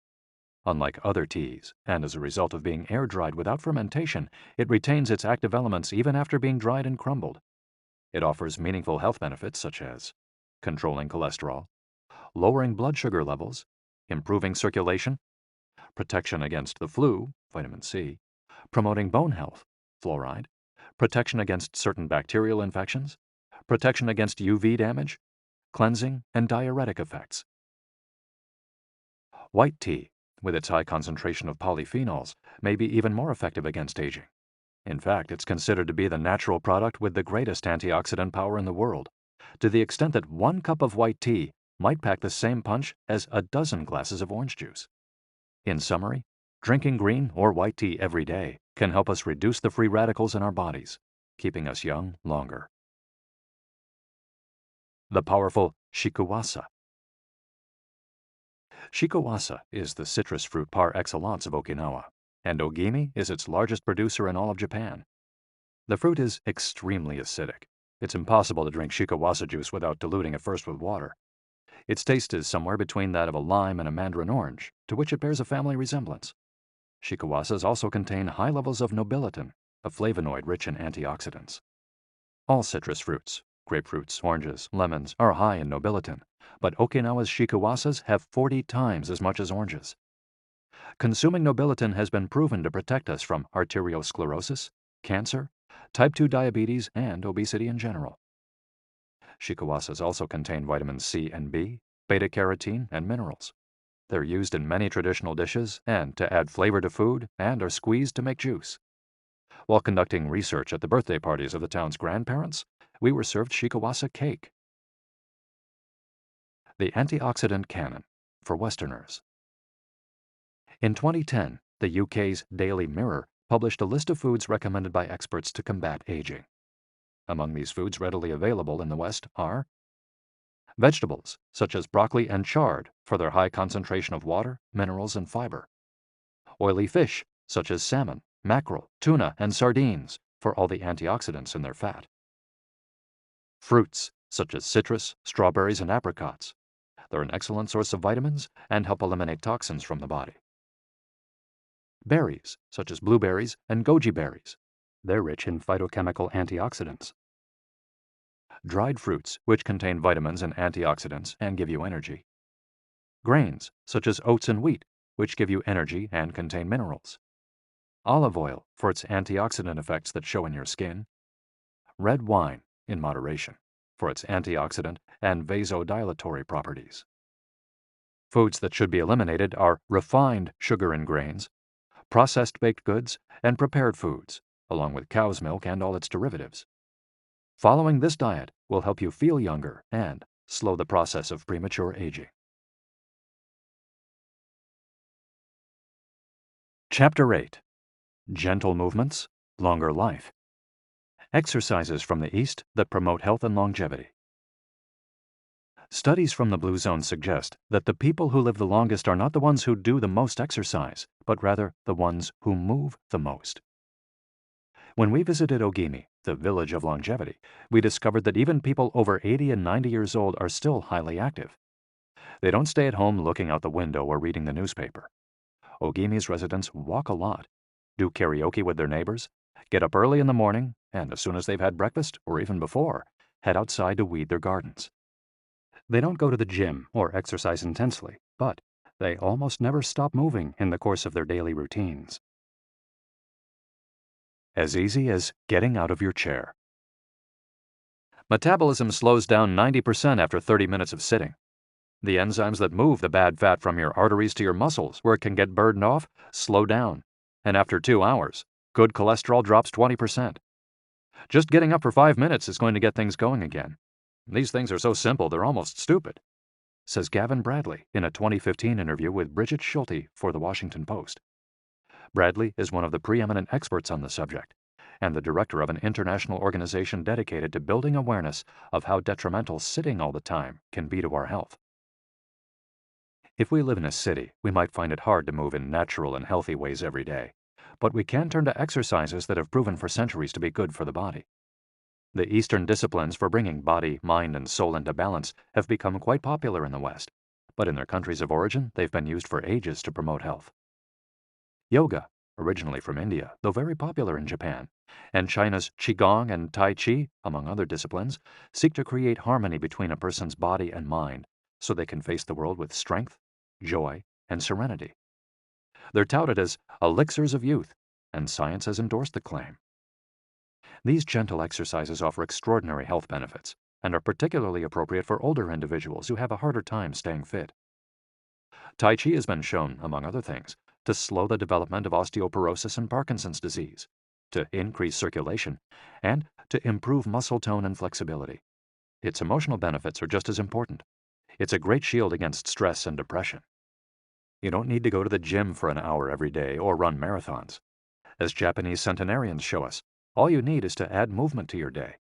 Unlike other teas, and as a result of being air-dried without fermentation, it retains its active elements even after being dried and crumbled. It offers meaningful health benefits such as controlling cholesterol, lowering blood sugar levels, improving circulation, protection against the flu, vitamin C, promoting bone health, fluoride, protection against certain bacterial infections, protection against UV damage, cleansing, and diuretic effects. White tea, with its high concentration of polyphenols, may be even more effective against aging. In fact, it's considered to be the natural product with the greatest antioxidant power in the world, to the extent that 1 cup of white tea might pack the same punch as a dozen glasses of orange juice. In summary, drinking green or white tea every day can help us reduce the free radicals in our bodies, keeping us young longer. The powerful shikuwasa. Shikuwasa is the citrus fruit par excellence of Okinawa, and Ogimi is its largest producer in all of Japan. The fruit is extremely acidic. It's impossible to drink shikuwasa juice without diluting it first with water. Its taste is somewhere between that of a lime and a mandarin orange, to which it bears a family resemblance. Shikuwasas also contain high levels of nobiletin, a flavonoid rich in antioxidants. All citrus fruits, grapefruits, oranges, lemons, are high in nobiletin, but Okinawa's shikuwasas have 40 times as much as oranges. Consuming nobiletin has been proven to protect us from arteriosclerosis, cancer, type 2 diabetes, and obesity in general. Shikuwasas also contain vitamins C and B, beta-carotene, and minerals. They're used in many traditional dishes and to add flavor to food and are squeezed to make juice. While conducting research at the birthday parties of the town's grandparents, we were served shikuwasa cake. The antioxidant canon for Westerners. In 2010, the UK's Daily Mirror published a list of foods recommended by experts to combat aging. Among these foods readily available in the West are vegetables, such as broccoli and chard, for their high concentration of water, minerals, and fiber. Oily fish, such as salmon, mackerel, tuna, and sardines, for all the antioxidants in their fat. Fruits, such as citrus, strawberries, and apricots. They're an excellent source of vitamins and help eliminate toxins from the body. Berries, such as blueberries and goji berries. They're rich in phytochemical antioxidants. Dried fruits, which contain vitamins and antioxidants and give you energy. Grains, such as oats and wheat, which give you energy and contain minerals. Olive oil, for its antioxidant effects that show in your skin. Red wine, in moderation, for its antioxidant and vasodilatory properties. Foods that should be eliminated are refined sugar and grains, processed baked goods, and prepared foods, along with cow's milk and all its derivatives. Following this diet will help you feel younger and slow the process of premature aging. Chapter 8. Gentle Movements, Longer Life. Exercises from the East that promote health and longevity. Studies from the Blue Zone suggest that the people who live the longest are not the ones who do the most exercise, but rather the ones who move the most. When we visited Ogimi, the village of longevity, we discovered that even people over 80 and 90 years old are still highly active. They don't stay at home looking out the window or reading the newspaper. Ogimi's residents walk a lot, do karaoke with their neighbors, get up early in the morning, and as soon as they've had breakfast, or even before, head outside to weed their gardens. They don't go to the gym or exercise intensely, but they almost never stop moving in the course of their daily routines. As easy as getting out of your chair. Metabolism slows down 90% after 30 minutes of sitting. The enzymes that move the bad fat from your arteries to your muscles, where it can get burned off, slow down. And after 2 hours, good cholesterol drops 20%. Just getting up for 5 minutes is going to get things going again. These things are so simple they're almost stupid, says Gavin Bradley in a 2015 interview with Bridget Schulte for The Washington Post. Bradley is one of the preeminent experts on the subject, and the director of an international organization dedicated to building awareness of how detrimental sitting all the time can be to our health. If we live in a city, we might find it hard to move in natural and healthy ways every day, but we can turn to exercises that have proven for centuries to be good for the body. The Eastern disciplines for bringing body, mind, and soul into balance have become quite popular in the West, but in their countries of origin, they've been used for ages to promote health. Yoga, originally from India, though very popular in Japan, and China's Qigong and Tai Chi, among other disciplines, seek to create harmony between a person's body and mind so they can face the world with strength, joy, and serenity. They're touted as elixirs of youth, and science has endorsed the claim. These gentle exercises offer extraordinary health benefits and are particularly appropriate for older individuals who have a harder time staying fit. Tai Chi has been shown, among other things, to slow the development of osteoporosis and Parkinson's disease, to increase circulation, and to improve muscle tone and flexibility. Its emotional benefits are just as important. It's a great shield against stress and depression. You don't need to go to the gym for an hour every day or run marathons. As Japanese centenarians show us, all you need is to add movement to your day.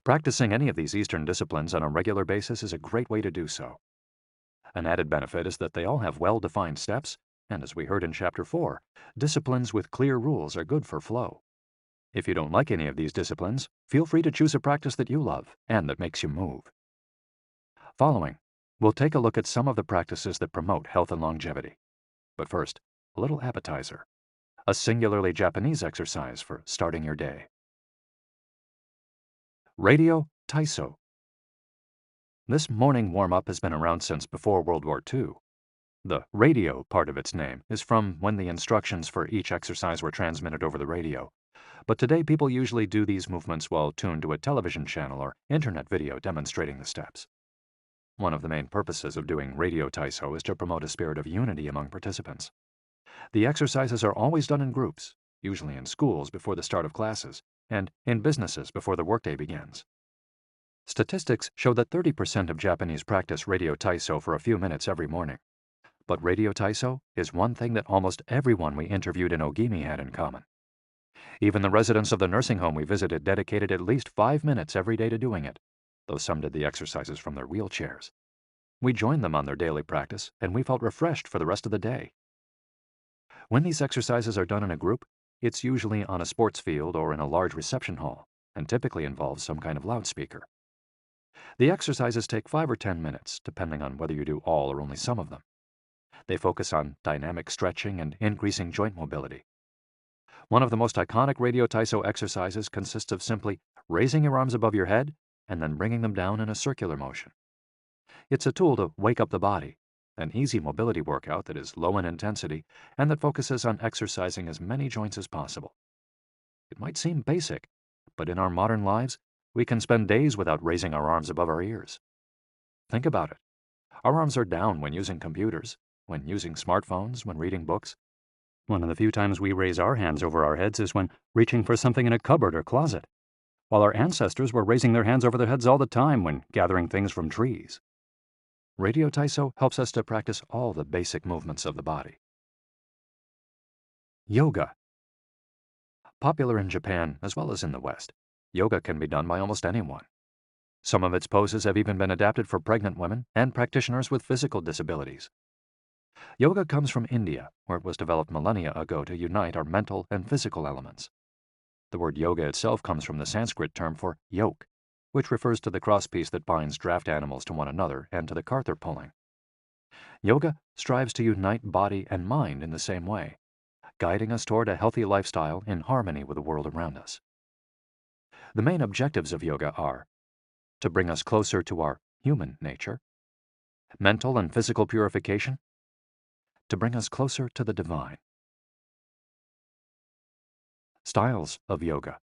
Practicing any of these Eastern disciplines on a regular basis is a great way to do so. An added benefit is that they all have well-defined steps, and as we heard in Chapter 4, disciplines with clear rules are good for flow. If you don't like any of these disciplines, feel free to choose a practice that you love and that makes you move. Following, we'll take a look at some of the practices that promote health and longevity. But first, a little appetizer. A singularly Japanese exercise for starting your day. Radio Taiso. This morning warm-up has been around since before World War II. The radio part of its name is from when the instructions for each exercise were transmitted over the radio, but today people usually do these movements while tuned to a television channel or internet video demonstrating the steps. One of the main purposes of doing Radio Taiso is to promote a spirit of unity among participants. The exercises are always done in groups, usually in schools before the start of classes, and in businesses before the workday begins. Statistics show that 30% of Japanese practice Radio Taiso for a few minutes every morning. But Radio Taiso is one thing that almost everyone we interviewed in Ogimi had in common. Even the residents of the nursing home we visited dedicated at least 5 minutes every day to doing it, though some did the exercises from their wheelchairs. We joined them on their daily practice, and we felt refreshed for the rest of the day. When these exercises are done in a group, it's usually on a sports field or in a large reception hall, and typically involves some kind of loudspeaker. The exercises take 5 or 10 minutes, depending on whether you do all or only some of them. They focus on dynamic stretching and increasing joint mobility. One of the most iconic Radio Taiso exercises consists of simply raising your arms above your head and then bringing them down in a circular motion. It's a tool to wake up the body, an easy mobility workout that is low in intensity and that focuses on exercising as many joints as possible. It might seem basic, but in our modern lives, we can spend days without raising our arms above our ears. Think about it. Our arms are down when using computers, when using smartphones, when reading books. One of the few times we raise our hands over our heads is when reaching for something in a cupboard or closet, while our ancestors were raising their hands over their heads all the time when gathering things from trees. Radio Taiso helps us to practice all the basic movements of the body. Yoga. Popular in Japan as well as in the West, yoga can be done by almost anyone. Some of its poses have even been adapted for pregnant women and practitioners with physical disabilities. Yoga comes from India, where it was developed millennia ago to unite our mental and physical elements. The word yoga itself comes from the Sanskrit term for yoke, which refers to the crosspiece that binds draft animals to one another and to the cart they're pulling. Yoga strives to unite body and mind in the same way, guiding us toward a healthy lifestyle in harmony with the world around us. The main objectives of yoga are to bring us closer to our human nature, mental and physical purification, to bring us closer to the divine. Styles of yoga.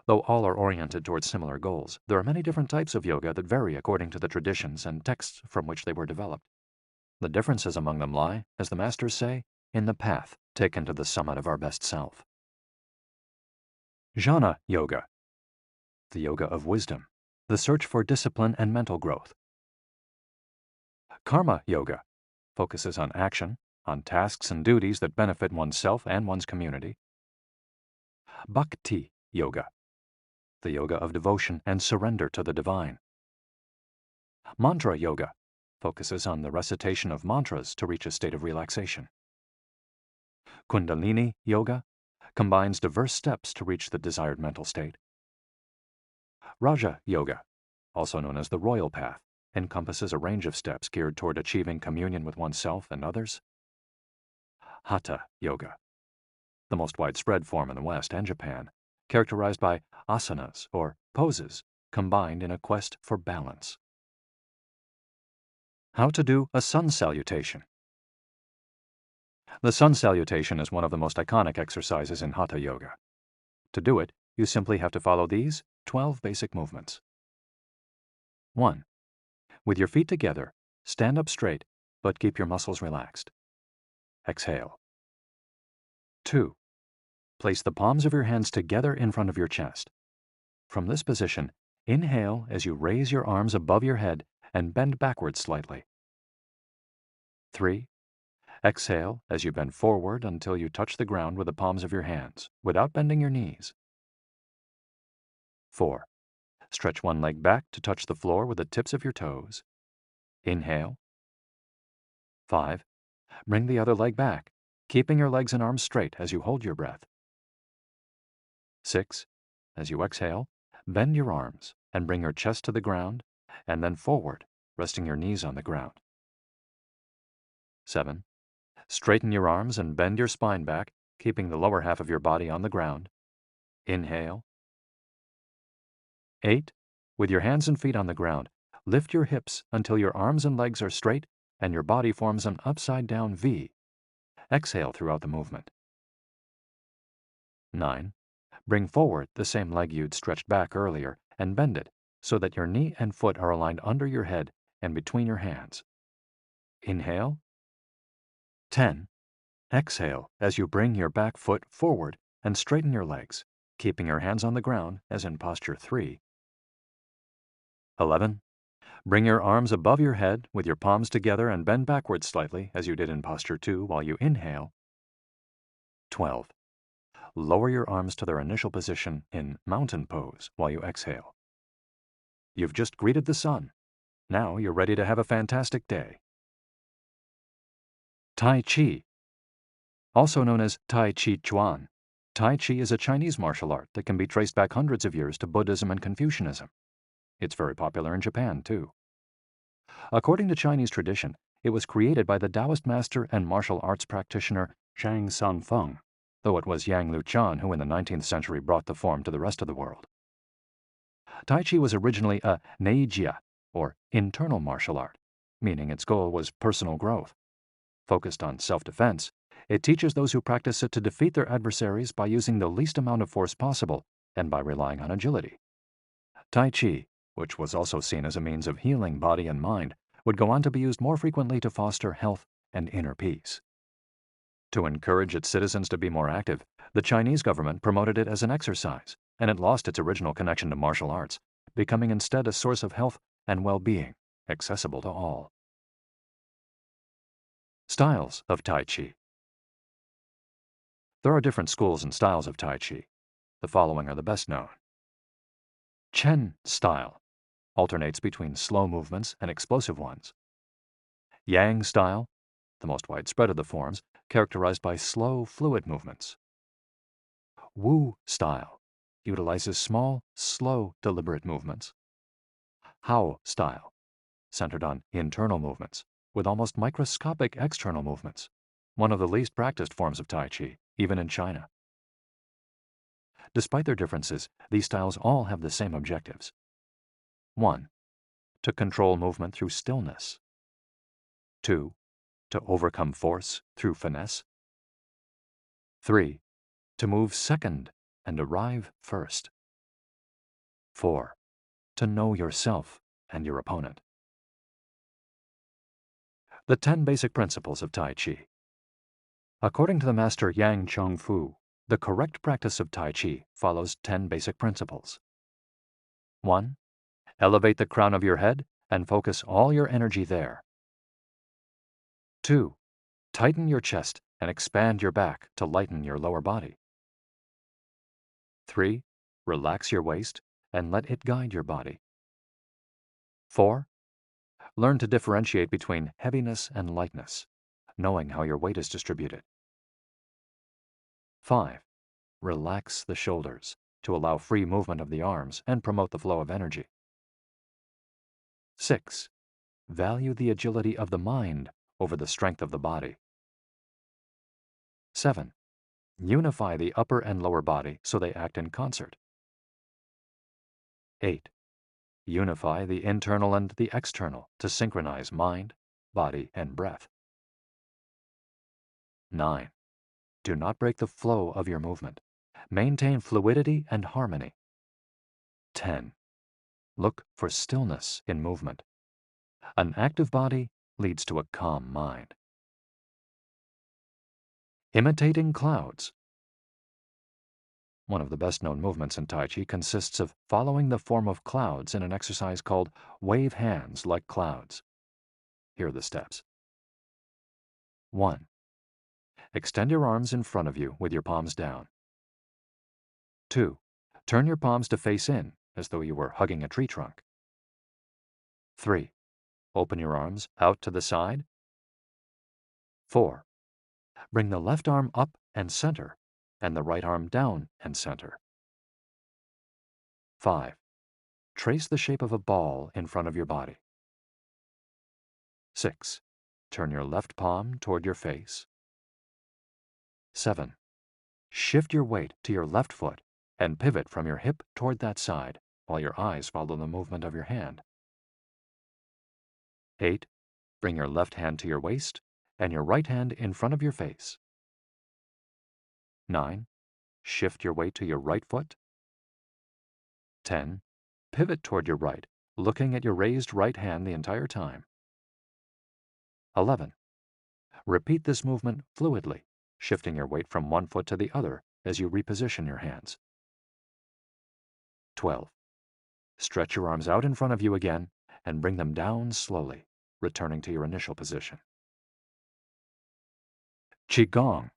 Though all are oriented towards similar goals, there are many different types of yoga that vary according to the traditions and texts from which they were developed. The differences among them lie, as the masters say, in the path taken to the summit of our best self. Jnana Yoga. The yoga of wisdom, the search for discipline and mental growth. Karma Yoga focuses on action, on tasks and duties that benefit oneself and one's community. Bhakti Yoga, the yoga of devotion and surrender to the divine. Mantra Yoga, focuses on the recitation of mantras to reach a state of relaxation. Kundalini Yoga combines diverse steps to reach the desired mental state. Raja Yoga, also known as the Royal Path, encompasses a range of steps geared toward achieving communion with oneself and others. Hatha Yoga, the most widespread form in the West and Japan, characterized by asanas, or poses, combined in a quest for balance. How to do a sun salutation. The sun salutation is one of the most iconic exercises in Hatha Yoga. To do it, you simply have to follow these 12 basic movements. 1. With your feet together, stand up straight, but keep your muscles relaxed. Exhale. 2. Place the palms of your hands together in front of your chest. From this position, inhale as you raise your arms above your head and bend backwards slightly. 3. Exhale as you bend forward until you touch the ground with the palms of your hands, without bending your knees. 4. Stretch one leg back to touch the floor with the tips of your toes. Inhale. 5. Bring the other leg back, keeping your legs and arms straight as you hold your breath. 6. As you exhale, bend your arms and bring your chest to the ground, and then forward, resting your knees on the ground. 7. Straighten your arms and bend your spine back, keeping the lower half of your body on the ground. Inhale. 8. With your hands and feet on the ground, lift your hips until your arms and legs are straight and your body forms an upside-down V. Exhale throughout the movement. 9. Bring forward the same leg you'd stretched back earlier and bend it so that your knee and foot are aligned under your head and between your hands. Inhale. 10. Exhale as you bring your back foot forward and straighten your legs, keeping your hands on the ground as in posture 3. 11. Bring your arms above your head with your palms together and bend backwards slightly as you did in posture 2 while you inhale. 12. Lower your arms to their initial position in mountain pose while you exhale. You've just greeted the sun. Now you're ready to have a fantastic day. Tai Chi. Also known as Tai Chi Chuan, Tai Chi is a Chinese martial art that can be traced back hundreds of years to Buddhism and Confucianism. It's very popular in Japan, too. According to Chinese tradition, it was created by the Taoist master and martial arts practitioner Zhang Sanfeng, though it was Yang Luchan who in the 19th century brought the form to the rest of the world. Tai Chi was originally a neijia, or internal martial art, meaning its goal was personal growth. Focused on self-defense, it teaches those who practice it to defeat their adversaries by using the least amount of force possible and by relying on agility. Tai Chi, which was also seen as a means of healing body and mind, would go on to be used more frequently to foster health and inner peace. To encourage its citizens to be more active, the Chinese government promoted it as an exercise, and it lost its original connection to martial arts, becoming instead a source of health and well-being, accessible to all. Styles of Tai Chi. There are different schools and styles of Tai Chi. The following are the best known. Chen style alternates between slow movements and explosive ones. Yang style, the most widespread of the forms, characterized by slow, fluid movements. Wu style utilizes small, slow, deliberate movements. Hao style, centered on internal movements, with almost microscopic external movements, one of the least practiced forms of Tai Chi, even in China. Despite their differences, these styles all have the same objectives. 1. To control movement through stillness. 2. To overcome force through finesse. 3. To move second and arrive first. 4. To know yourself and your opponent. The 10 basic principles of Tai Chi. According to the master Yang Chengfu, the correct practice of Tai Chi follows 10 basic principles. 1. Elevate the crown of your head and focus all your energy there. 2. Tighten your chest and expand your back to lighten your lower body. 3. Relax your waist and let it guide your body. 4. Learn to differentiate between heaviness and lightness, knowing how your weight is distributed. 5. Relax the shoulders to allow free movement of the arms and promote the flow of energy. 6. Value the agility of the mind over the strength of the body. 7. Unify the upper and lower body so they act in concert. 8. Unify the internal and the external to synchronize mind, body, and breath. 9. Do not break the flow of your movement. Maintain fluidity and harmony. 10. Look for stillness in movement. An active body leads to a calm mind. Imitating clouds. One of the best-known movements in Tai Chi consists of following the form of clouds in an exercise called wave hands like clouds. Here are the steps. 1. Extend your arms in front of you with your palms down. 2. Turn your palms to face in as though you were hugging a tree trunk. 3. Open your arms out to the side. 4. Bring the left arm up and center, and the right arm down and center. 5. Trace the shape of a ball in front of your body. 6. Turn your left palm toward your face. 7. Shift your weight to your left foot and pivot from your hip toward that side while your eyes follow the movement of your hand. 8. Bring your left hand to your waist and your right hand in front of your face. 9. Shift your weight to your right foot. 10. Pivot toward your right, looking at your raised right hand the entire time. 11. Repeat this movement fluidly, shifting your weight from one foot to the other as you reposition your hands. 12. Stretch your arms out in front of you again and bring them down slowly, returning to your initial position. Qigong,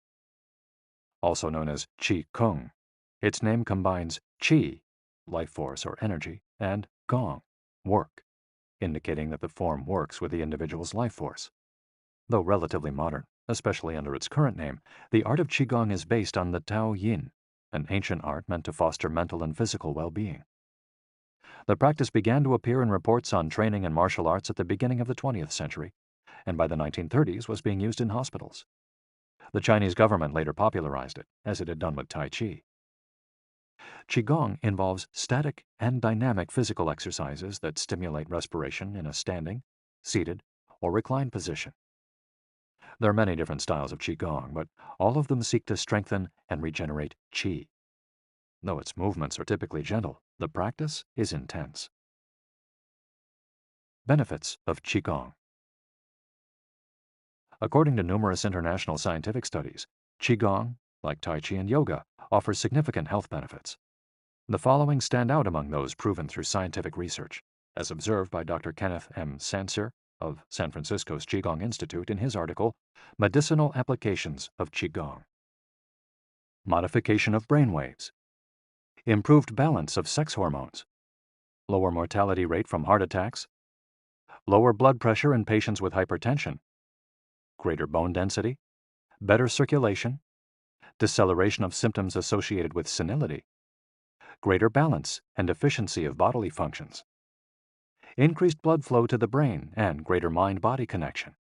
also known as Qi Kung. Its name combines Qi, life force or energy, and Gong, work, indicating that the form works with the individual's life force. Though relatively modern, especially under its current name, the art of Qigong is based on the Tao Yin, an ancient art meant to foster mental and physical well-being. The practice began to appear in reports on training in martial arts at the beginning of the 20th century, and by the 1930s was being used in hospitals. The Chinese government later popularized it, as it had done with Tai Chi. Qigong involves static and dynamic physical exercises that stimulate respiration in a standing, seated, or reclined position. There are many different styles of Qigong, but all of them seek to strengthen and regenerate Qi. Though its movements are typically gentle, the practice is intense. Benefits of Qigong. According to numerous international scientific studies, Qigong, like Tai Chi and yoga, offers significant health benefits. The following stand out among those proven through scientific research, as observed by Dr. Kenneth M. Sancer of San Francisco's Qigong Institute in his article, Medicinal Applications of Qigong. Modification of brainwaves. Improved balance of sex hormones. Lower mortality rate from heart attacks. Lower blood pressure in patients with hypertension. Greater bone density. Better circulation. Deceleration of symptoms associated with senility. Greater balance and efficiency of bodily functions. Increased blood flow to the brain and greater mind-body connection.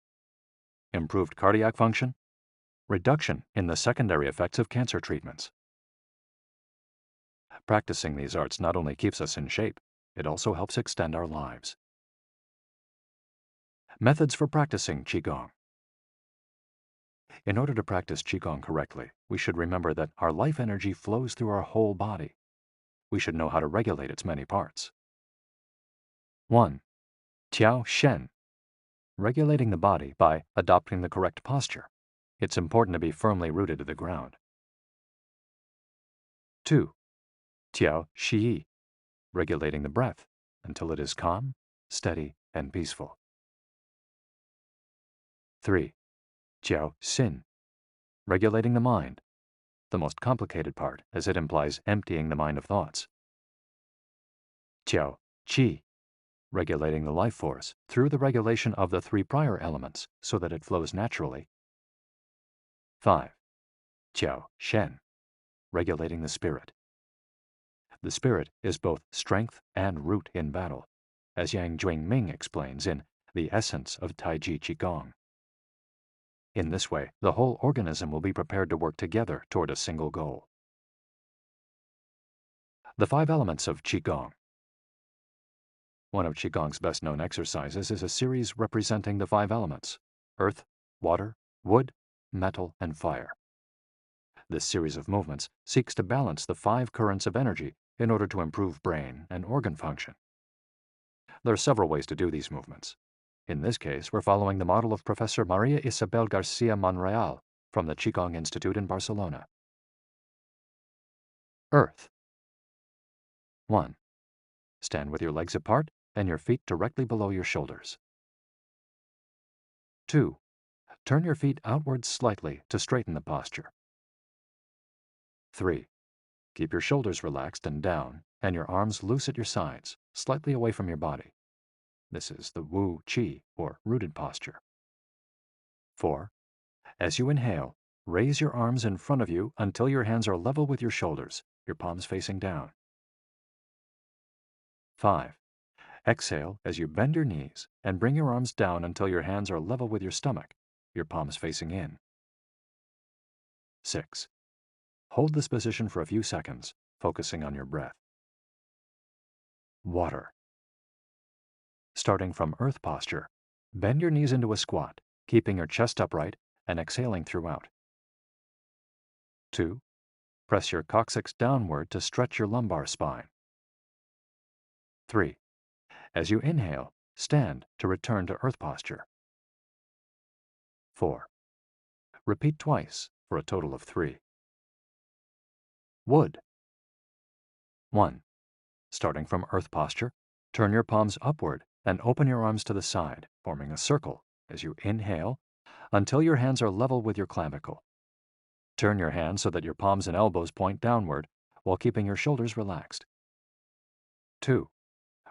Improved cardiac function. Reduction in the secondary effects of cancer treatments. Practicing these arts not only keeps us in shape, it also helps extend our lives. Methods for practicing Qigong. In order to practice Qigong correctly, we should remember that our life energy flows through our whole body. We should know how to regulate its many parts. 1. Tiao Shen. Regulating the body by adopting the correct posture. It's important to be firmly rooted to the ground. 2. Tiao Shi. Regulating the breath until it is calm, steady, and peaceful. 3. Jiao Xin. Regulating the mind, the most complicated part as it implies emptying the mind of thoughts. Jiao Qi. regulating the life force through the regulation of the 3 prior elements so that it flows naturally. 5. Jiao Shen, regulating the spirit. The spirit is both strength and root in battle, as Yang Juingming explains in The Essence of Taiji Qigong. In this way, the whole organism will be prepared to work together toward a single goal. The 5 elements of Qigong. One of Qigong's best-known exercises is a series representing the 5 elements: earth, water, wood, metal, and fire. This series of movements seeks to balance the 5 currents of energy in order to improve brain and organ function. There are several ways to do these movements. In this case, we're following the model of Professor Maria Isabel Garcia Monreal from the Qigong Institute in Barcelona. Earth. 1. Stand with your legs apart and your feet directly below your shoulders. 2. Turn your feet outwards slightly to straighten the posture. 3. Keep your shoulders relaxed and down, and your arms loose at your sides, slightly away from your body. This is the Wu Qi, or rooted posture. 4. As you inhale, raise your arms in front of you until your hands are level with your shoulders, your palms facing down. 5. Exhale as you bend your knees and bring your arms down until your hands are level with your stomach, your palms facing in. 6. Hold this position for a few seconds, focusing on your breath. Water. Starting from earth posture, bend your knees into a squat, keeping your chest upright and exhaling throughout. 2. Press your coccyx downward to stretch your lumbar spine. 3. As you inhale, stand to return to earth posture. 4. Repeat twice for a total of 3. Wood. 1. Starting from earth posture, turn your palms upward and open your arms to the side, forming a circle as you inhale until your hands are level with your clavicle. Turn your hands so that your palms and elbows point downward while keeping your shoulders relaxed. 2.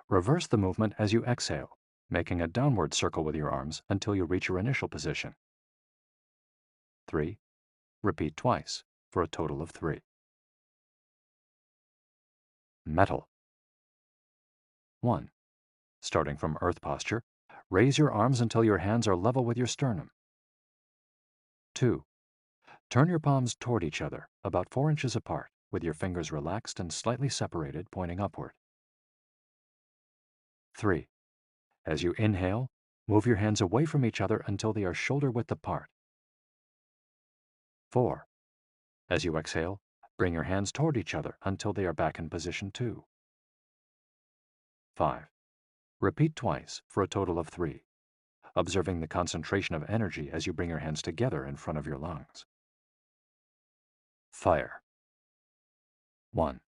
Reverse the movement as you exhale, making a downward circle with your arms until you reach your initial position. 3. Repeat twice for a total of 3. Metal. 1. Starting from earth posture, raise your arms until your hands are level with your sternum. 2. Turn your palms toward each other, about 4 inches apart, with your fingers relaxed and slightly separated, pointing upward. 3. As you inhale, move your hands away from each other until they are shoulder-width apart. 4. As you exhale, bring your hands toward each other until they are back in position 2. 5. Repeat twice for a total of 3, observing the concentration of energy as you bring your hands together in front of your lungs. Fire. 1.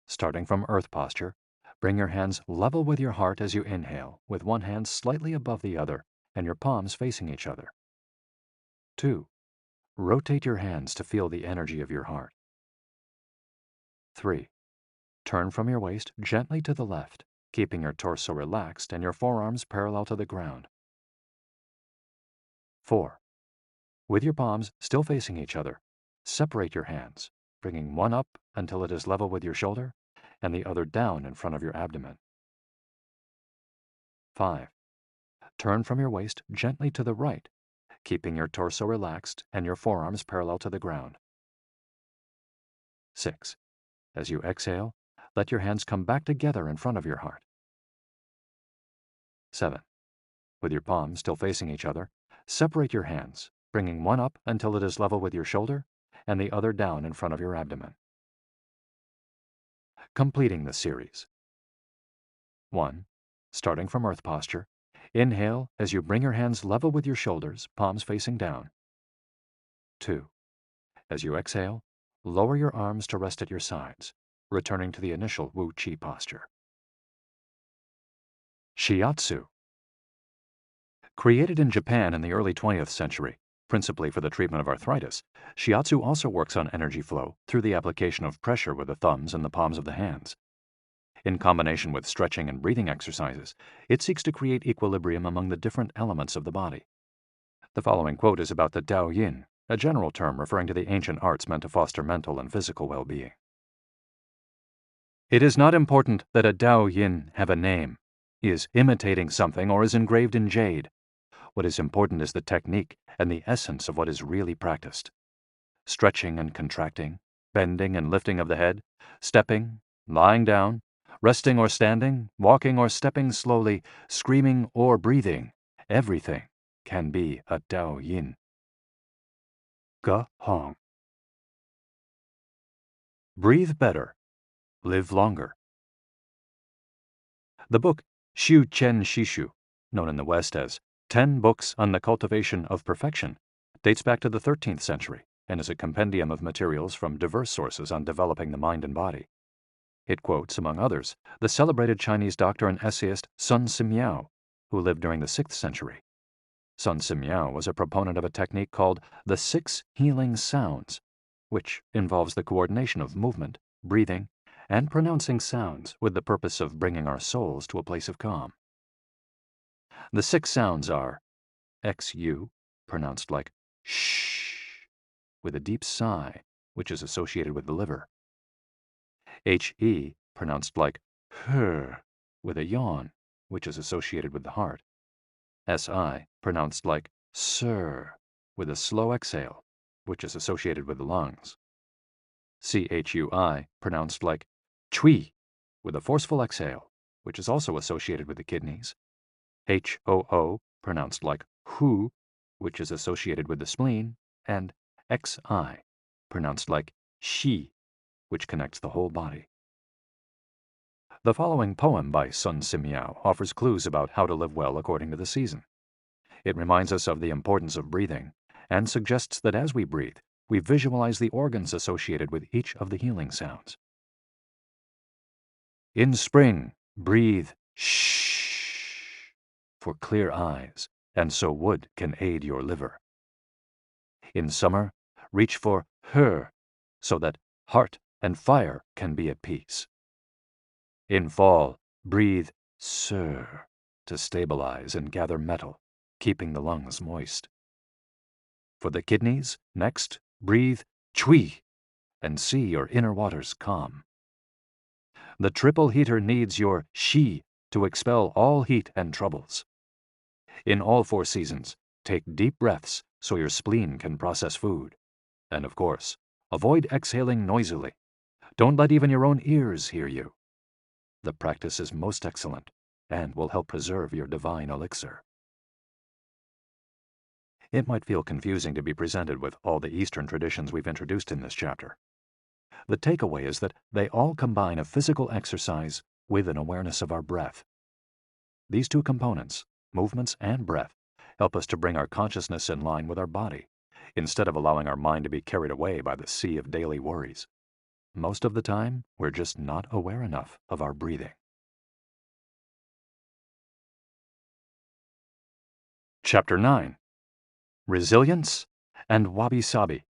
Starting from earth posture, bring your hands level with your heart as you inhale, with one hand slightly above the other and your palms facing each other. 2. Rotate your hands to feel the energy of your heart. 3. Turn from your waist gently to the left, keeping your torso relaxed and your forearms parallel to the ground. 4. With your palms still facing each other, separate your hands, bringing one up until it is level with your shoulder and the other down in front of your abdomen. 5. Turn from your waist gently to the right, keeping your torso relaxed and your forearms parallel to the ground. 6. As you exhale, let your hands come back together in front of your heart. 7. With your palms still facing each other, separate your hands, bringing one up until it is level with your shoulder and the other down in front of your abdomen. Completing the series. 1. Starting from earth posture, inhale as you bring your hands level with your shoulders, palms facing down. 2. As you exhale, lower your arms to rest at your sides, returning to the initial Wu Qi posture. Shiatsu. Created in Japan in the early 20th century, principally for the treatment of arthritis, shiatsu also works on energy flow through the application of pressure with the thumbs and the palms of the hands. In combination with stretching and breathing exercises, it seeks to create equilibrium among the different elements of the body. The following quote is about the Tao Yin, a general term referring to the ancient arts meant to foster mental and physical well-being. It is not important that a Tao Yin have a name, is imitating something, or is engraved in jade. What is important is the technique and the essence of what is really practiced. Stretching and contracting, bending and lifting of the head, stepping, lying down, resting or standing, walking or stepping slowly, screaming or breathing, everything can be a Tao Yin. Ge Hong. Breathe better, live longer. The book Shu Chen Shishu, known in the West as 10 Books on the Cultivation of Perfection, dates back to the 13th century and is a compendium of materials from diverse sources on developing the mind and body. It quotes, among others, the celebrated Chinese doctor and essayist Sun Simiao, who lived during the 6th century. Sun Simiao was a proponent of a technique called the 6 healing sounds, which involves the coordination of movement, breathing, and pronouncing sounds with the purpose of bringing our souls to a place of calm. The 6 sounds are XU, pronounced like shh, with a deep sigh, which is associated with the liver. HE, pronounced like her, with a yawn, which is associated with the heart. SI, pronounced like sir, with a slow exhale, which is associated with the lungs. CHUI, pronounced like chui, with a forceful exhale, which is also associated with the kidneys. HOO, pronounced like hu, which is associated with the spleen. And XI, pronounced like shi, which connects the whole body. The following poem by Sun Simiao offers clues about how to live well according to the season. It reminds us of the importance of breathing and suggests that as we breathe, we visualize the organs associated with each of the healing sounds. In spring, breathe shh for clear eyes, and so wood can aid your liver. In summer, reach for her, so that heart and fire can be at peace. In fall, breathe sir to stabilize and gather metal, keeping the lungs moist. For the kidneys, next, breathe chui and see your inner waters calm. The triple heater needs your shi to expel all heat and troubles. In all 4 seasons, take deep breaths so your spleen can process food. And of course, avoid exhaling noisily. Don't let even your own ears hear you. The practice is most excellent and will help preserve your divine elixir. It might feel confusing to be presented with all the Eastern traditions we've introduced in this chapter. The takeaway is that they all combine a physical exercise with an awareness of our breath. These 2 components, movements and breath, help us to bring our consciousness in line with our body, instead of allowing our mind to be carried away by the sea of daily worries. Most of the time, we're just not aware enough of our breathing. Chapter 9. Resilience and Wabi-sabi.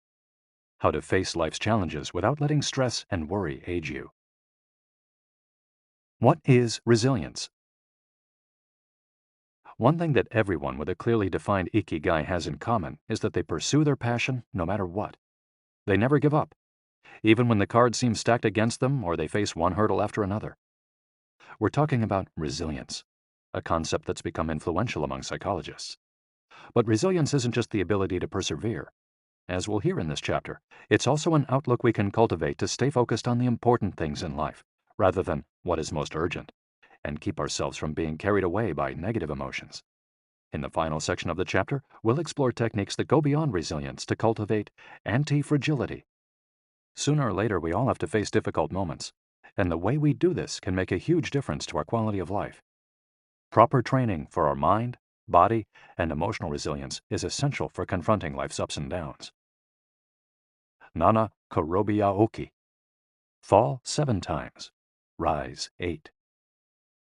How to face life's challenges without letting stress and worry age you. What is resilience? One thing that everyone with a clearly defined Ikigai has in common is that they pursue their passion no matter what. They never give up, even when the cards seem stacked against them or they face one hurdle after another. We're talking about resilience, a concept that's become influential among psychologists. But resilience isn't just the ability to persevere. As we'll hear in this chapter, it's also an outlook we can cultivate to stay focused on the important things in life, rather than what is most urgent, and keep ourselves from being carried away by negative emotions. In the final section of the chapter, we'll explore techniques that go beyond resilience to cultivate anti-fragility. Sooner or later, we all have to face difficult moments, and the way we do this can make a huge difference to our quality of life. Proper training for our mind, body, and emotional resilience is essential for confronting life's ups and downs. Nana Korobia Oki. Fall 7 times, rise 8.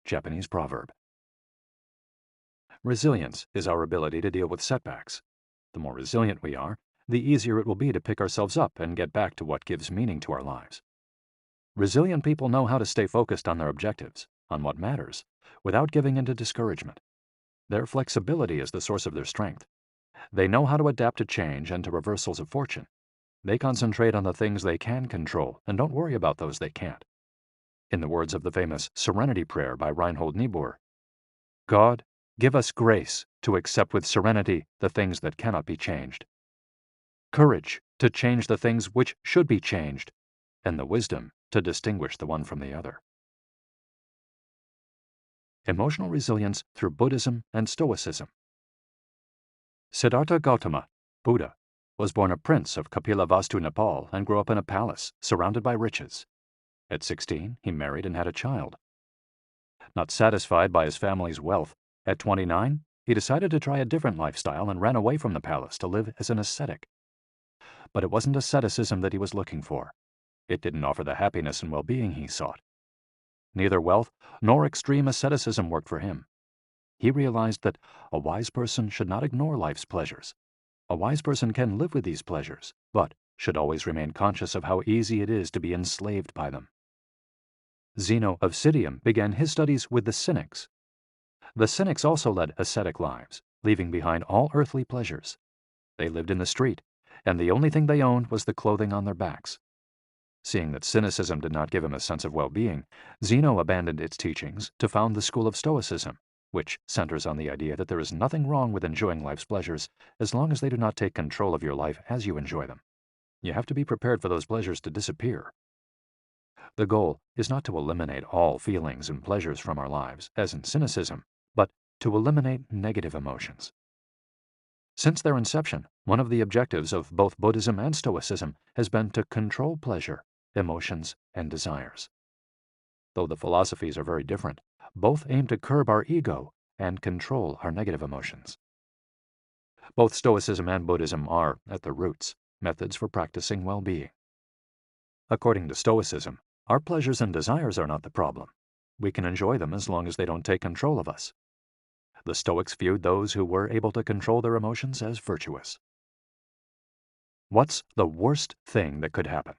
Japanese proverb. Resilience is our ability to deal with setbacks. The more resilient we are, the easier it will be to pick ourselves up and get back to what gives meaning to our lives. Resilient people know how to stay focused on their objectives, on what matters, without giving in to discouragement. Their flexibility is the source of their strength. They know how to adapt to change and to reversals of fortune. They concentrate on the things they can control and don't worry about those they can't. In the words of the famous Serenity Prayer by Reinhold Niebuhr, God, give us grace to accept with serenity the things that cannot be changed, courage to change the things which should be changed, and the wisdom to distinguish the one from the other. Emotional resilience through Buddhism and Stoicism. Siddhartha Gautama, Buddha, was born a prince of Kapilavastu, Nepal, and grew up in a palace surrounded by riches. At 16, he married and had a child. Not satisfied by his family's wealth, at 29, he decided to try a different lifestyle and ran away from the palace to live as an ascetic. But it wasn't asceticism that he was looking for. It didn't offer the happiness and well-being he sought. Neither wealth nor extreme asceticism worked for him. He realized that a wise person should not ignore life's pleasures. A wise person can live with these pleasures, but should always remain conscious of how easy it is to be enslaved by them. Zeno of Citium began his studies with the Cynics. The Cynics also led ascetic lives, leaving behind all earthly pleasures. They lived in the street, and the only thing they owned was the clothing on their backs. Seeing that cynicism did not give him a sense of well-being, Zeno abandoned its teachings to found the school of Stoicism, which centers on the idea that there is nothing wrong with enjoying life's pleasures as long as they do not take control of your life as you enjoy them. You have to be prepared for those pleasures to disappear. The goal is not to eliminate all feelings and pleasures from our lives, as in cynicism, but to eliminate negative emotions. Since their inception, one of the objectives of both Buddhism and Stoicism has been to control pleasure, emotions, and desires. Though the philosophies are very different, both aim to curb our ego and control our negative emotions. Both Stoicism and Buddhism are, at their roots, methods for practicing well-being. According to Stoicism, our pleasures and desires are not the problem. We can enjoy them as long as they don't take control of us. The Stoics viewed those who were able to control their emotions as virtuous. What's the worst thing that could happen?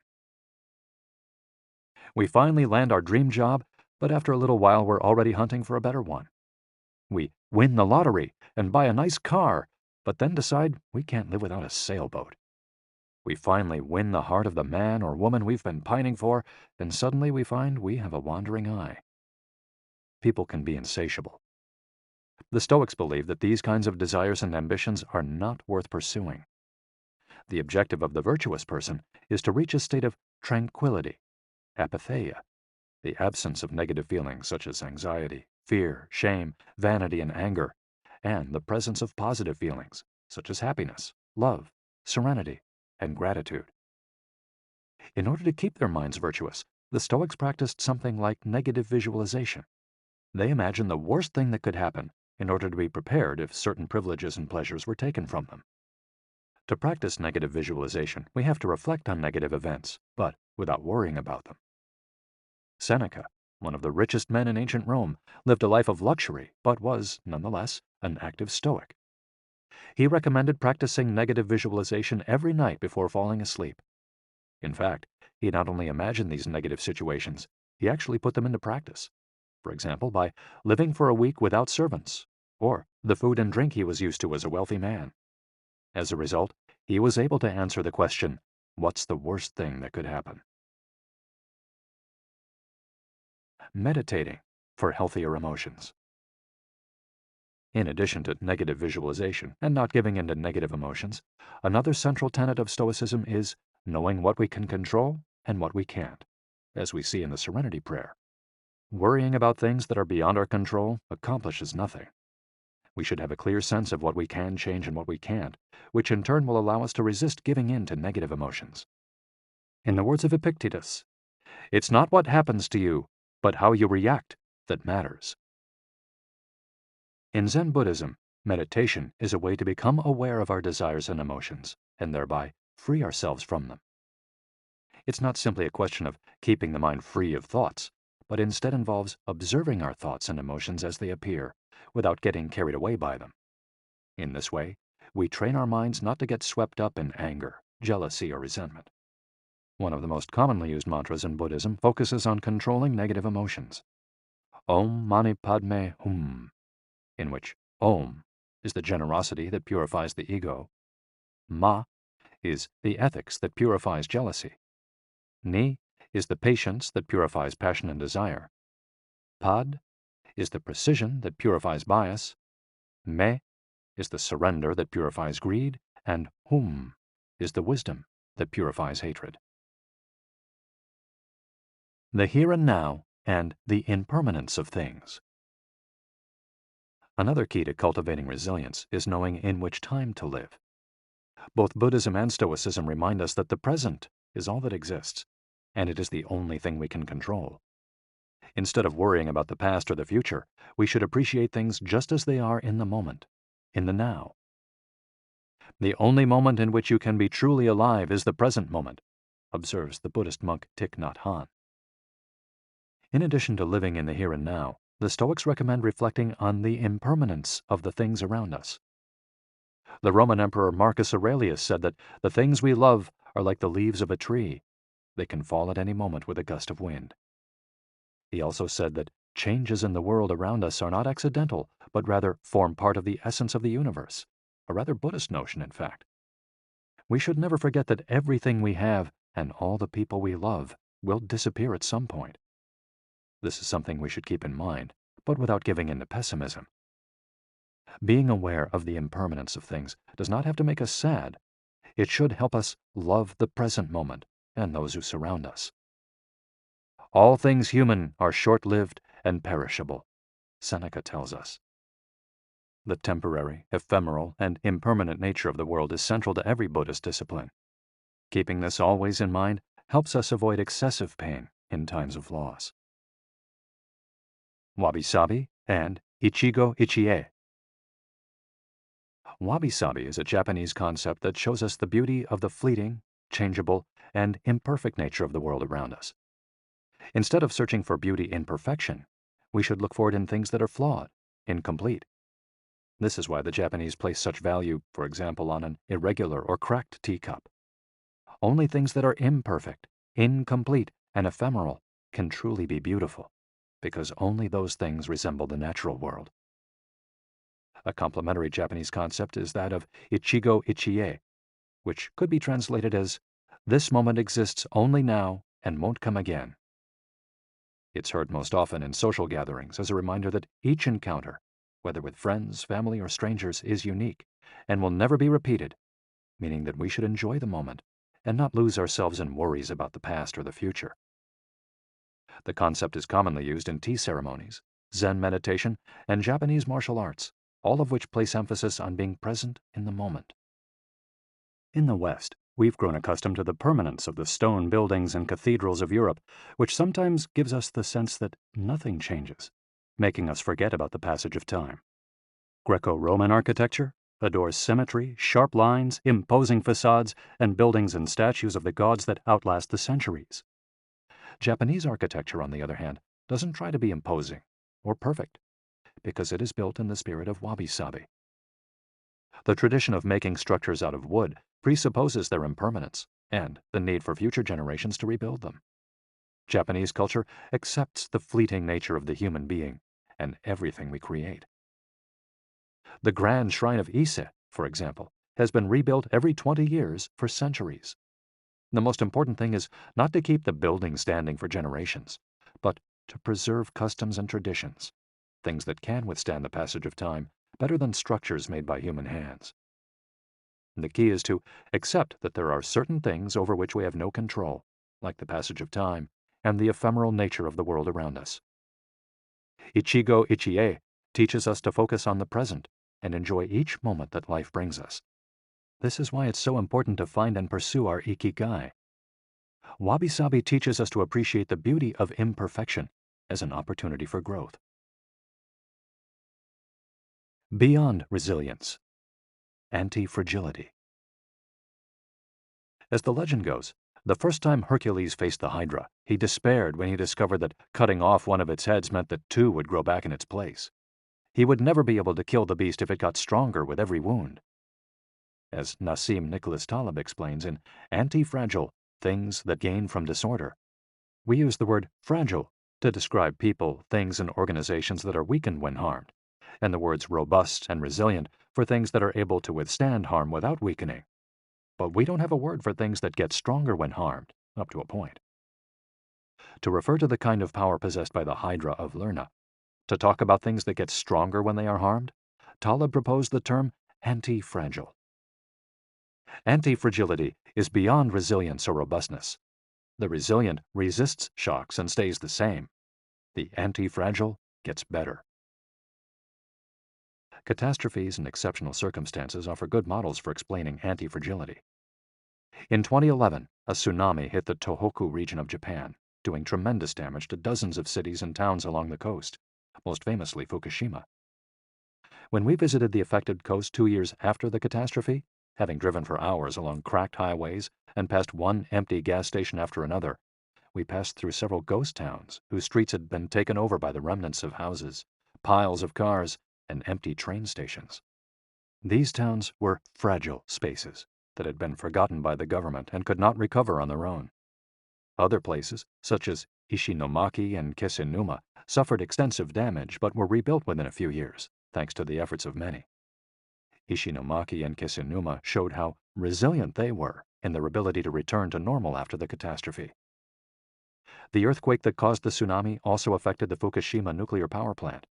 We finally land our dream job, but after a little while we're already hunting for a better one. We win the lottery and buy a nice car, but then decide we can't live without a sailboat. We finally win the heart of the man or woman we've been pining for, and suddenly we find we have a wandering eye. People can be insatiable. The Stoics believe that these kinds of desires and ambitions are not worth pursuing. The objective of the virtuous person is to reach a state of tranquility, apatheia, the absence of negative feelings such as anxiety, fear, shame, vanity, and anger, and the presence of positive feelings such as happiness, love, serenity, and gratitude. In order to keep their minds virtuous, the Stoics practiced something like negative visualization. They imagined the worst thing that could happen in order to be prepared if certain privileges and pleasures were taken from them. To practice negative visualization, we have to reflect on negative events, but without worrying about them. Seneca, one of the richest men in ancient Rome, lived a life of luxury, but was, nonetheless, an active Stoic. He recommended practicing negative visualization every night before falling asleep. In fact, he not only imagined these negative situations, he actually put them into practice. For example, by living for a week without servants, or the food and drink he was used to as a wealthy man. As a result, he was able to answer the question, what's the worst thing that could happen? Meditating for healthier emotions. In addition to negative visualization and not giving in to negative emotions, another central tenet of Stoicism is knowing what we can control and what we can't, as we see in the Serenity Prayer. Worrying about things that are beyond our control accomplishes nothing. We should have a clear sense of what we can change and what we can't, which in turn will allow us to resist giving in to negative emotions. In the words of Epictetus, it's not what happens to you, but how you react that matters. In Zen Buddhism, meditation is a way to become aware of our desires and emotions, and thereby free ourselves from them. It's not simply a question of keeping the mind free of thoughts, but instead involves observing our thoughts and emotions as they appear, without getting carried away by them. In this way, we train our minds not to get swept up in anger, jealousy, or resentment. One of the most commonly used mantras in Buddhism focuses on controlling negative emotions. Om Mani Padme Hum, in which Om is the generosity that purifies the ego, Ma is the ethics that purifies jealousy, Ni is the patience that purifies passion and desire, Pad is the precision that purifies bias, Me is the surrender that purifies greed, and Hum is the wisdom that purifies hatred. The here and now and the impermanence of things. Another key to cultivating resilience is knowing in which time to live. Both Buddhism and Stoicism remind us that the present is all that exists, and it is the only thing we can control. Instead of worrying about the past or the future, we should appreciate things just as they are in the moment, in the now. The only moment in which you can be truly alive is the present moment, observes the Buddhist monk Thich Nhat Hanh. In addition to living in the here and now, the Stoics recommend reflecting on the impermanence of the things around us. The Roman Emperor Marcus Aurelius said that the things we love are like the leaves of a tree. They can fall at any moment with a gust of wind. He also said that changes in the world around us are not accidental, but rather form part of the essence of the universe, a rather Buddhist notion, in fact. We should never forget that everything we have and all the people we love will disappear at some point. This is something we should keep in mind, but without giving in to pessimism. Being aware of the impermanence of things does not have to make us sad. It should help us love the present moment and those who surround us. All things human are short-lived and perishable, Seneca tells us. The temporary, ephemeral, and impermanent nature of the world is central to every Buddhist discipline. Keeping this always in mind helps us avoid excessive pain in times of loss. Wabi-sabi and Ichigo Ichie. Wabi-sabi is a Japanese concept that shows us the beauty of the fleeting, changeable, and imperfect nature of the world around us. Instead of searching for beauty in perfection, we should look for it in things that are flawed, incomplete. This is why the Japanese place such value, for example, on an irregular or cracked teacup. Only things that are imperfect, incomplete, and ephemeral can truly be beautiful, because only those things resemble the natural world. A complementary Japanese concept is that of Ichigo Ichie, which could be translated as, "This moment exists only now and won't come again." It's heard most often in social gatherings as a reminder that each encounter, whether with friends, family, or strangers, is unique and will never be repeated, meaning that we should enjoy the moment and not lose ourselves in worries about the past or the future. The concept is commonly used in tea ceremonies, Zen meditation, and Japanese martial arts, all of which place emphasis on being present in the moment. In the West, we've grown accustomed to the permanence of the stone buildings and cathedrals of Europe, which sometimes gives us the sense that nothing changes, making us forget about the passage of time. Greco-Roman architecture adores symmetry, sharp lines, imposing facades, and buildings and statues of the gods that outlast the centuries. Japanese architecture, on the other hand, doesn't try to be imposing or perfect, because it is built in the spirit of wabi-sabi. The tradition of making structures out of wood presupposes their impermanence and the need for future generations to rebuild them. Japanese culture accepts the fleeting nature of the human being and everything we create. The grand shrine of Ise, for example, has been rebuilt every 20 years for centuries. The most important thing is not to keep the building standing for generations, but to preserve customs and traditions, things that can withstand the passage of time better than structures made by human hands. The key is to accept that there are certain things over which we have no control, like the passage of time and the ephemeral nature of the world around us. Ichigo Ichie teaches us to focus on the present and enjoy each moment that life brings us. This is why it's so important to find and pursue our Ikigai. Wabi-sabi teaches us to appreciate the beauty of imperfection as an opportunity for growth. Beyond resilience, anti-fragility. As the legend goes, the first time Hercules faced the Hydra, he despaired when he discovered that cutting off one of its heads meant that two would grow back in its place. He would never be able to kill the beast if it got stronger with every wound. As Nassim Nicholas Taleb explains in Anti-Fragile, things that gain from disorder. We use the word fragile to describe people, things, and organizations that are weakened when harmed, and the words robust and resilient for things that are able to withstand harm without weakening. But we don't have a word for things that get stronger when harmed, up to a point. To refer to the kind of power possessed by the Hydra of Lerna, to talk about things that get stronger when they are harmed, Taleb proposed the term anti-fragile. Anti-fragility is beyond resilience or robustness. The resilient resists shocks and stays the same. The anti-fragile gets better. Catastrophes and exceptional circumstances offer good models for explaining anti-fragility. In 2011, a tsunami hit the Tohoku region of Japan, doing tremendous damage to dozens of cities and towns along the coast, most famously Fukushima. When we visited the affected coast 2 years after the catastrophe, having driven for hours along cracked highways and past one empty gas station after another, we passed through several ghost towns whose streets had been taken over by the remnants of houses, piles of cars, and empty train stations. These towns were fragile spaces that had been forgotten by the government and could not recover on their own. Other places, such as Ishinomaki and Kisenuma, suffered extensive damage but were rebuilt within a few years, thanks to the efforts of many. Ishinomaki and Kisenuma showed how resilient they were in their ability to return to normal after the catastrophe. The earthquake that caused the tsunami also affected the Fukushima nuclear power plant.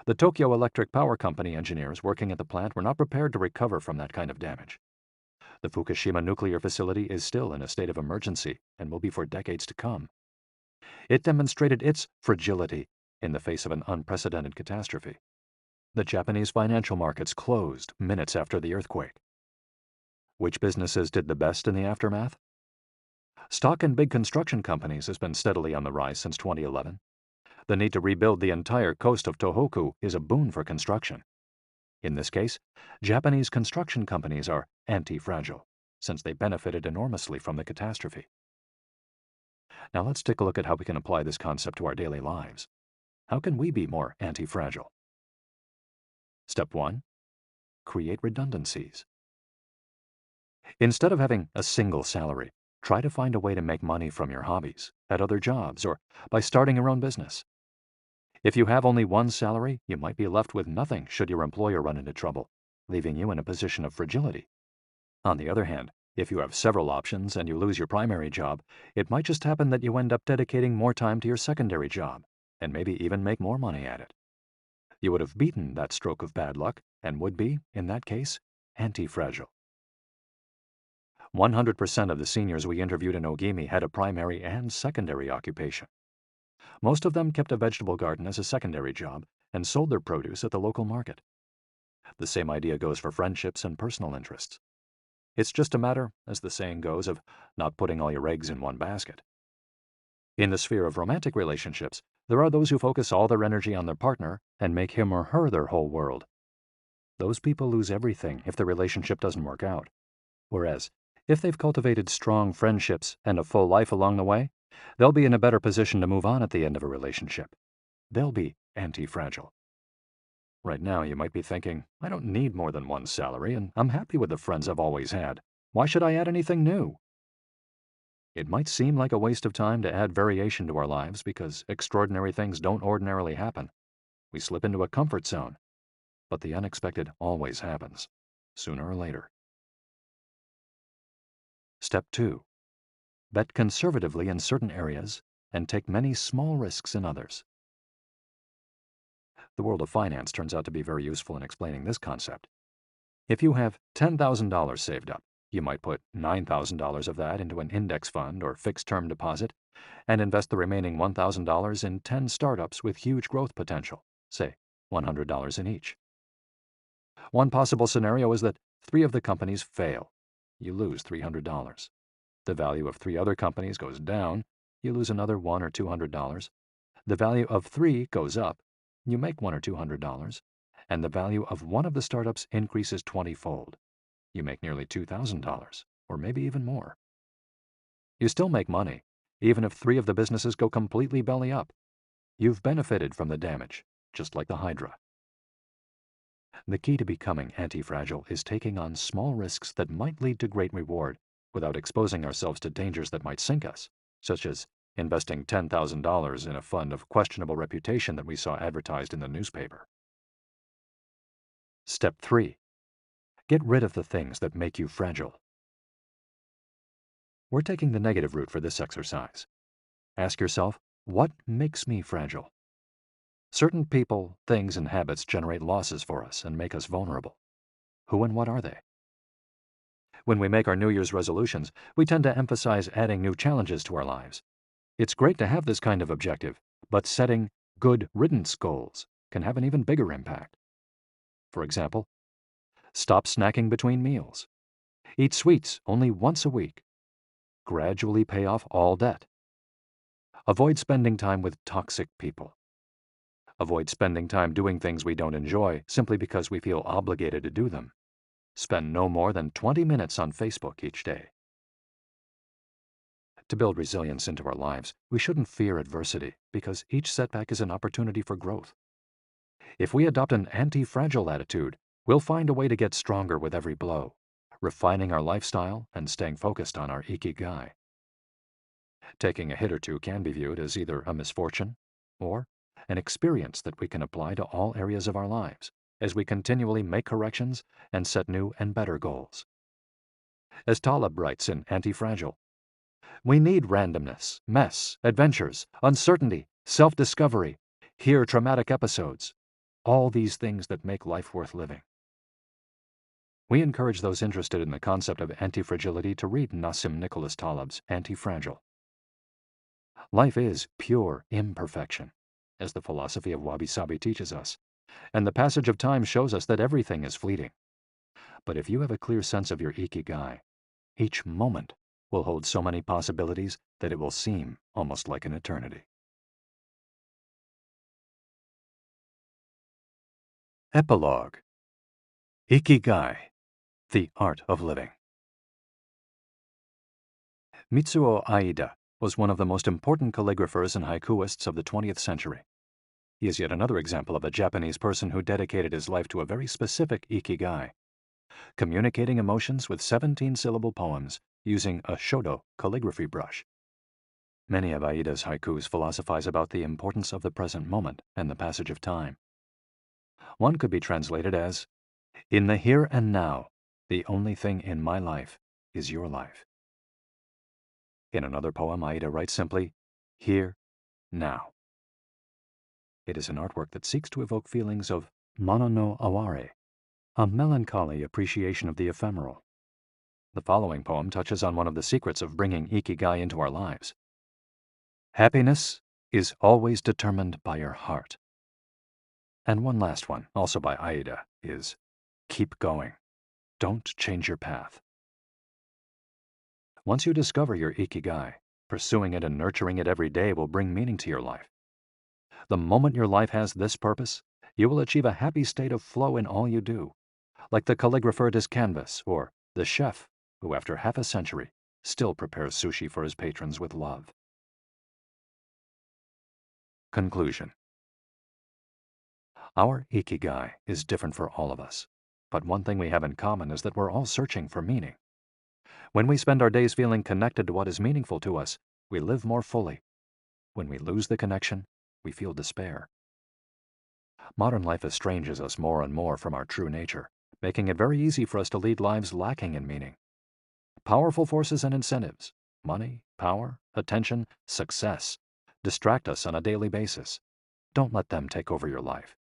The Tokyo Electric Power Company engineers working at the plant were not prepared to recover from that kind of damage. The Fukushima nuclear facility is still in a state of emergency and will be for decades to come. It demonstrated its fragility in the face of an unprecedented catastrophe. The Japanese financial markets closed minutes after the earthquake. Which businesses did the best in the aftermath? Stock in big construction companies has been steadily on the rise since 2011. The need to rebuild the entire coast of Tohoku is a boon for construction. In this case, Japanese construction companies are anti-fragile, since they benefited enormously from the catastrophe. Now let's take a look at how we can apply this concept to our daily lives. How can we be more anti-fragile? Step 1. Create redundancies. Instead of having a single salary, try to find a way to make money from your hobbies, at other jobs, or by starting your own business. If you have only one salary, you might be left with nothing should your employer run into trouble, leaving you in a position of fragility. On the other hand, if you have several options and you lose your primary job, it might just happen that you end up dedicating more time to your secondary job, and maybe even make more money at it. You would have beaten that stroke of bad luck and would be, in that case, anti-fragile. 100% of the seniors we interviewed in Ogimi had a primary and secondary occupation. Most of them kept a vegetable garden as a secondary job and sold their produce at the local market. The same idea goes for friendships and personal interests. It's just a matter, as the saying goes, of not putting all your eggs in one basket. In the sphere of romantic relationships, there are those who focus all their energy on their partner and make him or her their whole world. Those people lose everything if the relationship doesn't work out. Whereas, if they've cultivated strong friendships and a full life along the way, they'll be in a better position to move on at the end of a relationship. They'll be anti-fragile. Right now, you might be thinking, I don't need more than one salary, and I'm happy with the friends I've always had. Why should I add anything new? It might seem like a waste of time to add variation to our lives because extraordinary things don't ordinarily happen. We slip into a comfort zone. But the unexpected always happens, sooner or later. Step 2. Bet conservatively in certain areas and take many small risks in others. The world of finance turns out to be very useful in explaining this concept. If you have $10,000 saved up, you might put $9,000 of that into an index fund or fixed-term deposit and invest the remaining $1,000 in 10 startups with huge growth potential, say $100 in each. One possible scenario is that 3 of the companies fail. You lose $300. The value of 3 other companies goes down. You lose another $100 or $200. The value of 3 goes up. You make $100 or $200. And the value of one of the startups increases 20-fold. You make nearly $2,000, or maybe even more. You still make money, even if 3 of the businesses go completely belly up. You've benefited from the damage, just like the Hydra. The key to becoming anti-fragile is taking on small risks that might lead to great reward without exposing ourselves to dangers that might sink us, such as investing $10,000 in a fund of questionable reputation that we saw advertised in the newspaper. Step 3. Get rid of the things that make you fragile. We're taking the negative route for this exercise. Ask yourself, what makes me fragile? Certain people, things, and habits generate losses for us and make us vulnerable. Who and what are they? When we make our New Year's resolutions, we tend to emphasize adding new challenges to our lives. It's great to have this kind of objective, but setting good riddance goals can have an even bigger impact. For example, stop snacking between meals. Eat sweets only once a week. Gradually pay off all debt. Avoid spending time with toxic people. Avoid spending time doing things we don't enjoy simply because we feel obligated to do them. Spend no more than 20 minutes on Facebook each day. To build resilience into our lives, we shouldn't fear adversity because each setback is an opportunity for growth. If we adopt an anti-fragile attitude, we'll find a way to get stronger with every blow, refining our lifestyle and staying focused on our Ikigai. Taking a hit or two can be viewed as either a misfortune or an experience that we can apply to all areas of our lives as we continually make corrections and set new and better goals. As Taleb writes in Anti-Fragile, we need randomness, mess, adventures, uncertainty, self-discovery, hear traumatic episodes, all these things that make life worth living. We encourage those interested in the concept of anti-fragility to read Nassim Nicholas Taleb's Anti-Fragile. Life is pure imperfection, as the philosophy of wabi-sabi teaches us, and the passage of time shows us that everything is fleeting. But if you have a clear sense of your Ikigai, each moment will hold so many possibilities that it will seem almost like an eternity. Epilogue. Ikigai, the Art of Living. Mitsuo Aida was one of the most important calligraphers and haikuists of the 20th century. He is yet another example of a Japanese person who dedicated his life to a very specific Ikigai, communicating emotions with 17-syllable poems using a shodo calligraphy brush. Many of Aida's haikus philosophize about the importance of the present moment and the passage of time. One could be translated as, "In the here and now, the only thing in my life is your life." In another poem, Aida writes simply, "Here, now." It is an artwork that seeks to evoke feelings of mono no aware, a melancholy appreciation of the ephemeral. The following poem touches on one of the secrets of bringing Ikigai into our lives. Happiness is always determined by your heart. And one last one, also by Aida, is keep going. Don't change your path. Once you discover your Ikigai, pursuing it and nurturing it every day will bring meaning to your life. The moment your life has this purpose, you will achieve a happy state of flow in all you do, like the calligrapher at his canvas or the chef who, after half a century, still prepares sushi for his patrons with love. Conclusion. Our Ikigai is different for all of us, but one thing we have in common is that we're all searching for meaning. When we spend our days feeling connected to what is meaningful to us, we live more fully. When we lose the connection, we feel despair. Modern life estranges us more and more from our true nature, making it very easy for us to lead lives lacking in meaning. Powerful forces and incentives, money, power, attention, success, distract us on a daily basis. Don't let them take over your life.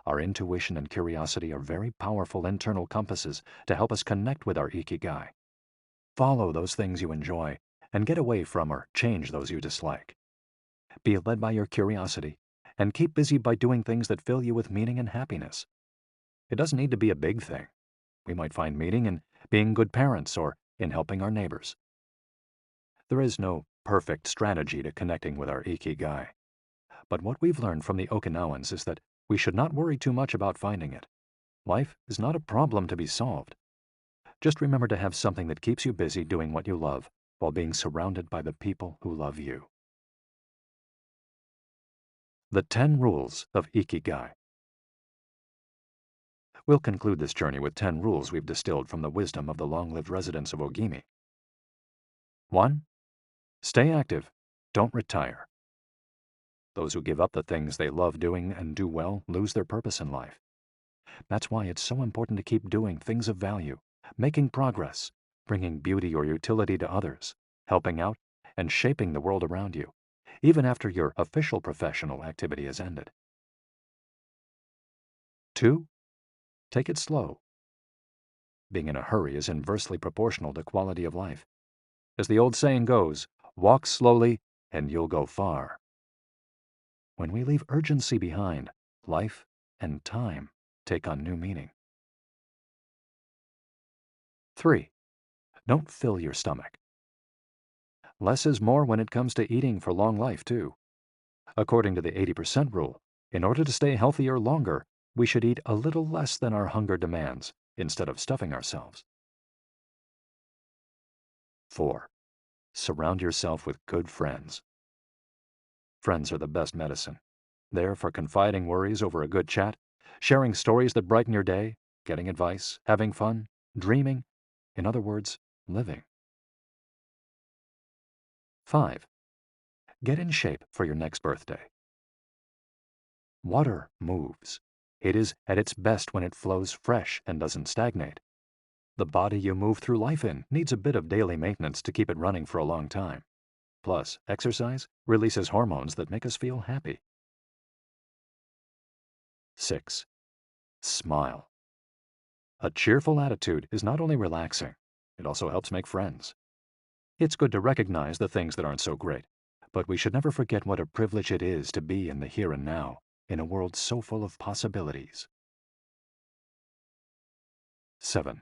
Our intuition and curiosity are very powerful internal compasses to help us connect with our Ikigai. Follow those things you enjoy and get away from or change those you dislike. Be led by your curiosity and keep busy by doing things that fill you with meaning and happiness. It doesn't need to be a big thing. We might find meaning in being good parents or in helping our neighbors. There is no perfect strategy to connecting with our Ikigai. But what we've learned from the Okinawans is that we should not worry too much about finding it. Life is not a problem to be solved. Just remember to have something that keeps you busy doing what you love while being surrounded by the people who love you. The 10 Rules of Ikigai. We'll conclude this journey with 10 rules we've distilled from the wisdom of the long-lived residents of Ogimi. 1. Stay active. Don't retire. Those who give up the things they love doing and do well lose their purpose in life. That's why it's so important to keep doing things of value, making progress, bringing beauty or utility to others, helping out, and shaping the world around you, even after your official professional activity has ended. 2. Take it slow. Being in a hurry is inversely proportional to quality of life. As the old saying goes, walk slowly and you'll go far. When we leave urgency behind, life and time take on new meaning. 3. Don't fill your stomach. Less is more when it comes to eating for long life, too. According to the 80% rule, in order to stay healthier longer, we should eat a little less than our hunger demands, instead of stuffing ourselves. 4. Surround yourself with good friends. Friends are the best medicine. There for confiding worries over a good chat, sharing stories that brighten your day, getting advice, having fun, dreaming, in other words, living. 5. Get in shape for your next birthday. Water moves. It is at its best when it flows fresh and doesn't stagnate. The body you move through life in needs a bit of daily maintenance to keep it running for a long time. Plus, exercise releases hormones that make us feel happy. 6. Smile. A cheerful attitude is not only relaxing, it also helps make friends. It's good to recognize the things that aren't so great, but we should never forget what a privilege it is to be in the here and now, in a world so full of possibilities. 7.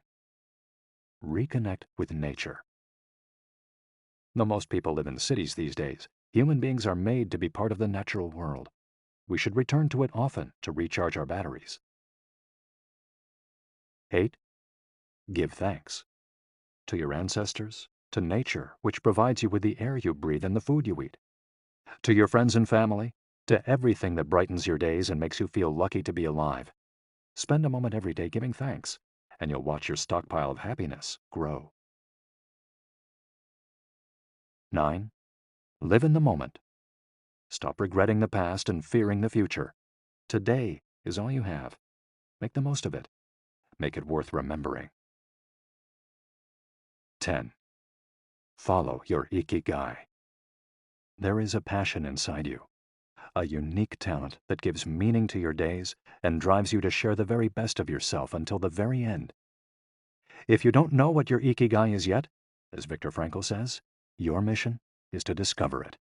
Reconnect with nature. Though most people live in cities these days, human beings are made to be part of the natural world. We should return to it often to recharge our batteries. 8. Give thanks. To your ancestors, to nature, which provides you with the air you breathe and the food you eat. To your friends and family, to everything that brightens your days and makes you feel lucky to be alive. Spend a moment every day giving thanks, and you'll watch your stockpile of happiness grow. 9. Live in the moment. Stop regretting the past and fearing the future. Today is all you have. Make the most of it. Make it worth remembering. 10. Follow your Ikigai. There is a passion inside you, a unique talent that gives meaning to your days and drives you to share the very best of yourself until the very end. If you don't know what your Ikigai is yet, as Viktor Frankl says, your mission is to discover it.